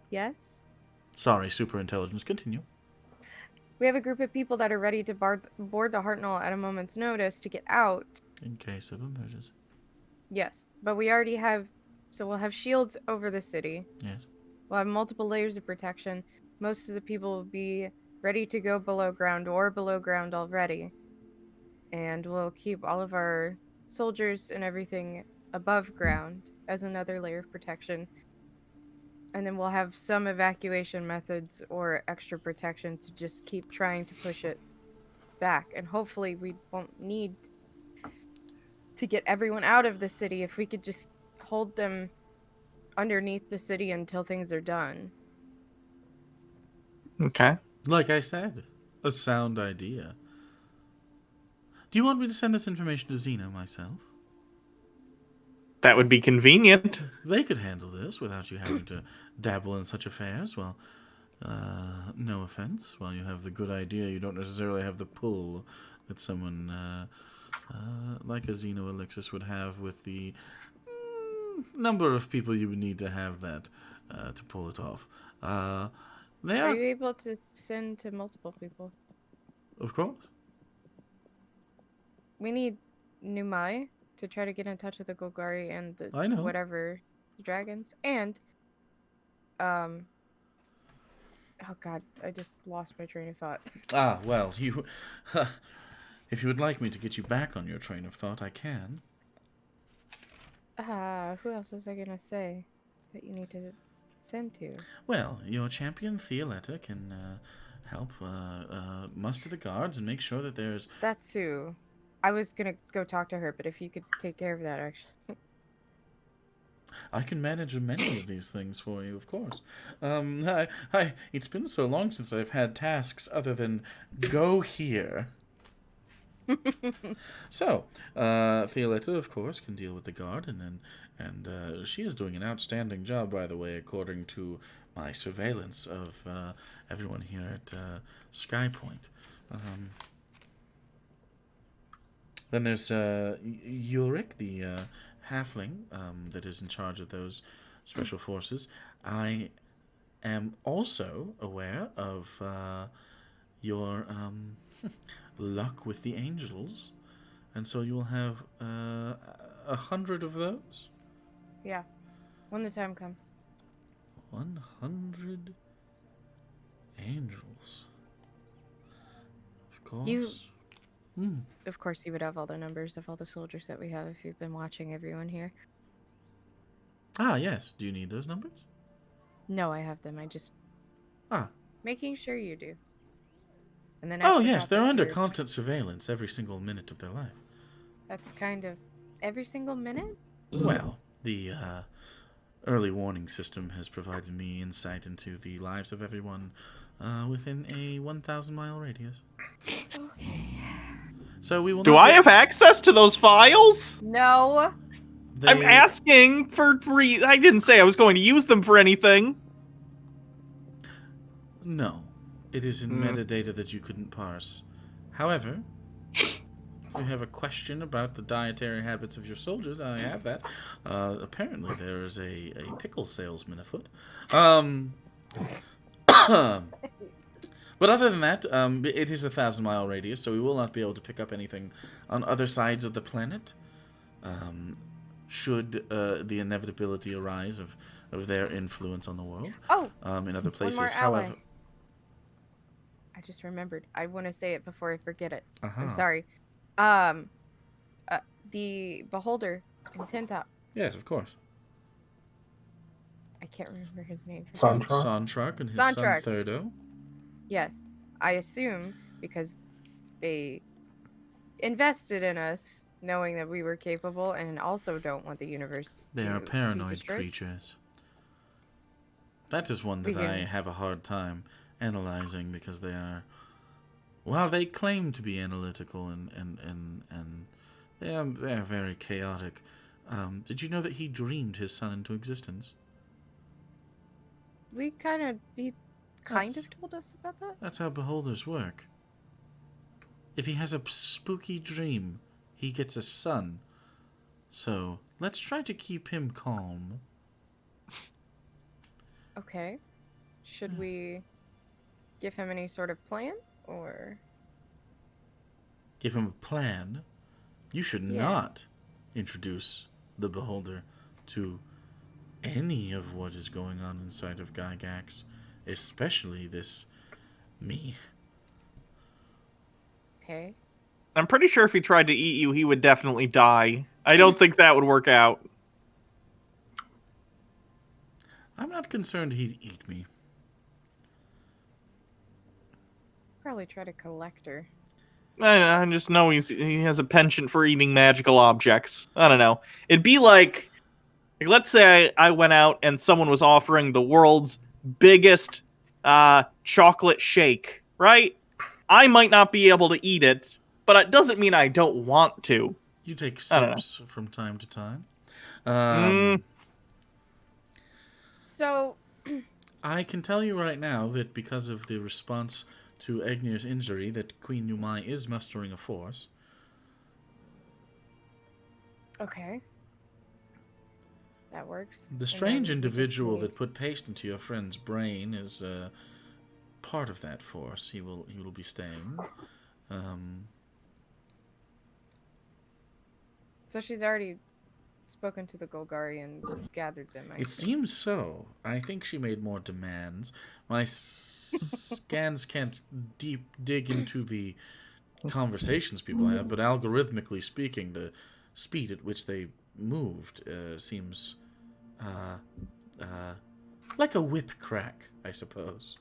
Yes. Sorry, super intelligence. Continue. We have a group of people that are ready to board the Hartnell at a moment's notice to get out. In case of emergency. Yes, but we already have, so we'll have shields over the city. Yes. We'll have multiple layers of protection. Most of the people will be ready to go below ground or below ground already. And we'll keep all of our soldiers and everything above ground as another layer of protection. And then we'll have some evacuation methods or extra protection to just keep trying to push it back. And hopefully we won't need to get everyone out of the city if we could just hold them underneath the city until things are done. Okay. Like I said, a sound idea. Do you want me to send this information to Xeno myself? That would be convenient. They could handle this without you having to dabble in such affairs. Well, no offense. While you have the good idea, you don't necessarily have the pull that someone like a Xeno Elixis would have with the number of people you would need to have that to pull it off. They Are are, you able to send to multiple people? of course. We need Numai to try to get in touch with the Golgari and the I know. whatever dragons. And oh god, I just lost my train of thought. Ah, well, you. If you would like me to get you back on your train of thought, I can. Who else was I gonna say that you need to send to? Well, your champion Theoletta can help muster the guards and make sure that there's. That's who. I was gonna go talk to her, but if you could take care of that, actually. I can manage many of these things for you, of course. It's been so long since I've had tasks other than go here. So, Theoletta, of course, can deal with the guard, and she is doing an outstanding job, by the way, according to my surveillance of everyone here at Skypoint. Then there's Yurik, the halfling that is in charge of those special forces. I am also aware of your luck with the angels, and so you will have 100 of those. Yeah, when the time comes. 100 angels. Of course. You- Of course, you would have all the numbers of all the soldiers that we have if you've been watching everyone here. Ah, yes. Do you need those numbers? No, I have them. I just Ah. making sure you do. And then Oh, I yes. forgot They're that under you're- constant surveillance every single minute of their life. That's kind of every single minute. Well, the early warning system has provided me insight into the lives of everyone within a 1,000-mile radius. Okay. So we will. Do not I be- have access to those files? No. I'm they- asking for I didn't say I was going to use them for anything. No, it is in metadata that you couldn't parse. However, if you have a question about the dietary habits of your soldiers, I have that. Apparently, there is a pickle salesman afoot. But other than that, it is a 1,000-mile radius, so we will not be able to pick up anything on other sides of the planet. Should the inevitability arise of their influence on the world. Oh, In other one places, more ally. however. I just remembered. I want to say it before I forget it. Uh-huh. I'm sorry. Um, the beholder in Tin Top. Yes, of course. I can't remember his name. For some- Sontrak. Sontrak and his son Sontrak. Thurdo. Yes, I assume because they invested in us, knowing that we were capable, and also don't want the universe. They to are be paranoid destroyed. creatures. That is one We that I can- have a hard time analyzing because they are. Well, they claim to be analytical and they are very chaotic. Did you know that he dreamed his son into existence? He kind That's- of told us about that. That's how beholders work. If he has a spooky dream, he gets a son. So let's try to keep him calm. Okay. Should we give him any sort of plan, or? Give him a plan. You should Yeah. not introduce the beholder to any of what is going on inside of Gygax, especially this me. Okay. I'm pretty sure if he tried to eat you, he would definitely die. I don't think that would work out. I'm not concerned he'd eat me. Probably try to collect her. I just know he has a penchant for eating magical objects. I don't know. It'd be like let's say I went out and someone was offering the world's biggest chocolate shake, right? I might not be able to eat it, but it doesn't mean I don't want to. You take I don't know. sips from time to time. So, I can tell you right now that because of the response to Egnir's injury, that Queen Numai is mustering a force. okay. That works. The And strange then we just individual need- that put paste into your friend's brain is part of that force. He will be staying. So she's already spoken to the Golgari and gathered them. I It see. seems so. I think she made more demands. My scans can't dig into the conversations people have, but algorithmically speaking, the speed at which they moved seems like a whip crack, I suppose.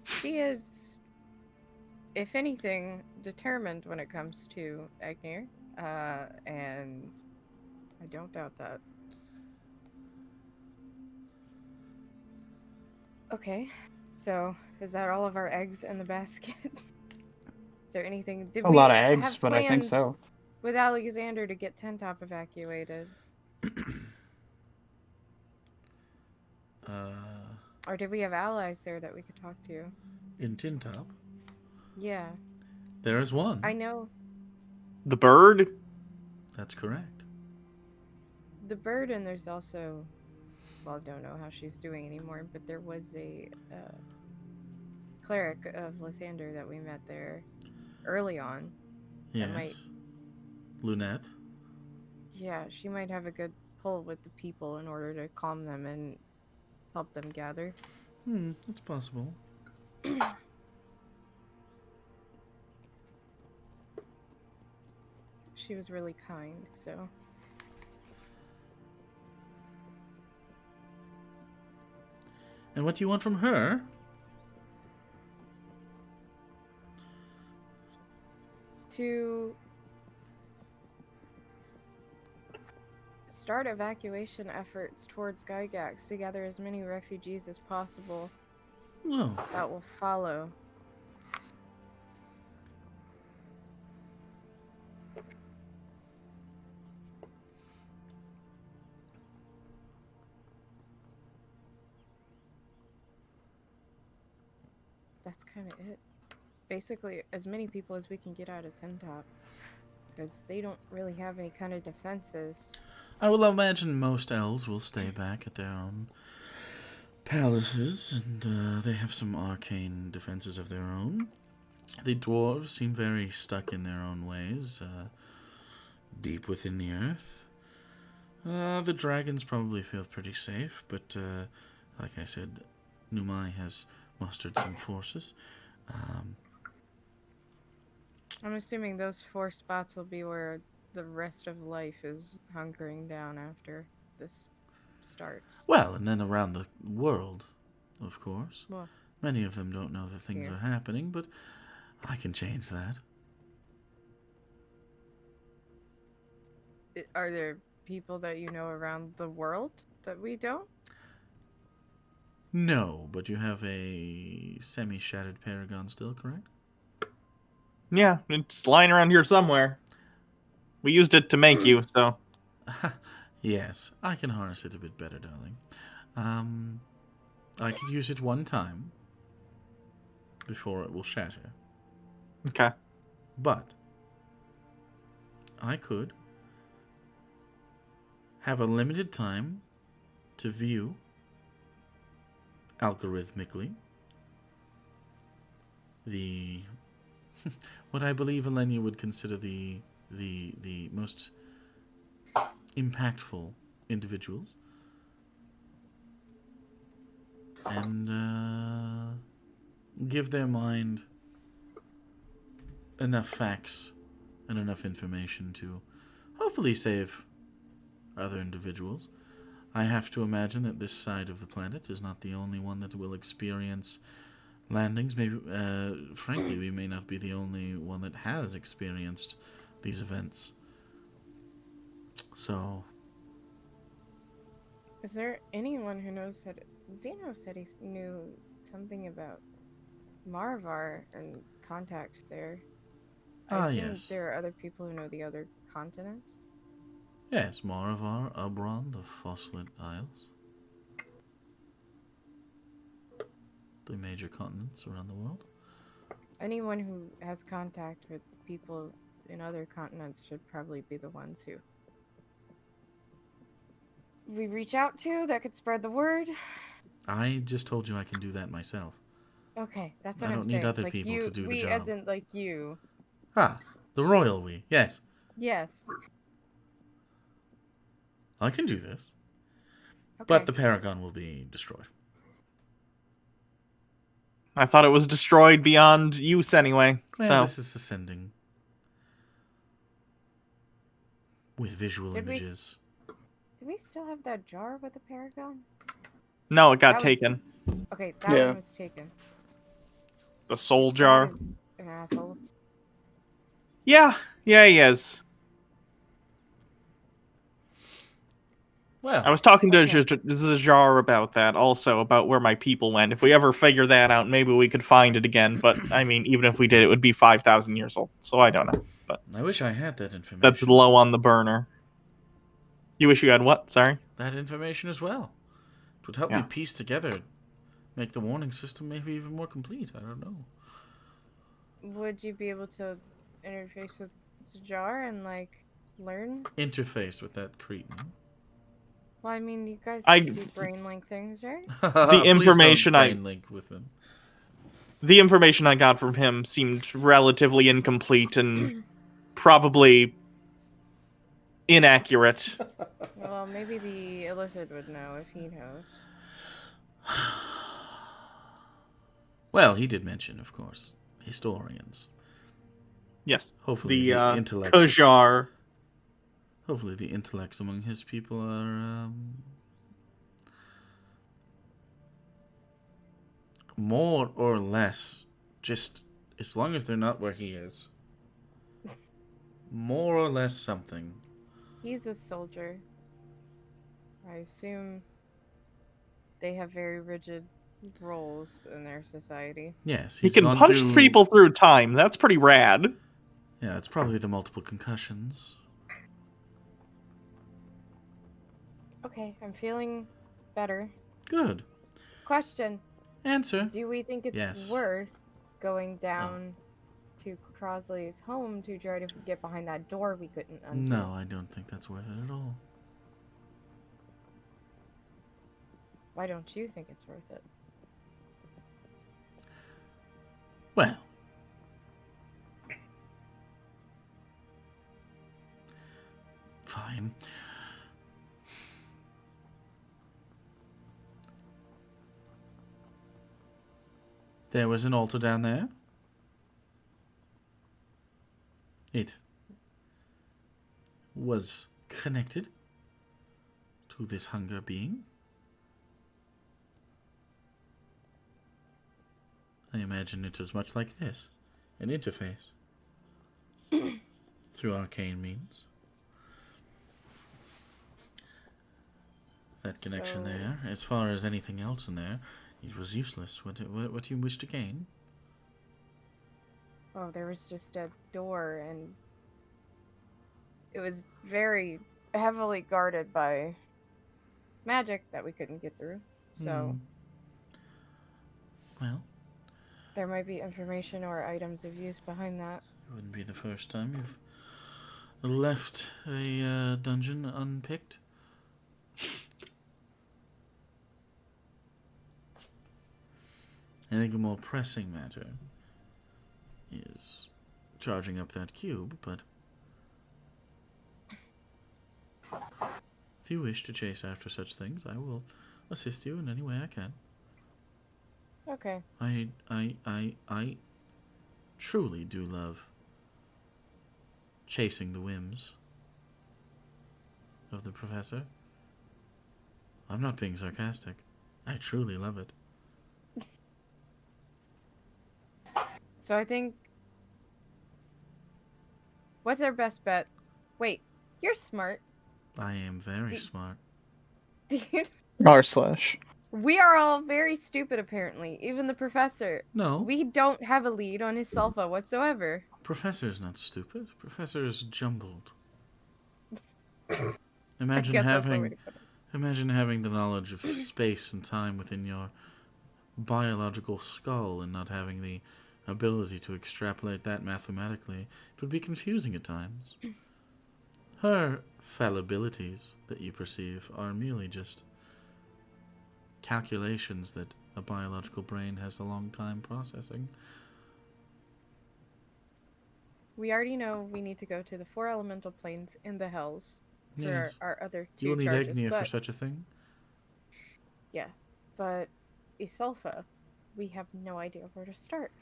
She is, if anything, determined when it comes to Agnir, and I don't doubt that. Okay, so is that all of our eggs in the basket? Is there anything? Did A we lot of eggs, have but I think plans so. with Alexander to get Tin Top evacuated, or did we have allies there that we could talk to? In Tin Top, Yeah, there is one. I know The bird? That's correct. the bird, and there's also, well, I don't know how she's doing anymore, but there was a cleric of Lathander that we met there early on. Yes. might- Lunette. Yeah, she might have a good pull with the people in order to calm them and help them gather. It's possible. She was really kind, so. And what do you want from her? To start evacuation efforts towards Gygax to gather as many refugees as possible Oh, that will follow. That's kind of it. Basically, as many people as we can get out of Tin Top. Because they don't really have any kind of defenses. I will imagine most elves will stay back at their own palaces, and they have some arcane defenses of their own. The dwarves seem very stuck in their own ways, deep within the earth. The dragons probably feel pretty safe, but like I said, Numai has mustered some forces. I'm assuming those 4 spots will be where the rest of life is hunkering down after this starts. Well, and then around the world, of course. Well, Many of them don't know that things here. are happening, but I can change that. Are there people that you know around the world that we don't? No, but you have a semi-shattered paragon still, correct? Yeah, it's lying around here somewhere. We used it to make you, so. Yes, I can harness it a bit better, darling. I could use it one time before it will shatter. Okay. But I could have a limited time to view algorithmically the what I believe Elenia would consider the most impactful individuals, and give their mind enough facts and enough information to hopefully save other individuals. I have to imagine that this side of the planet is not the only one that will experience landings. Maybe, frankly, we may not be the only one that has experienced these events. So, Is there anyone who knows that Zeno said he knew something about Marvar and contacts there? I assume yes. there are other people who know the other continents. Yes, Maravar, Ubron, the Fossilid Isles. The major continents around the world. Anyone who has contact with people in other continents should probably be the ones who we reach out to that could spread the word. I just told you I can do that myself. Okay, that's what I I'm don't saying. need other like people you, to do the we job. as in like you. Ah, the royal we. Yes, Yes. I can do this. Okay. But the Paragon will be destroyed. I thought it was destroyed beyond use anyway. Well, So this is ascending. With visual images. Do we still have that jar with the paragon? no, it got That was- taken. Okay, that Yeah. one was taken. The soul That jar. is an asshole. Yeah, he is. Well, I was talking to Okay. Zajar about that, also about where my people went. If we ever figure that out, maybe we could find it again. But I mean, even if we did, it would be 5,000 years old. So I don't know. But I wish I had that information. that's low on the burner. You wish you had what? Sorry. That information as well. It would help me Yeah. piece together, make the warning system maybe even more complete. I don't know. Would you be able to interface with Zajar and like learn? Interface with that cretin. Well, I mean, you guys I- do brain link things, right? The information I- brain link with him. The information I got from him seemed relatively incomplete and probably inaccurate. Well, maybe the illithid would know if he knows. Well, he did mention, of course, historians. Yes. Hopefully The intellects. Kajar. Hopefully the intellects among his people are more or less, just as long as they're not where he is, more or less something. He's a soldier. I assume they have very rigid roles in their society. Yes, He he's can gone punch through- people through time. That's pretty rad. Yeah, it's probably the multiple concussions. Okay, I'm feeling better. Good. Question. Answer. Do we think it's Yes. worth going down to Crosley's home to try to get behind that door we couldn't undo? No, I don't think that's worth it at all. Why don't you think it's worth it? Well, fine. There was an altar down there. It was connected to this hunger being. I imagine it is much like this, an interface through arcane means. That connection So- there. As far as anything else in there, it was useless. What do you wish to gain? Oh, there was just a door, and it was very heavily guarded by magic that we couldn't get through. So Well, there might be information or items of use behind that. it wouldn't be the first time you've left a dungeon unpicked. I think a more pressing matter is charging up that cube, but if you wish to chase after such things, I will assist you in any way I can. Okay. I truly do love chasing the whims of the professor. I'm not being sarcastic. I truly love it. So I think... What's our best bet? Wait, you're smart. I am very The- smart. Dude, R/. we are all very stupid apparently. Even the professor. No, We don't have a lead on his sulfa whatsoever. Professor's not stupid. Professor's jumbled. I Imagine guess that's the way having to put it. imagine having the knowledge of space and time within your biological skull and not having the ability to extrapolate that mathematically. It would be confusing at times. Her fallibilities that you perceive are merely just calculations that a biological brain has a long time processing. We already know we need to go to the 4 elemental planes in the hells for Yes. our other 2 You will need charges. Agnia But for such a thing? yeah, but Isulfa, we have no idea where to start.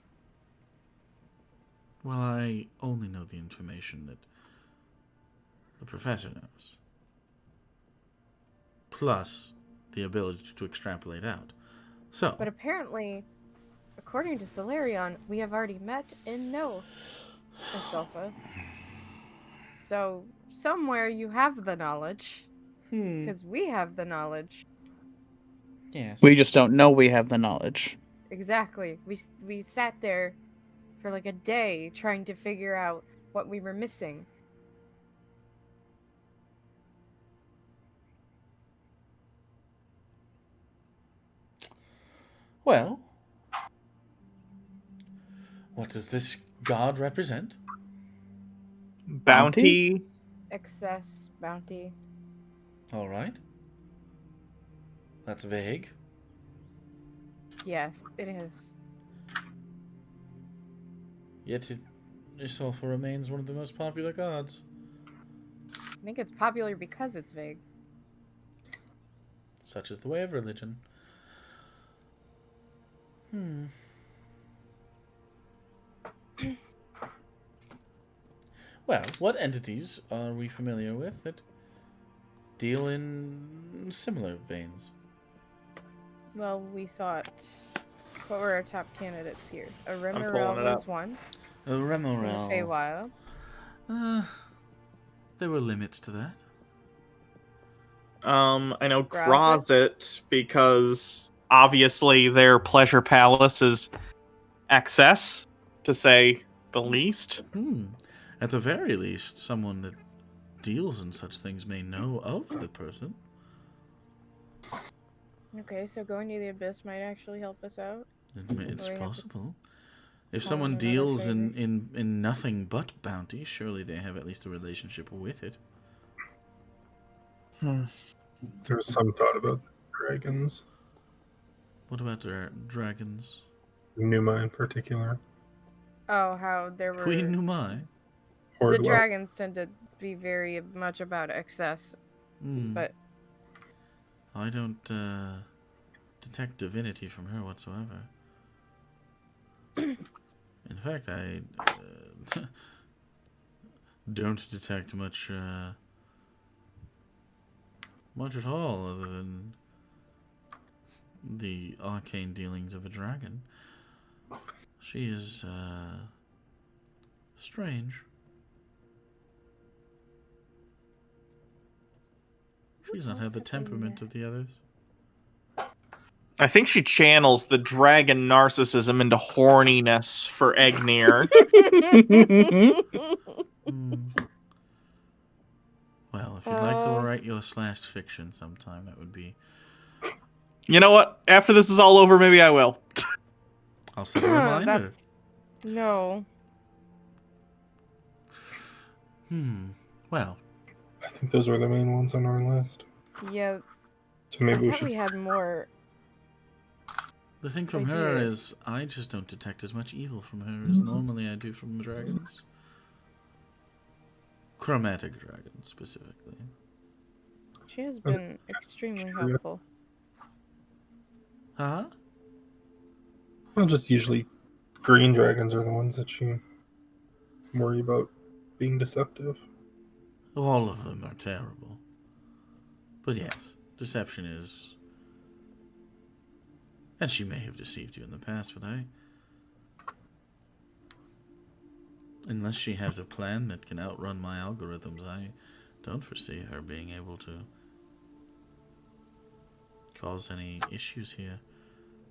Well, I only know the information that the professor knows. Plus the ability to extrapolate out. So, But apparently, according to Solarion, we have already met and know Isulfa. So somewhere you have the knowledge, because we have the knowledge. yes. We just don't know we have the knowledge. Exactly. We sat there for like a day trying to figure out what we were missing. Well, what does this god represent? Bounty. Excess, bounty. All right. That's vague. Yeah, it is. Yet it itself remains one of the most popular gods. I think it's popular because it's vague. Such is the way of religion. Well, what entities are we familiar with that deal in similar veins? Well, we thought... What were our top candidates here? A pulling Remirel it was up. one. A From the Remorel. Feywild. There were limits to that. I know Grozit? Grozit because obviously their pleasure palace is excess, to say the least. At the very least, someone that deals in such things may know of the person. Okay, so going to the Abyss might actually help us out. It's Or we have to possible. If call someone in another deals favor. in nothing but bounty, surely they have at least a relationship with it. There was some thought about dragons, What about dragons? Numa in particular. Oh, how there were... Queen Numai? Or The dragons tend to be very much about excess, but I don't detect divinity from her whatsoever. In fact, don't detect much at all other than the arcane dealings of a dragon. She is strange. She's not had the temperament of the others. I think she channels the dragon narcissism into horniness for Egnir. Well, if you'd like to write your slash fiction sometime, that would be... You know what? After this is all over, maybe I will. I'll set a reminder. No. Well, I think those were the main ones on our list. Yeah. So maybe I we thought should. we had more. the thing from her is I just don't detect as much evil from her as normally I do from dragons. Chromatic dragons, specifically. She has been extremely helpful. Huh? Well, just usually green dragons are the ones that you worry about being deceptive. All of them are terrible. But yes, deception is... And she may have deceived you in the past, but unless she has a plan that can outrun my algorithms, I don't foresee her being able to cause any issues here.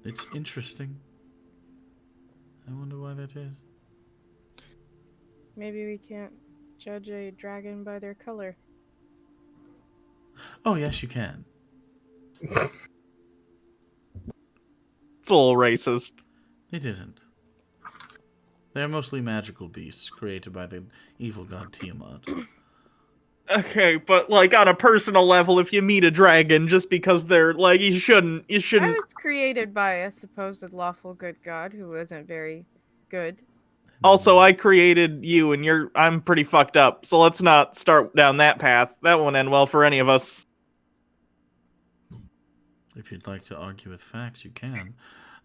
It's interesting. I wonder why that is. Maybe we can't judge a dragon by their color. Oh, yes, you can. It's a little racist. It isn't. They are mostly magical beasts created by the evil god Tiamat. Okay, but like on a personal level, if you meet a dragon just because they're like, you shouldn't. I was created by a supposed lawful good god who isn't very good. Also, I created you, and I'm pretty fucked up. So let's not start down that path. That won't end well for any of us. If you'd like to argue with facts, you can.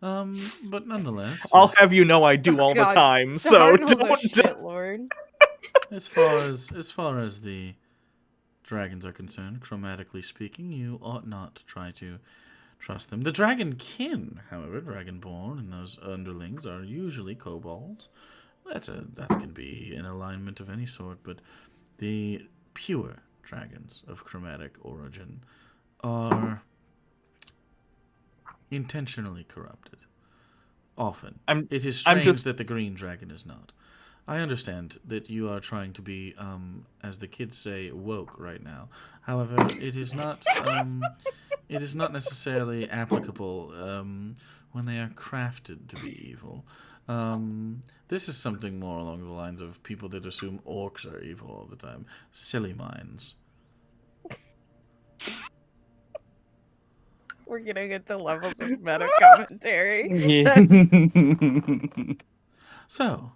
But nonetheless, I'll have you know I do all the God, time. So Darnell's a don't. shitlord. as far as the dragons are concerned, chromatically speaking, you ought not to try to trust them. The dragon kin, however, dragonborn and those underlings are usually kobolds. That can be an alignment of any sort, but the pure dragons of chromatic origin are intentionally corrupted. Often. It is strange that the green dragon is not. I understand that you are trying to be, as the kids say, woke right now. However, it is not necessarily applicable when they are crafted to be evil. This is something more along the lines of people that assume orcs are evil all the time. Silly minds. We're getting into levels of meta commentary. Yeah. So,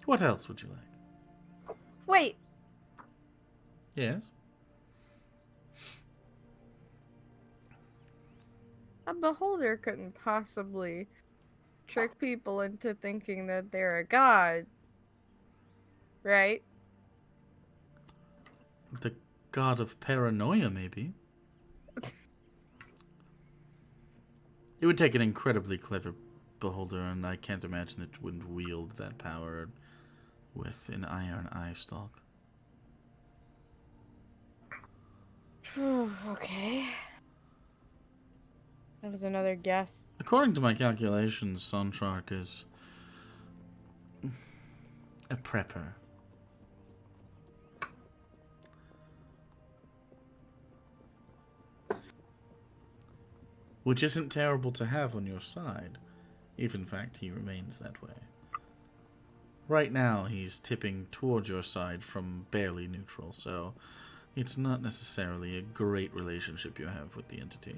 what else would you like? Wait, Yes? a beholder couldn't possibly trick people into thinking that they're a god, right? The god of paranoia, maybe. It would take an incredibly clever beholder, and I can't imagine it wouldn't wield that power with an iron eye stalk. Okay. That was another guess. According to my calculations, Sontrark is a prepper. Which isn't terrible to have on your side, if in fact he remains that way. Right now, he's tipping towards your side from barely neutral, so it's not necessarily a great relationship you have with the entity.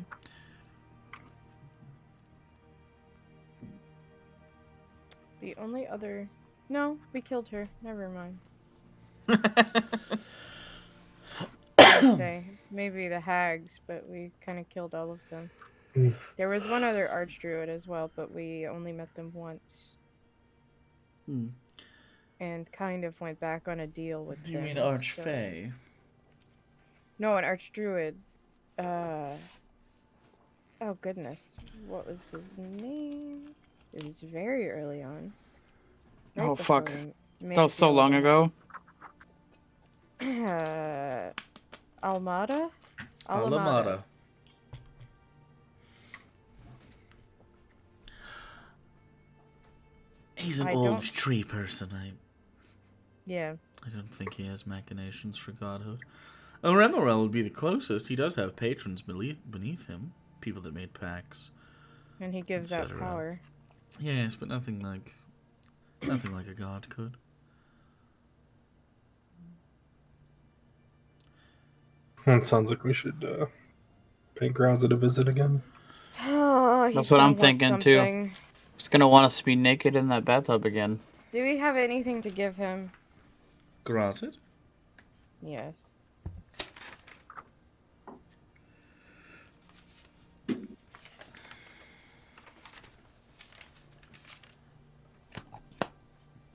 The only other... No, we killed her. Never mind. Say, maybe the hags, but we kind of killed all of them. There was one other archdruid as well, but we only met them once. Hmm. And kind of went back on a deal with Do you them. mean so- Archfey? No, an archdruid. Oh goodness. What was his name? It was very early on. Oh, before fuck. we made That a was so deal long with ago. them. Almada? Alamada. He's an I old don't- tree person. Yeah. I don't think he has machinations for godhood. Remorel would be the closest. He does have patrons beneath him, people that made pacts. And he gives out etc. power. Yes, but nothing like a god could. Well, it sounds like we should pay Grouset a visit again. Oh, That's what I'm thinking, too. something. He's gonna want us to be naked in that bathtub again. Do we have anything to give him? Grosset? Yes.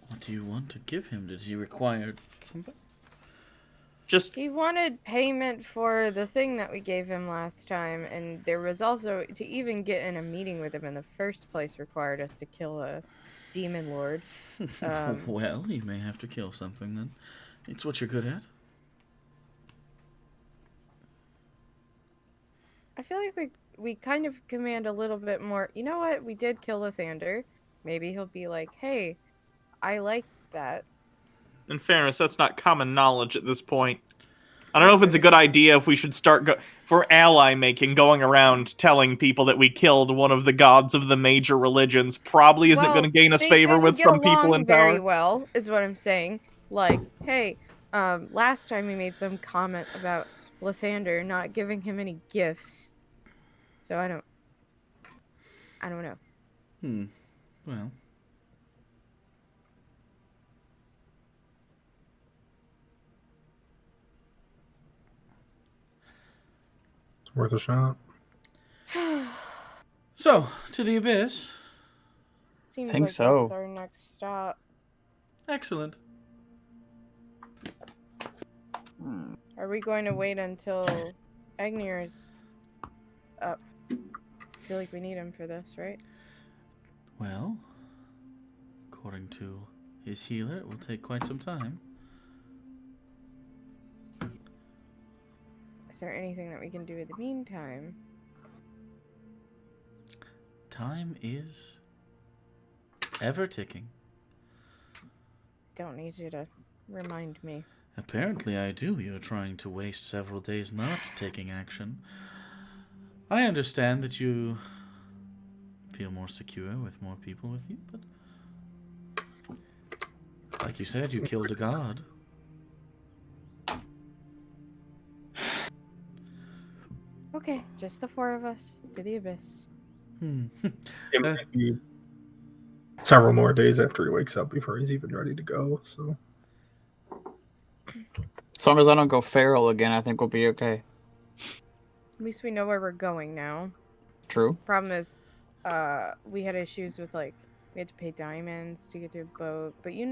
What do you want to give him? Did he require something? Just He wanted payment for the thing that we gave him last time, and there was also, to even get in a meeting with him in the first place, required us to kill a demon lord. Well, you may have to kill something then. It's what you're good at. I feel like we kind of command a little bit more. You know what? We did kill Lathander. Maybe he'll be like, hey, I like that. in fairness, that's not common knowledge at this point. I don't know if it's a good idea if we should start for ally making, going around telling people that we killed one of the gods of the major religions. Probably isn't going to gain us they favor didn't with get some people along in very power. well, is what I'm saying. Like, hey, last time we made some comment about Lathander not giving him any gifts. So I don't know. Well. It's worth a shot. So, to the abyss. Seems Think like so. that's our next stop. Excellent. Are we going to wait until Agnir's up? I feel like we need him for this, right? Well, according to his healer, it will take quite some time. Is there anything that we can do in the meantime? Time is ever ticking. Don't need you to remind me. Apparently I do. You're trying to waste several days not taking action. I understand that you feel more secure with more people with you, but like you said, you killed a god. Okay, just the four of us to the abyss. It might be several more days after he wakes up before he's even ready to go. So As long as I don't go feral again, I think we'll be okay. At least we know where we're going now. True. Problem is, we had issues with, like, we had to pay diamonds to get to a boat. But you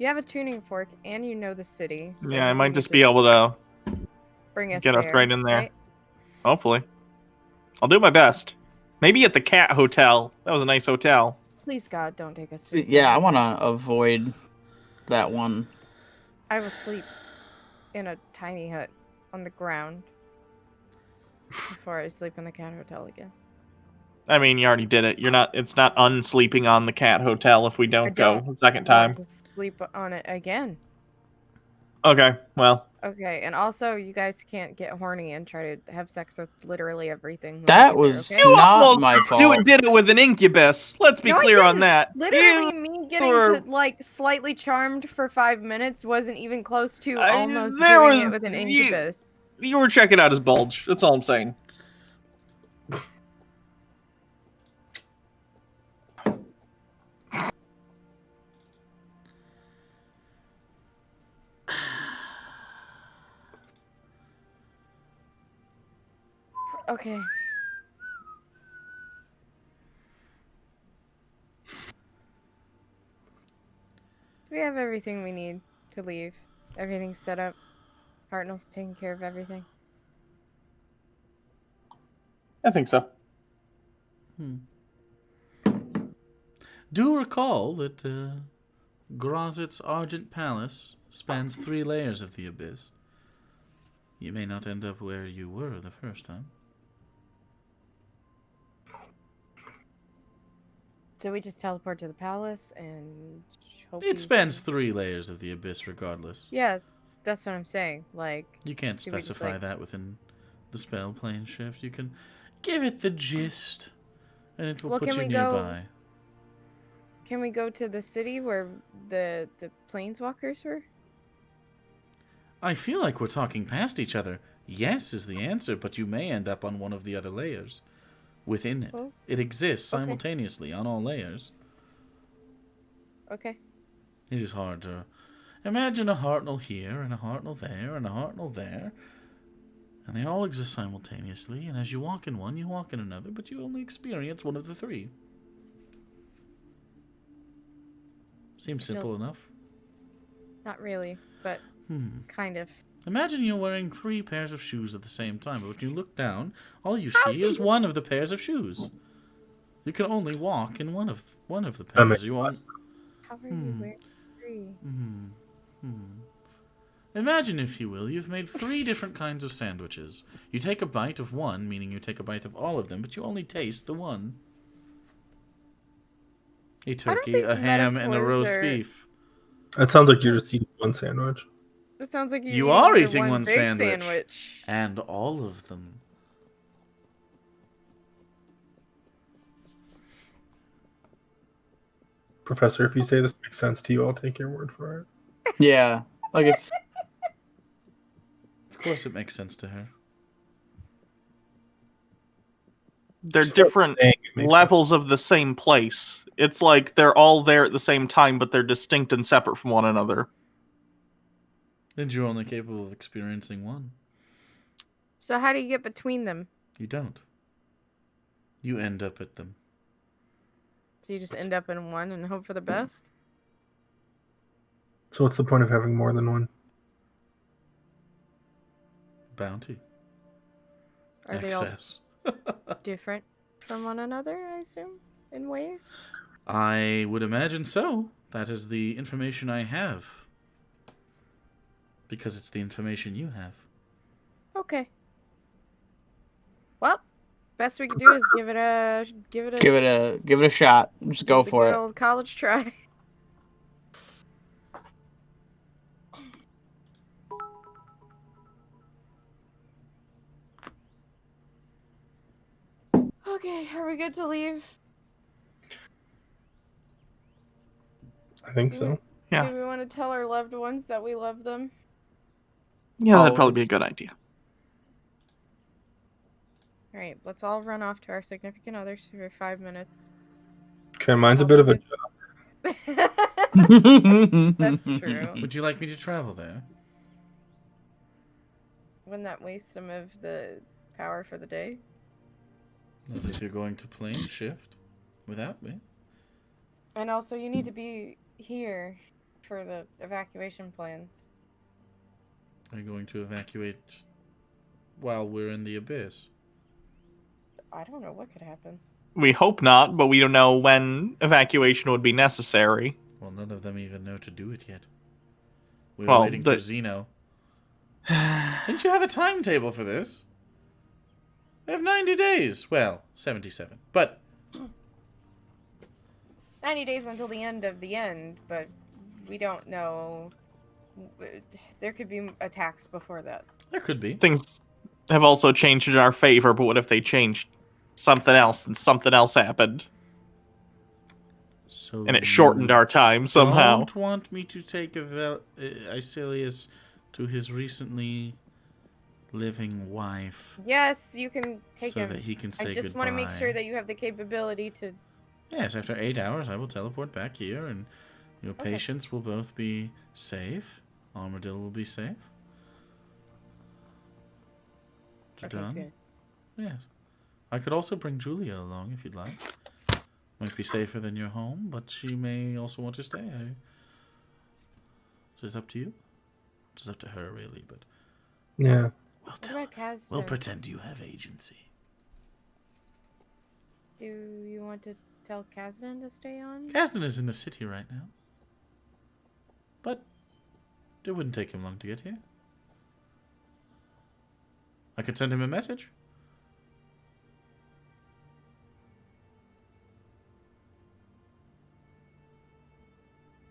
have a tuning fork and you know the city. So Yeah, I think might you just could be able to bring us get us there, right in there. right? Hopefully. I'll do my best. Maybe at the Cat Hotel. That was a nice hotel. Please, God, don't take us to the Yeah, I cat. want to avoid that one. I will sleep in a tiny hut on the ground before I sleep in the cat hotel again. I mean, you already did it. It's not unsleeping on the Cat Hotel if we don't go a second time. Want to sleep on it again. Okay, well. Okay, and also you guys can't get horny and try to have sex with literally everything. when we That get was there, okay? You not almost my fault. did it with an incubus. Let's be No, I clear on didn't. that. Literally, You me getting were- like slightly charmed for 5 minutes wasn't even close to I- almost there doing it was- with an you- incubus. You were checking out his bulge. That's all I'm saying. Okay. have everything we need to leave. Everything's set up. Hartnell's taking care of everything. I think so. Do recall that Grozit's Argent Palace spans 3 layers of the abyss. You may not end up where you were the first time. So we just teleport to the palace and hope It spans 3 layers of the abyss regardless. Yeah, that's what I'm saying. Like, You can't do we just, specify like- that within the spell plane shift. You can give it the gist, and it will Well, put can you we go- nearby. can we go to the city where the planeswalkers were? I feel like we're talking past each other. Yes is the answer, but you may end up on one of the other layers within it. Oh. It exists Okay. simultaneously on all layers. Okay. It is hard to imagine a Hartnell here, and a Hartnell there, and a Hartnell there. And they all exist simultaneously, and as you walk in one, you walk in another, but you only experience one of the 3. Seems Still- simple enough. Not really, but kind of. Imagine you're wearing 3 pairs of shoes at the same time, but when you look down, all you see is one of the pairs of shoes. You can only walk in one of the pairs. makes You won't. How are you wearing 3? Imagine, if you will, you've made 3 different kinds of sandwiches. You take a bite of one, meaning you take a bite of all of them, but you only taste the one. A turkey, think a ham, and a metaphors roast are- beef. It sounds like you're just eating one sandwich. It sounds like You are the eating one big sandwich. And all of them. Professor, if you say this makes sense to you, I'll take your word for it. Yeah. Like if Of course it makes sense to her. They're Just like different saying it makes levels of the same place. It's like they're all there at the same time, but they're distinct and separate from one another. And you're only capable of experiencing one. So how do you get between them? You don't. You end up at them. So you just end up in one and hope for the best? So what's the point of having more than one? Bounty. Are they all Excess. different from one another, I assume, in ways? I would imagine so. That is the information I have. Because it's the information you have. Okay. Well, best we can do is give it a give it a shot. Just go the for good it. old college try. Okay, are we good to leave? I think so. Yeah. Do we want to tell our loved ones that we love them? Yeah, that'd probably be a Always. good idea. All right, let's all run off to our significant others for 5 minutes. Okay, mine's a bit of a That's true. Would you like me to travel there? Wouldn't that waste some of the power for the day? Not if you're going to plane shift without me. And also, you need to be here for the evacuation plans. Are you going to evacuate while we're in the abyss? I don't know what could happen. We hope not, but we don't know when evacuation would be necessary. Well, none of them even know to do it yet. We're Well, waiting for Zeno. Didn't you have a timetable for this? They have 90 days. Well, 77. But 90 days until the end, but we don't know. There could be attacks before that. there could be. Things have also changed in our favor, but what if they changed something else and something else happened? So And it shortened our time somehow. Don't want me to take Ivellios to his recently living wife Yes, you can take so him. that he can say I just goodbye. want to make sure that you have the capability to. Yes, after 8 hours, I will teleport back here, and your Okay. patients will both be safe. Armadillo will be safe. Okay, Done? good. Yes. I could also bring Julia along if you'd like. Might be safer than your home, but she may also want to stay. So it's up to you. It's up to her, really. But Yeah. we'll What tell her. about Kaz? We'll pretend you have agency. Do you want to tell Kazdan to stay on? Kasdan is in the city right now. But it wouldn't take him long to get here. I could send him a message.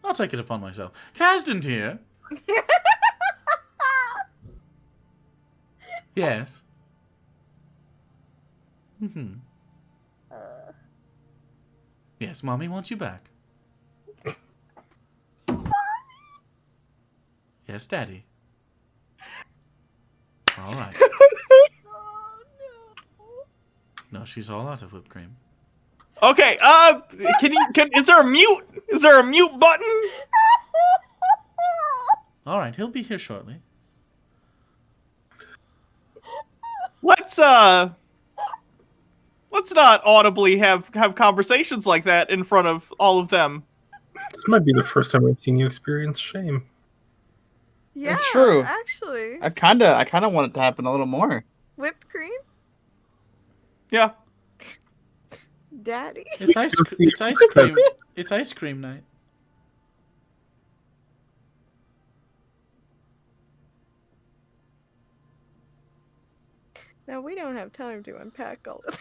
I'll take it upon myself. Kasdan here. Yes. Mm-hmm. Yes, Mommy wants you back. Yes, Daddy. All right. Oh no. No, she's all out of whipped cream. Okay, is there a mute? Is there a mute button? All right, he'll be here shortly. Let's not audibly have conversations like that in front of all of them. This might be the first time I've seen you experience shame. Yeah, It's true. Actually, I kinda want it to happen a little more. whipped cream, Yeah. Daddy. It's ice cream. It's ice cream night. No, we don't have time to unpack all of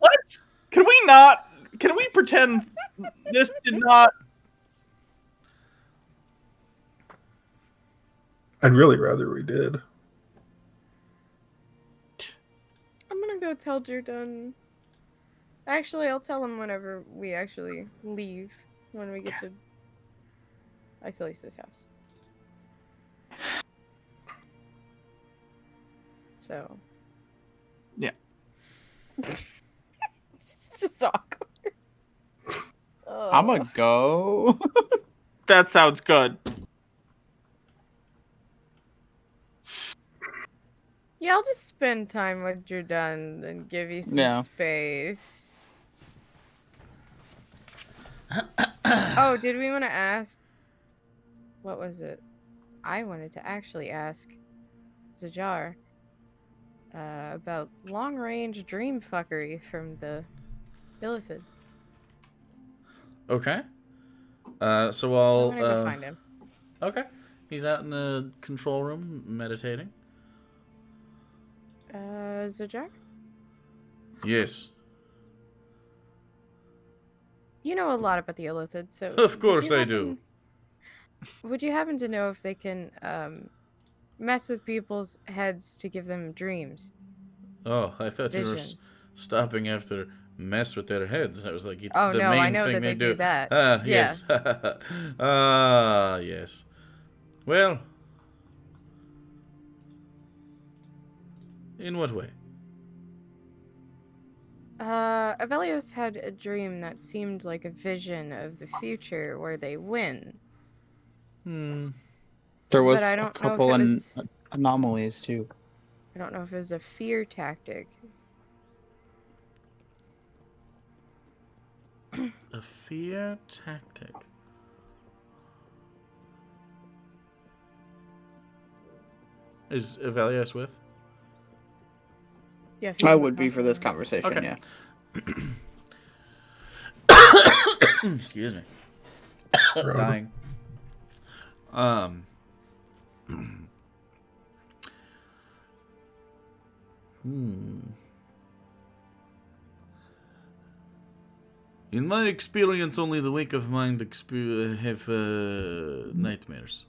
Let's can we pretend this did not I'd really rather we did. I'm gonna go tell Jordan. Actually, I'll tell him whenever we actually leave. When we get to Ivellios' house. So. Yeah. It's just awkward. I'ma go. that sounds good. Yeah, I'll just spend time with Jordan and give you some space. Oh, did we want to ask? What was it? I wanted to actually ask Zajar about long-range dream fuckery from the Illithid. Okay. So I'm I'll. gonna go find him. Okay. He's out in the control room meditating. Zajar? Yes. You know a lot about the Illithid, so... Of course I do. Would you happen to know if they can, mess with people's heads to give them dreams? Oh, I thought you were Visions. stopping after mess with their heads. I was like, it's Oh, the no, main I know thing that they do that. Ah, Yeah. yes. Ah, yes. Well, in what way? Ivellios had a dream that seemed like a vision of the future where they win. There was But I a don't know if couple it was... anomalies too. I don't know if it was a fear tactic. A fear tactic. Is Ivellios with? Yeah, I would be for this conversation, Okay. yeah. Excuse me. Road. Dying. In my experience, only the weak of mind have nightmares.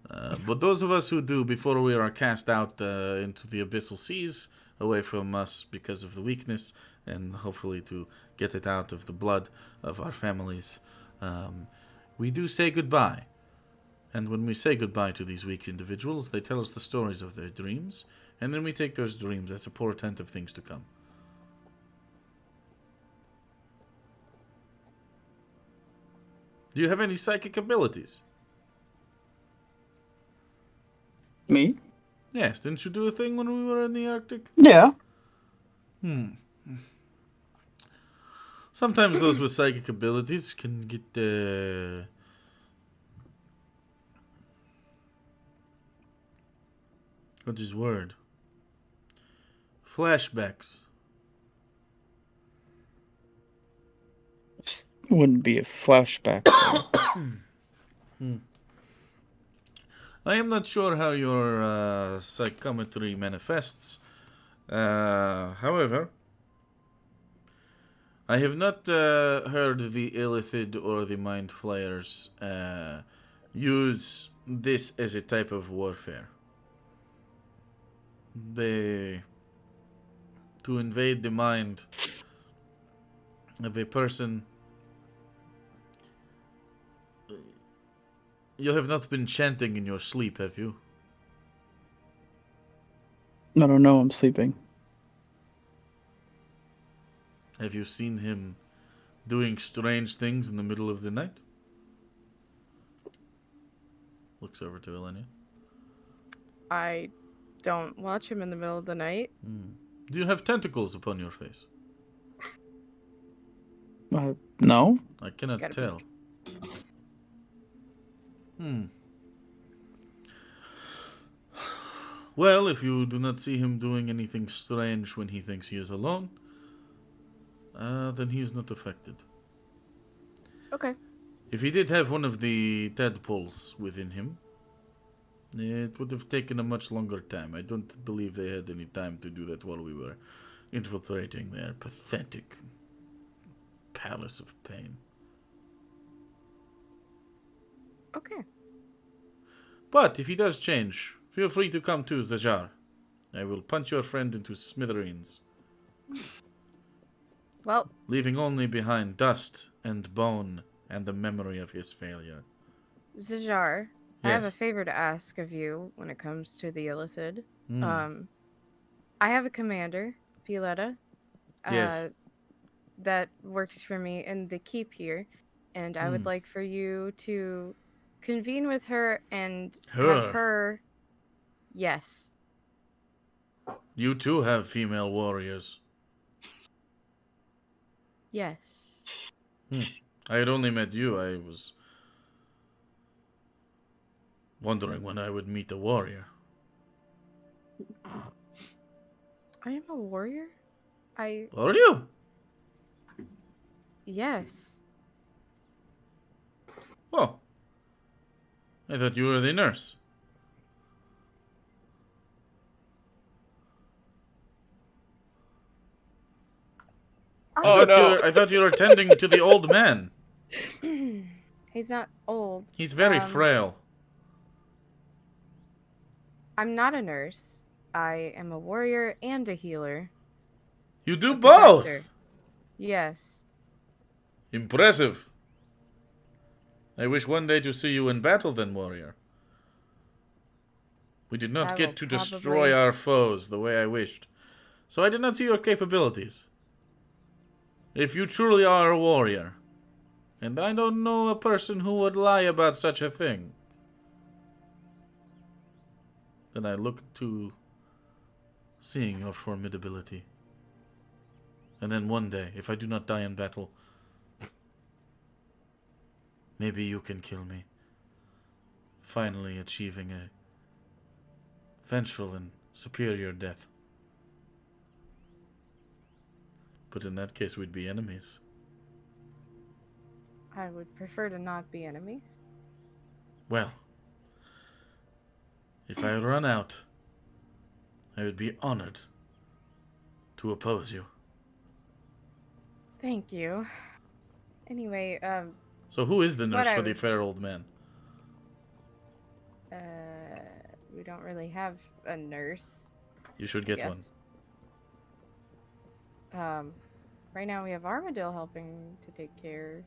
But those of us who do, before we are cast out into the abyssal seas, away from us because of the weakness, and hopefully to get it out of the blood of our families, we do say goodbye. And when we say goodbye to these weak individuals, they tell us the stories of their dreams, and then we take those dreams as a portent of things to come. Do you have any psychic abilities? Me? Yes, didn't you do a thing when we were in the Arctic? Yeah. Sometimes those with psychic abilities can get What's his word? Flashbacks. Wouldn't be a flashback. Though. I am not sure how your psychometry manifests. However, I have not heard the illithid or the mind flayers use this as a type of warfare. To invade the mind of a person. You have not been chanting in your sleep, have you? I don't know. I'm sleeping. Have you seen him doing strange things in the middle of the night? Looks over to Elenia. I don't watch him in the middle of the night. Do you have tentacles upon your face? No. I cannot gotta tell. Well, if you do not see him doing anything strange when he thinks he is alone, then he is not affected. Okay. If he did have one of the tadpoles within him, it would have taken a much longer time. I don't believe they had any time to do that while we were infiltrating their pathetic palace of pain. Okay. But if he does change, feel free to come to Zajar. I will punch your friend into smithereens, Well, leaving only behind dust and bone and the memory of his failure. Zajar, I have a Yes. favor to ask of you when it comes to the illithid. Hmm. I have a commander, Violetta, Yes. that works for me in the keep here, and I would like for you to convene with her and have Her? her. Yes. You too have female warriors. Yes. I had only met you. I was wondering when I would meet a warrior. I am a warrior? Are you? Yes. Oh. I thought you were the nurse. I thought you were tending to the old man. He's not old. He's very frail. I'm not a nurse. I am a warrior and a healer. You do A both. protector. Yes. Impressive. I wish one day to see you in battle then, warrior. We did not I get will to probably- destroy our foes the way I wished, so I did not see your capabilities. If you truly are a warrior, and I don't know a person who would lie about such a thing, then I look to seeing your formidability. And then one day, if I do not die in battle, maybe you can kill me. Finally achieving a vengeful and superior death. But in that case, we'd be enemies. I would prefer to not be enemies. Well, if I run out, I would be honored to oppose you. Thank you. Anyway, So who is the nurse What I for the would- fair old man? we don't really have a nurse. You should get one. Yes. Right now we have Armadillo helping to take care.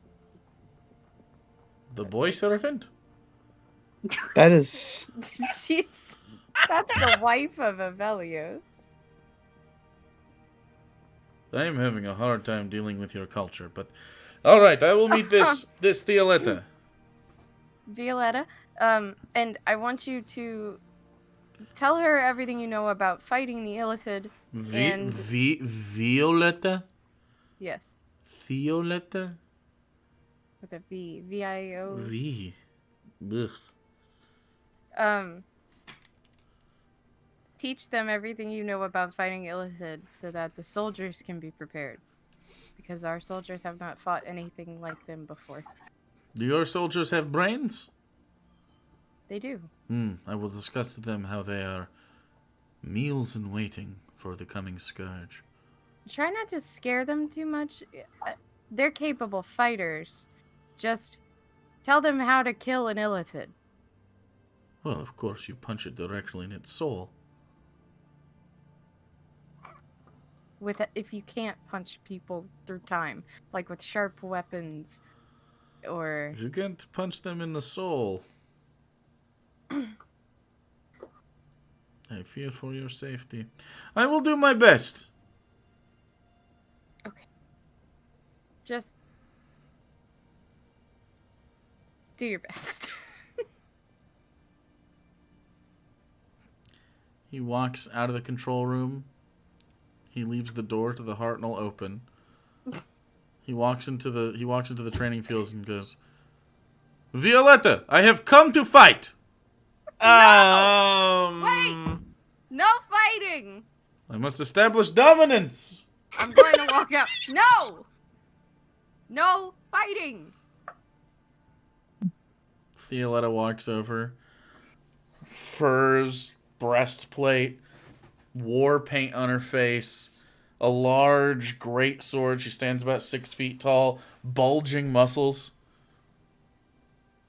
The boy servant? That is. That's the wife of Ivellios. I am having a hard time dealing with your culture, but... Alright, I will meet this Theoletta. Violetta. And I want you to tell her everything you know about fighting the illithid. And- Violetta? Yes. Theoletta? With a V. V-I-O. V. Ugh. teach them everything you know about fighting Illithid so that the soldiers can be prepared. Because our soldiers have not fought anything like them before. Do your soldiers have brains? They do. I will discuss to them how they are meals in waiting for the coming scourge. Try not to scare them too much. They're capable fighters. Just tell them how to kill an Illithid. Well, of course, you punch it directly in its soul. If you can't punch people through time, like with sharp weapons, or You can't punch them in the soul. I fear for your safety. I will do my best. okay, just do your best. He walks out of the control room. He leaves the door to the Hartnell open. He walks into the training fields and goes, Violetta, I have come to fight. Wait! No fighting! I must establish dominance. I'm going to walk out. No! No fighting! Violetta walks over. Furs, breastplate, war paint on her face, a large great sword. She stands about 6 feet tall, bulging muscles.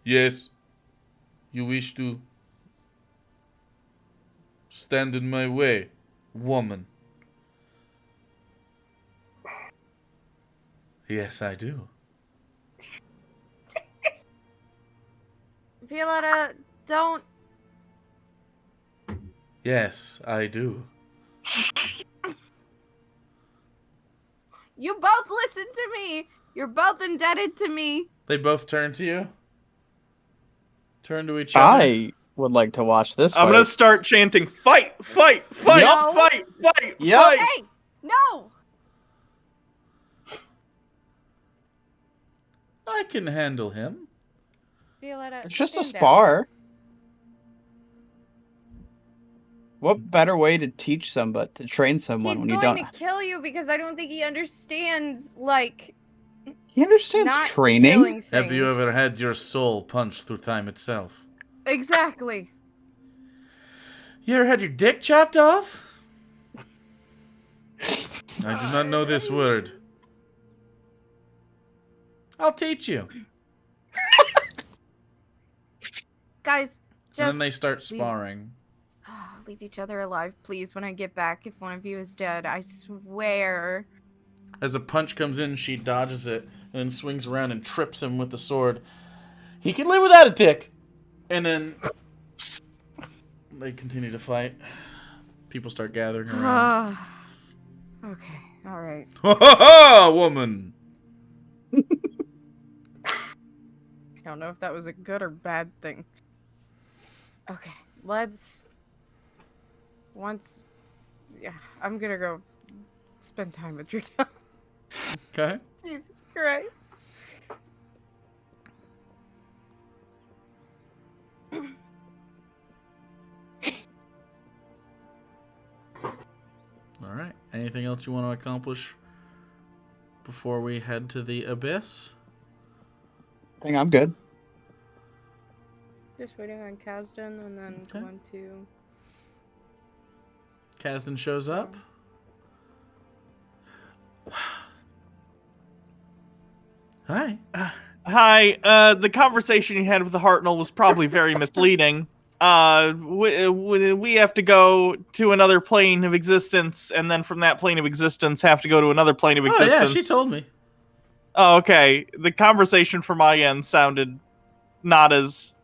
Yes, you wish to stand in my way, woman. Yes, I do. Violetta, don't. Yes, I do. You both listen to me! You're both indebted to me! They both turn to you. Turn to each other. I would like to watch this fight. I'm gonna start chanting, fight, fight, fight, No. fight, fight, Yep. fight. Hey! No! I can handle him. Violetta, It's just a stand down. spar. What better way to teach somebody, to train someone He's when you going don't... to kill you because I don't think he understands, like, He understands not training. killing things. Have you ever had your soul punched through time itself? Exactly. You ever had your dick chopped off? I do not know this word. I'll teach you. Guys, And just then they start sparring. leave each other alive, please, when I get back. If one of you is dead, I swear. As a punch comes in, she dodges it and then swings around and trips him with the sword. He can live without a dick. And then they continue to fight. People start gathering around. Okay, alright. Ha ha ha, woman! I don't know if that was a good or bad thing. Okay, yeah, I'm gonna go spend time with your dog. Okay. Jesus Christ. Alright. Anything else you want to accomplish before we head to the abyss? I think I'm good. Just waiting on Kasdan and then Okay. going to... Kasdan shows up. Hi. Hi, the conversation you had with the Hartnell was probably very misleading. We have to go to another plane of existence, and then from that plane of existence have to go to another plane of Oh, existence. yeah, she told me. Oh, okay. The conversation from my end sounded not as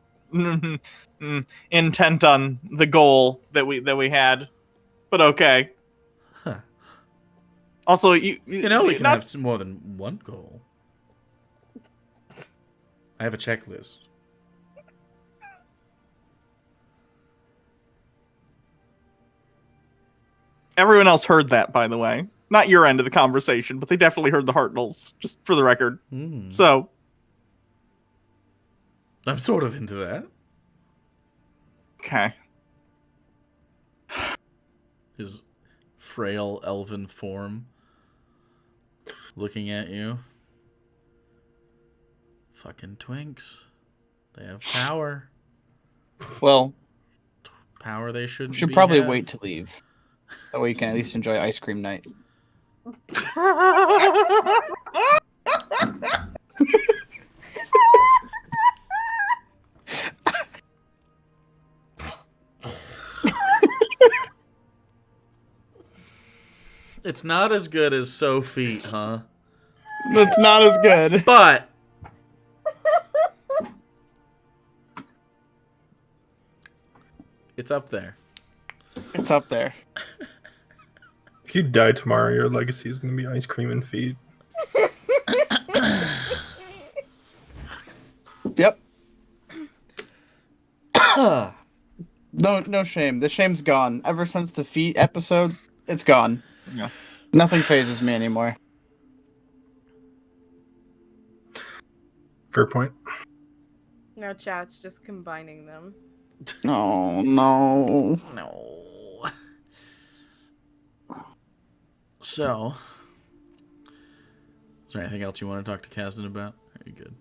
intent on the goal that we had, but okay. Huh. Also, You know, we can not- have more than one goal. I have a checklist. Everyone else heard that, by the way. Not your end of the conversation, but they definitely heard the Hartnells, just for the record. So, I'm sort of into that. okay. his frail elven form, looking at you. Fucking twinks. They have power. Well, Power they we shouldn't should be probably have. wait to leave. That way you can at least enjoy ice cream night. It's not as good as So Feet, huh? That's not as good. But it's up there. It's up there. If you die tomorrow, your legacy is going to be ice cream and feet. Yep. No shame. The shame's gone. Ever since the feet episode, it's gone. Yeah. Nothing phases me anymore. Fair point. No, chat's just combining them. Oh, no. No. So, is there anything else you want to talk to Kazdan about? Are you good?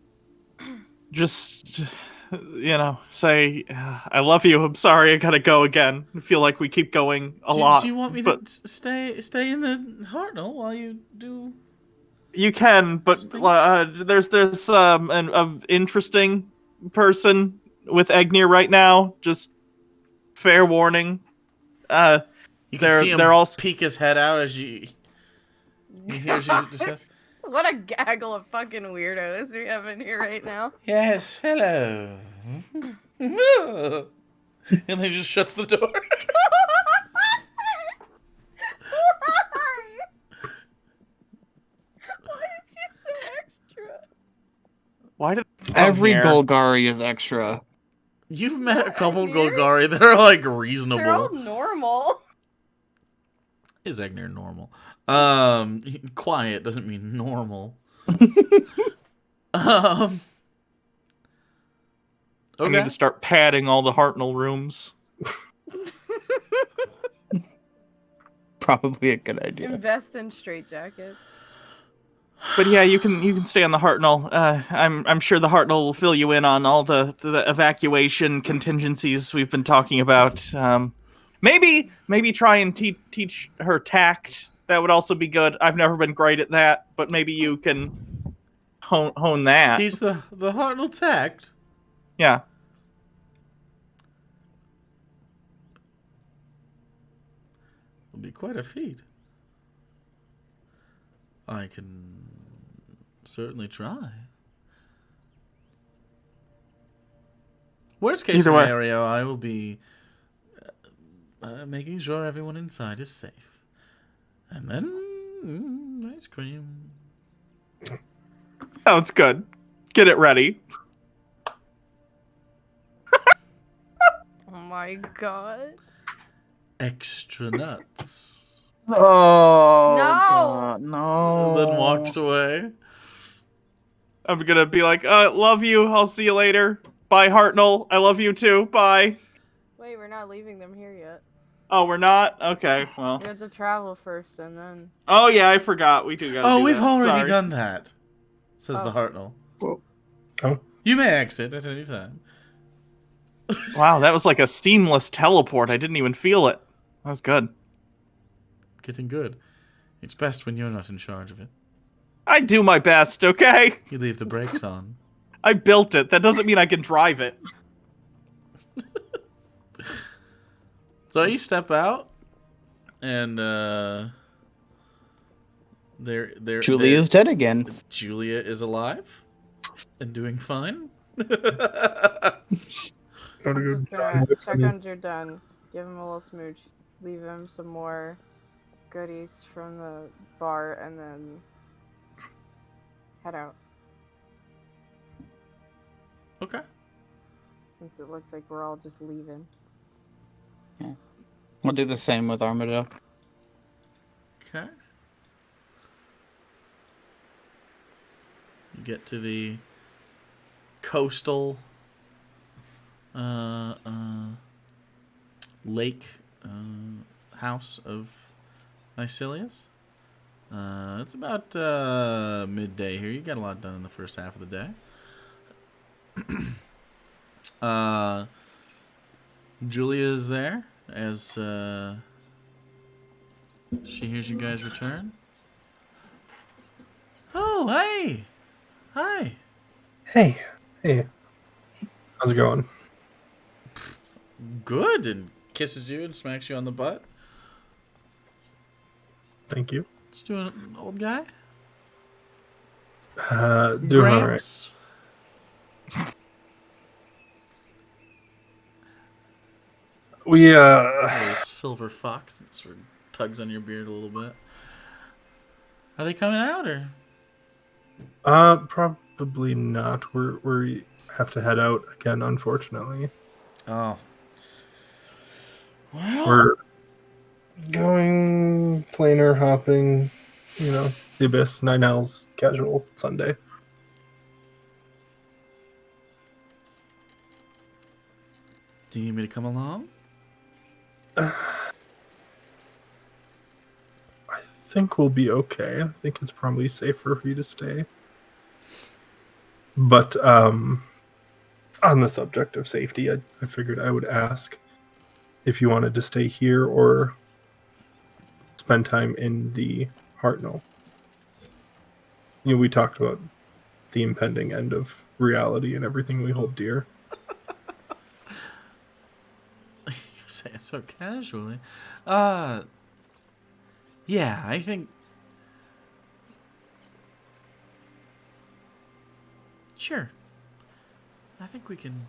Just, say, I love you. I'm sorry I gotta go again. I feel like we keep going a lot. Do you want me but to stay in the Hartnell while you do? You can, but there's an interesting person with Egnir right now. Just fair warning. You can see him peek his head out as he hears you discuss. What a gaggle of fucking weirdos we have in here right now. Yes, hello. And then he just shuts the door. Why is he so extra? Why did Every here? Golgari is extra. You've met a couple Golgari that are like reasonable. They're all normal. Is Egnir normal? Quiet doesn't mean normal. I Okay. need to start padding all the Hartnell rooms. Probably a good idea. Invest in straitjackets. But yeah, you can stay on the Hartnell. I'm sure the Hartnell will fill you in on all the evacuation contingencies we've been talking about. Maybe try and teach her tact. That would also be good. I've never been great at that, but maybe you can hone that. Teach the Hartnell tact. Yeah. Will be quite a feat. I can certainly try. Worst case Either way. scenario, I will be making sure everyone inside is safe. And then, ice cream. Sounds good. Get it ready. Oh my god. Extra nuts. Oh, No! God, no. And then walks away. I'm gonna be like, love you. I'll see you later. Bye, Hartnell. I love you too. Bye. Wait, we're not leaving them here yet. Oh, we're not? Okay, well. We have to travel first and then... Oh, yeah, I forgot. We do gotta do We've that. already Sorry. done that, says the Oh. Hartnell. Oh, You may exit at any time. Wow, that was like a seamless teleport. I didn't even feel it. That was good. Getting good. It's best when you're not in charge of it. I do my best, okay? You leave the brakes on. I built it. That doesn't mean I can drive it. So you step out, and Julia's dead again. Julia is alive and doing fine. not a Just good gonna check time. on your duns. Give him a little smooch. Leave him some more goodies from the bar and then head out. Okay. Since it looks like we're all just leaving. We'll do the same with Armadillo. Okay. You get to the coastal lake house of Ivellios. It's about midday here. You got a lot done in the first half of the day. Julia is there as she hears you guys return. Oh, hey! Hi! Hey, hey, how's it going? Good! And kisses you and smacks you on the butt. Thank you. Just doing an old guy? Doing all right. Gramps? We Little silver fox sort of tugs on your beard a little bit. Are they coming out or? probably not. We have to head out again, unfortunately. Oh. Well, We're going planar hopping, the Abyss, 9 L's, casual Sunday. do you need me to come along? I think we'll be okay. I think it's probably safer for you to stay. But on the subject of safety, I figured I would ask if you wanted to stay here or spend time in the Hartnell. We talked about the impending end of reality and everything we hold dear. You say it so casually. Yeah, I think. Sure. I think we can.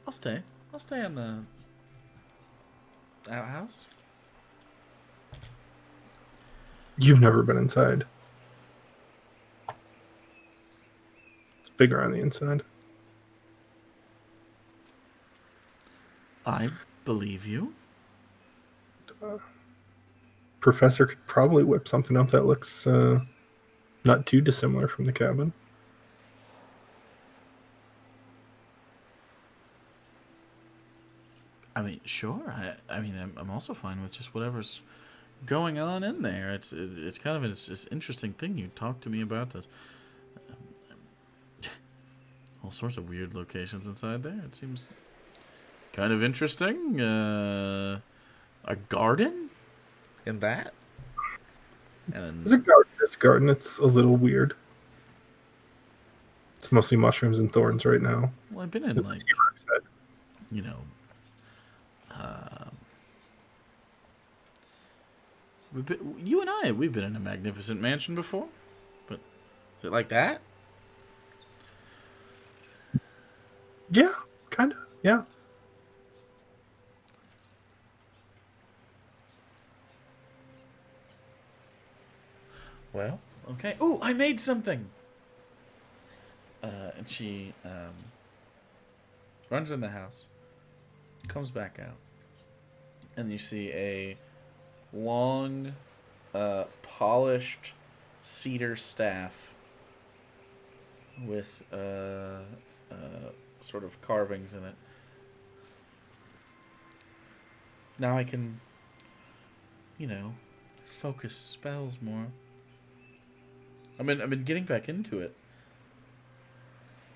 I'll stay. I'll stay on the outhouse. You've never been inside. It's bigger on the inside. I believe you. Professor could probably whip something up that looks not too dissimilar from the cabin. I mean, sure. I mean, I'm also fine with just whatever's going on in there. It's kind of this interesting thing. You talked to me about this. All sorts of weird locations inside there. It seems kind of interesting. A garden in that. And There's a garden. There's a garden. It's a little weird. It's mostly mushrooms and thorns right now. well, I've been in It's like T-Rex head. you know. We've been in a magnificent mansion before, but is it like that? Yeah, kind of. Yeah. Well, okay. Oh, I made something. And she runs in the house, comes back out, and you see a long, polished cedar staff with sort of carvings in it. Now I can, focus spells more. I've been getting back into it.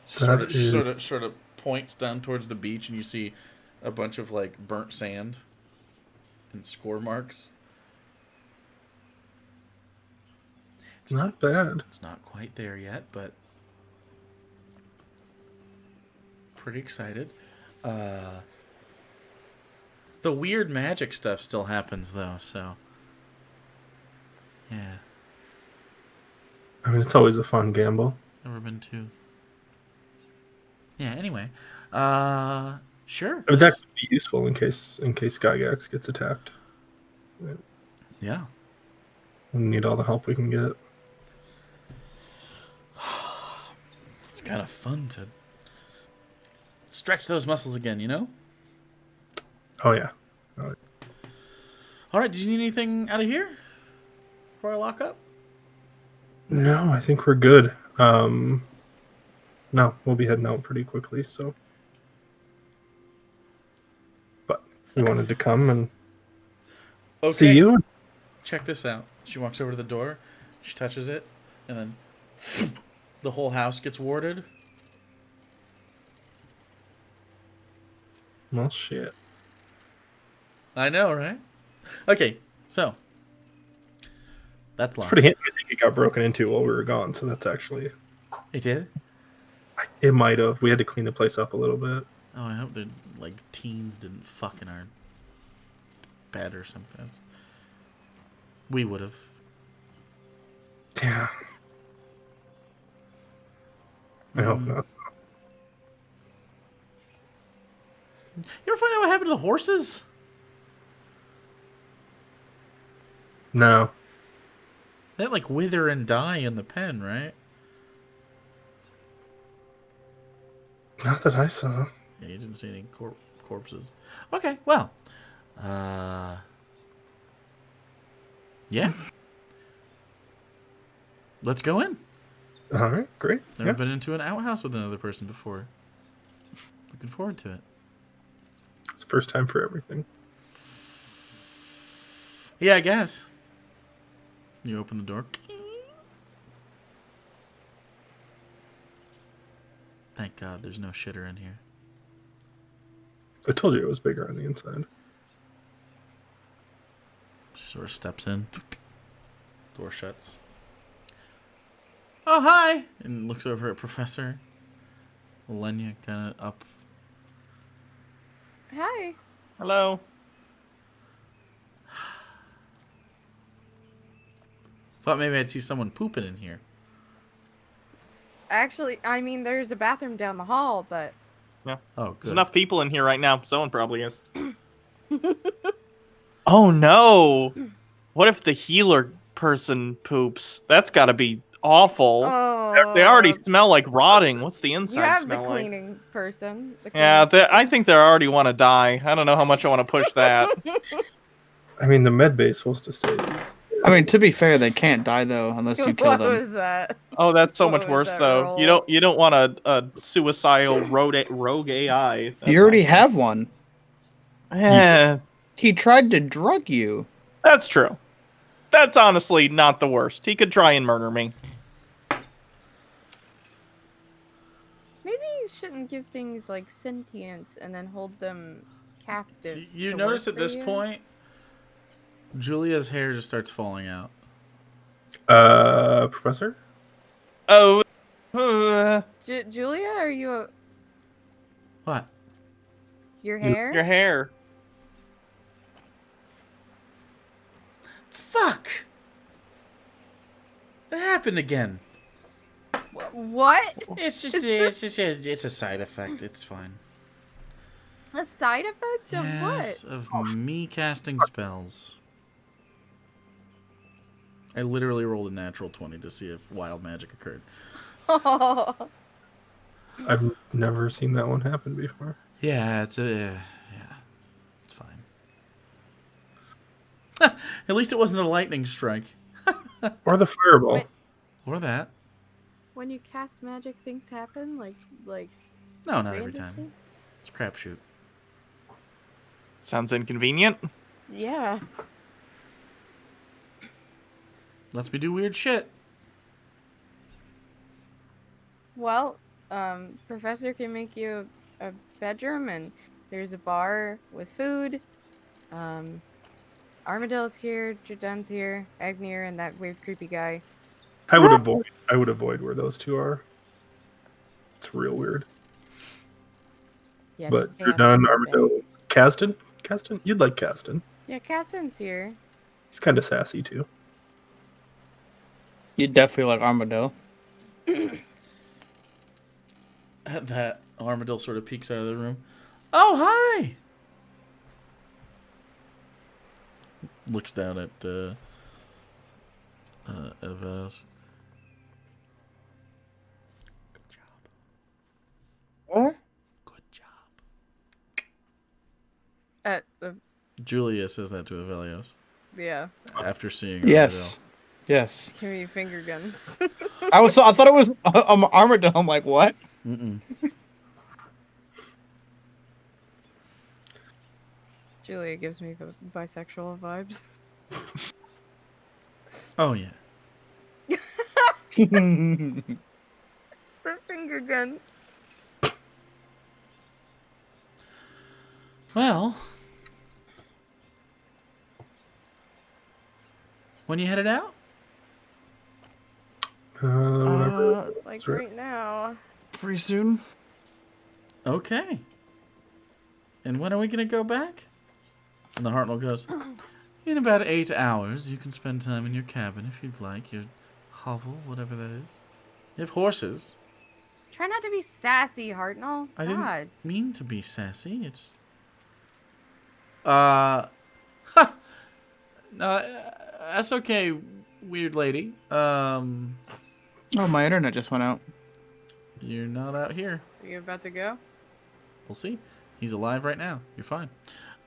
Sort of points down towards the beach, and you see a bunch of like burnt sand and score marks. It's not bad. It's not quite there yet, but pretty excited. The weird magic stuff still happens though, so yeah. I mean, it's always a fun gamble. Never been too. Yeah. Anyway, sure. I mean, that could be useful in case Gygax gets attacked. Yeah. We need all the help we can get. It's kind of fun to stretch those muscles again, you know? Oh yeah. All right, did you need anything out of here before I lock up? No, I think we're good. No, we'll be heading out pretty quickly. So We wanted to come and Okay. see you. Check this out. She walks over to the door. She touches it, and then the whole house gets warded. Well, shit. I know, right? Okay, so that's It's locked. pretty handy. I think it got broken into while we were gone, so that's actually... It did? It might have. We had to clean the place up a little bit. Oh, I hope the teens didn't fuck in our bed or something. We would have. Yeah. I hope not. You ever find out what happened to the horses? No. They wither and die in the pen, right? Not that I saw. Yeah, you didn't see any corpses. Okay, well, yeah. Let's go in. All right, great. Never been into an outhouse with another person before. Looking forward to it. It's the first time for everything. Yeah, I guess. You open the door. Thank God there's no shitter in here. I told you it was bigger on the inside. She sort of steps in. Door shuts. Oh, hi! And looks over at Professor. Lenya kind of up. Hi. Hello. Thought maybe I'd see someone pooping in here. Actually, I mean, there's a bathroom down the hall, but Yeah. Oh, good. There's enough people in here right now. Someone probably is. Oh no! What if the healer person poops? That's got to be awful. oh, They already smell like rotting. What's the You inside have the smell like? cleaning person. The Yeah, cleaning I think they already want to die. I don't know how much I want to push that. I mean, the med bay is supposed to stay. I mean, to be fair, they can't die though unless you kill What them. was that? Oh, that's so What much was worse that though. roll? You don't want a suicidal rogue AI. That's You already not- have one. Eh, He tried to drug you. that's true. That's honestly not the worst. He could try and murder me. Maybe you shouldn't give things like sentience and then hold them captive. You to notice work at for this you? point, Julia's hair just starts falling out. Professor? Oh, Julia, are you What? your hair? your hair. Fuck! It happened again. What? It's just it's a side effect. It's fine. A side effect of Yes, of me casting spells. I literally rolled a natural 20 to see if wild magic occurred. what? I've never seen that one happen before. Yeah, it's fine. At least it wasn't a lightning strike. Or the fireball. Wait. Or that. When you cast magic, things happen like No, not every randomly? time. It's a crapshoot. Sounds inconvenient. Yeah. Lets me do weird shit. Well, Professor can make you a bedroom, and there's a bar with food. Armadale's here, Jadun's here, Agnir, and that weird creepy guy. I would avoid where those two are. It's real weird. Yeah, But just stay you're out done, of the bed. Armadillo. Caston? Caston? You'd like Caston. Yeah, Catherine's here. He's kind of sassy too. You definitely like Armadillo. That armadillo sort of peeks out of the room. Oh, hi! Looks down at Ivellios. Good job. What? Good job. Julia says that to Ivellios Yeah, after seeing her Yes. Yes. give me finger guns. I thought it was Armadillo. I'm like, what? Mm-mm. Julia gives me bisexual vibes. Oh yeah. The finger guns. Well, when you headed out? Whenever. Like Sure. right now. Pretty soon. Okay. And when are we gonna go back? And the Hartnell goes, in about 8 hours, you can spend time in your cabin if you'd like. Your hovel, whatever that is. You have horses. Try not to be sassy, Hartnell. I God. didn't mean to be sassy. It's... No, that's okay, weird lady. Oh, my internet just went out. You're not out here. Are you about to go? We'll see. He's alive right now. You're fine.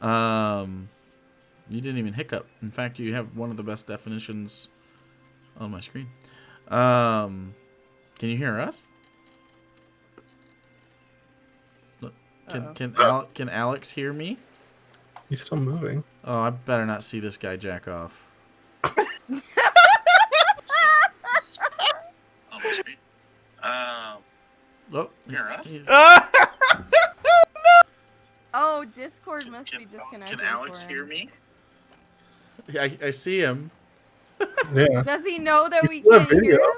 You didn't even hiccup. In fact, you have one of the best definitions on my screen. Can you hear us? Look, can Alex hear me? He's still moving. Oh, I better not see this guy jack off. Oh, hear us? Oh, Discord must be disconnected. Can Alex for hear him. me? I see him. Yeah. Does he know that we You still have can't hear video. him?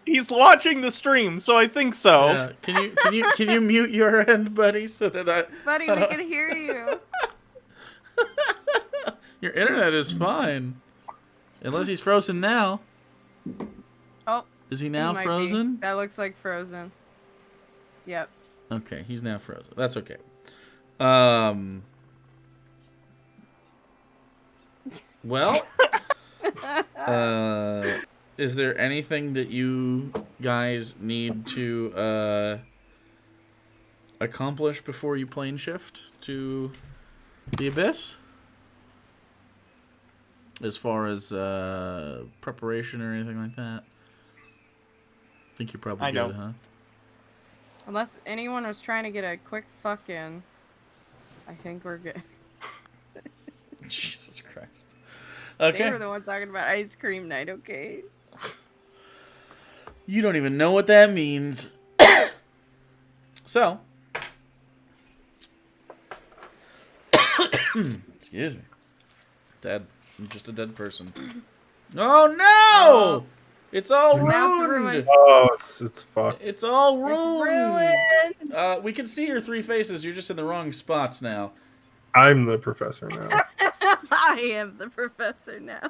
He's watching the stream, so I think so. Yeah. Can you mute your end, buddy, so that Buddy, we can hear you. your internet is fine, unless he's frozen now. Oh, Is he he now might be. frozen? That looks like frozen. Yep. Okay, he's now frozen. That's okay. Well, is there anything that you guys need to accomplish before you plane shift to the Abyss? As far as preparation or anything like that? I think you're probably I good, don't. huh? Unless anyone was trying to get a quick fuck in, I think we're good. Jesus Christ. They Okay. were the one talking about ice cream night, okay? You don't even know what that means. So. Excuse me. Dead. I'm just a dead person. Oh no! It's all Now it's ruined! ruined. Oh, it's fucked. It's all It's ruined! ruined! We can see your three faces. You're just in the wrong spots now. I'm the professor now. I am the professor now.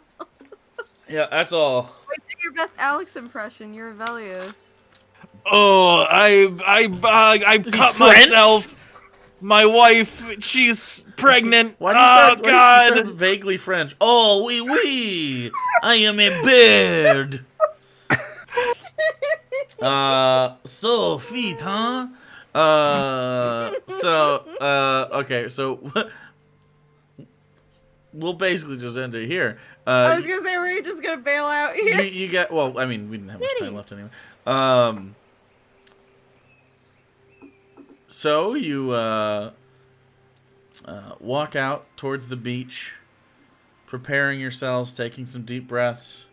Yeah, that's all. Wait, do your best Alex impression. You're Ivellios. Oh, I Is he cut French? myself. My wife, she's pregnant. Why do you Oh sound, God! Why do you sound vaguely French? Oh, oui, oui! I am a bird! So, feet, huh? Okay, so... we'll basically just end it here. I was gonna say, were you just gonna bail out here? You got... Well, I mean, we didn't have much time left anyway. So, you, walk out towards the beach, preparing yourselves, taking some deep breaths,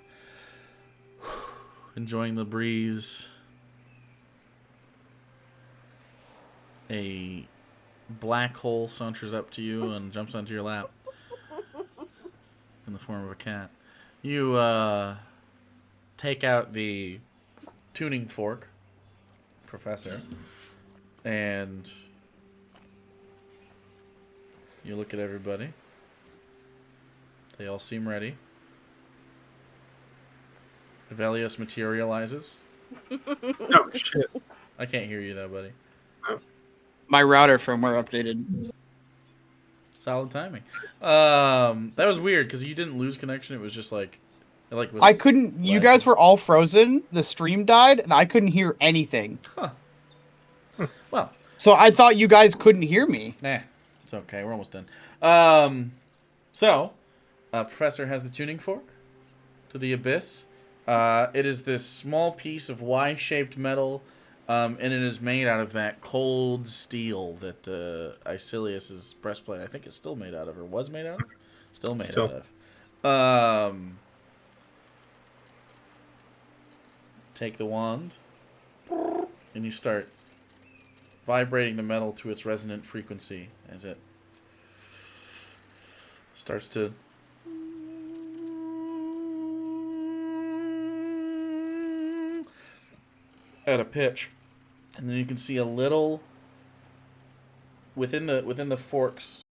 enjoying the breeze. A black hole saunters up to you and jumps onto your lap in the form of a cat. You take out the tuning fork, Professor, and you look at everybody. They all seem ready. Ivellios materializes. Oh shit. I can't hear you though, buddy. My router firmware updated. Solid timing. That was weird because you didn't lose connection. It was just like, was I couldn't. You lagging. guys were all frozen. The stream died, and I couldn't hear anything. Huh. Well, So I thought you guys couldn't hear me. nah, it's okay. We're almost done. Professor has the tuning fork to the Abyss. It is this small piece of Y-shaped metal And it is made out of that cold steel that Icellius's breastplate, I think, is still made out of, or was made out of, still made Still. out of. Take the wand, and you start vibrating the metal to its resonant frequency as it starts to at a pitch, and then you can see a little within the forks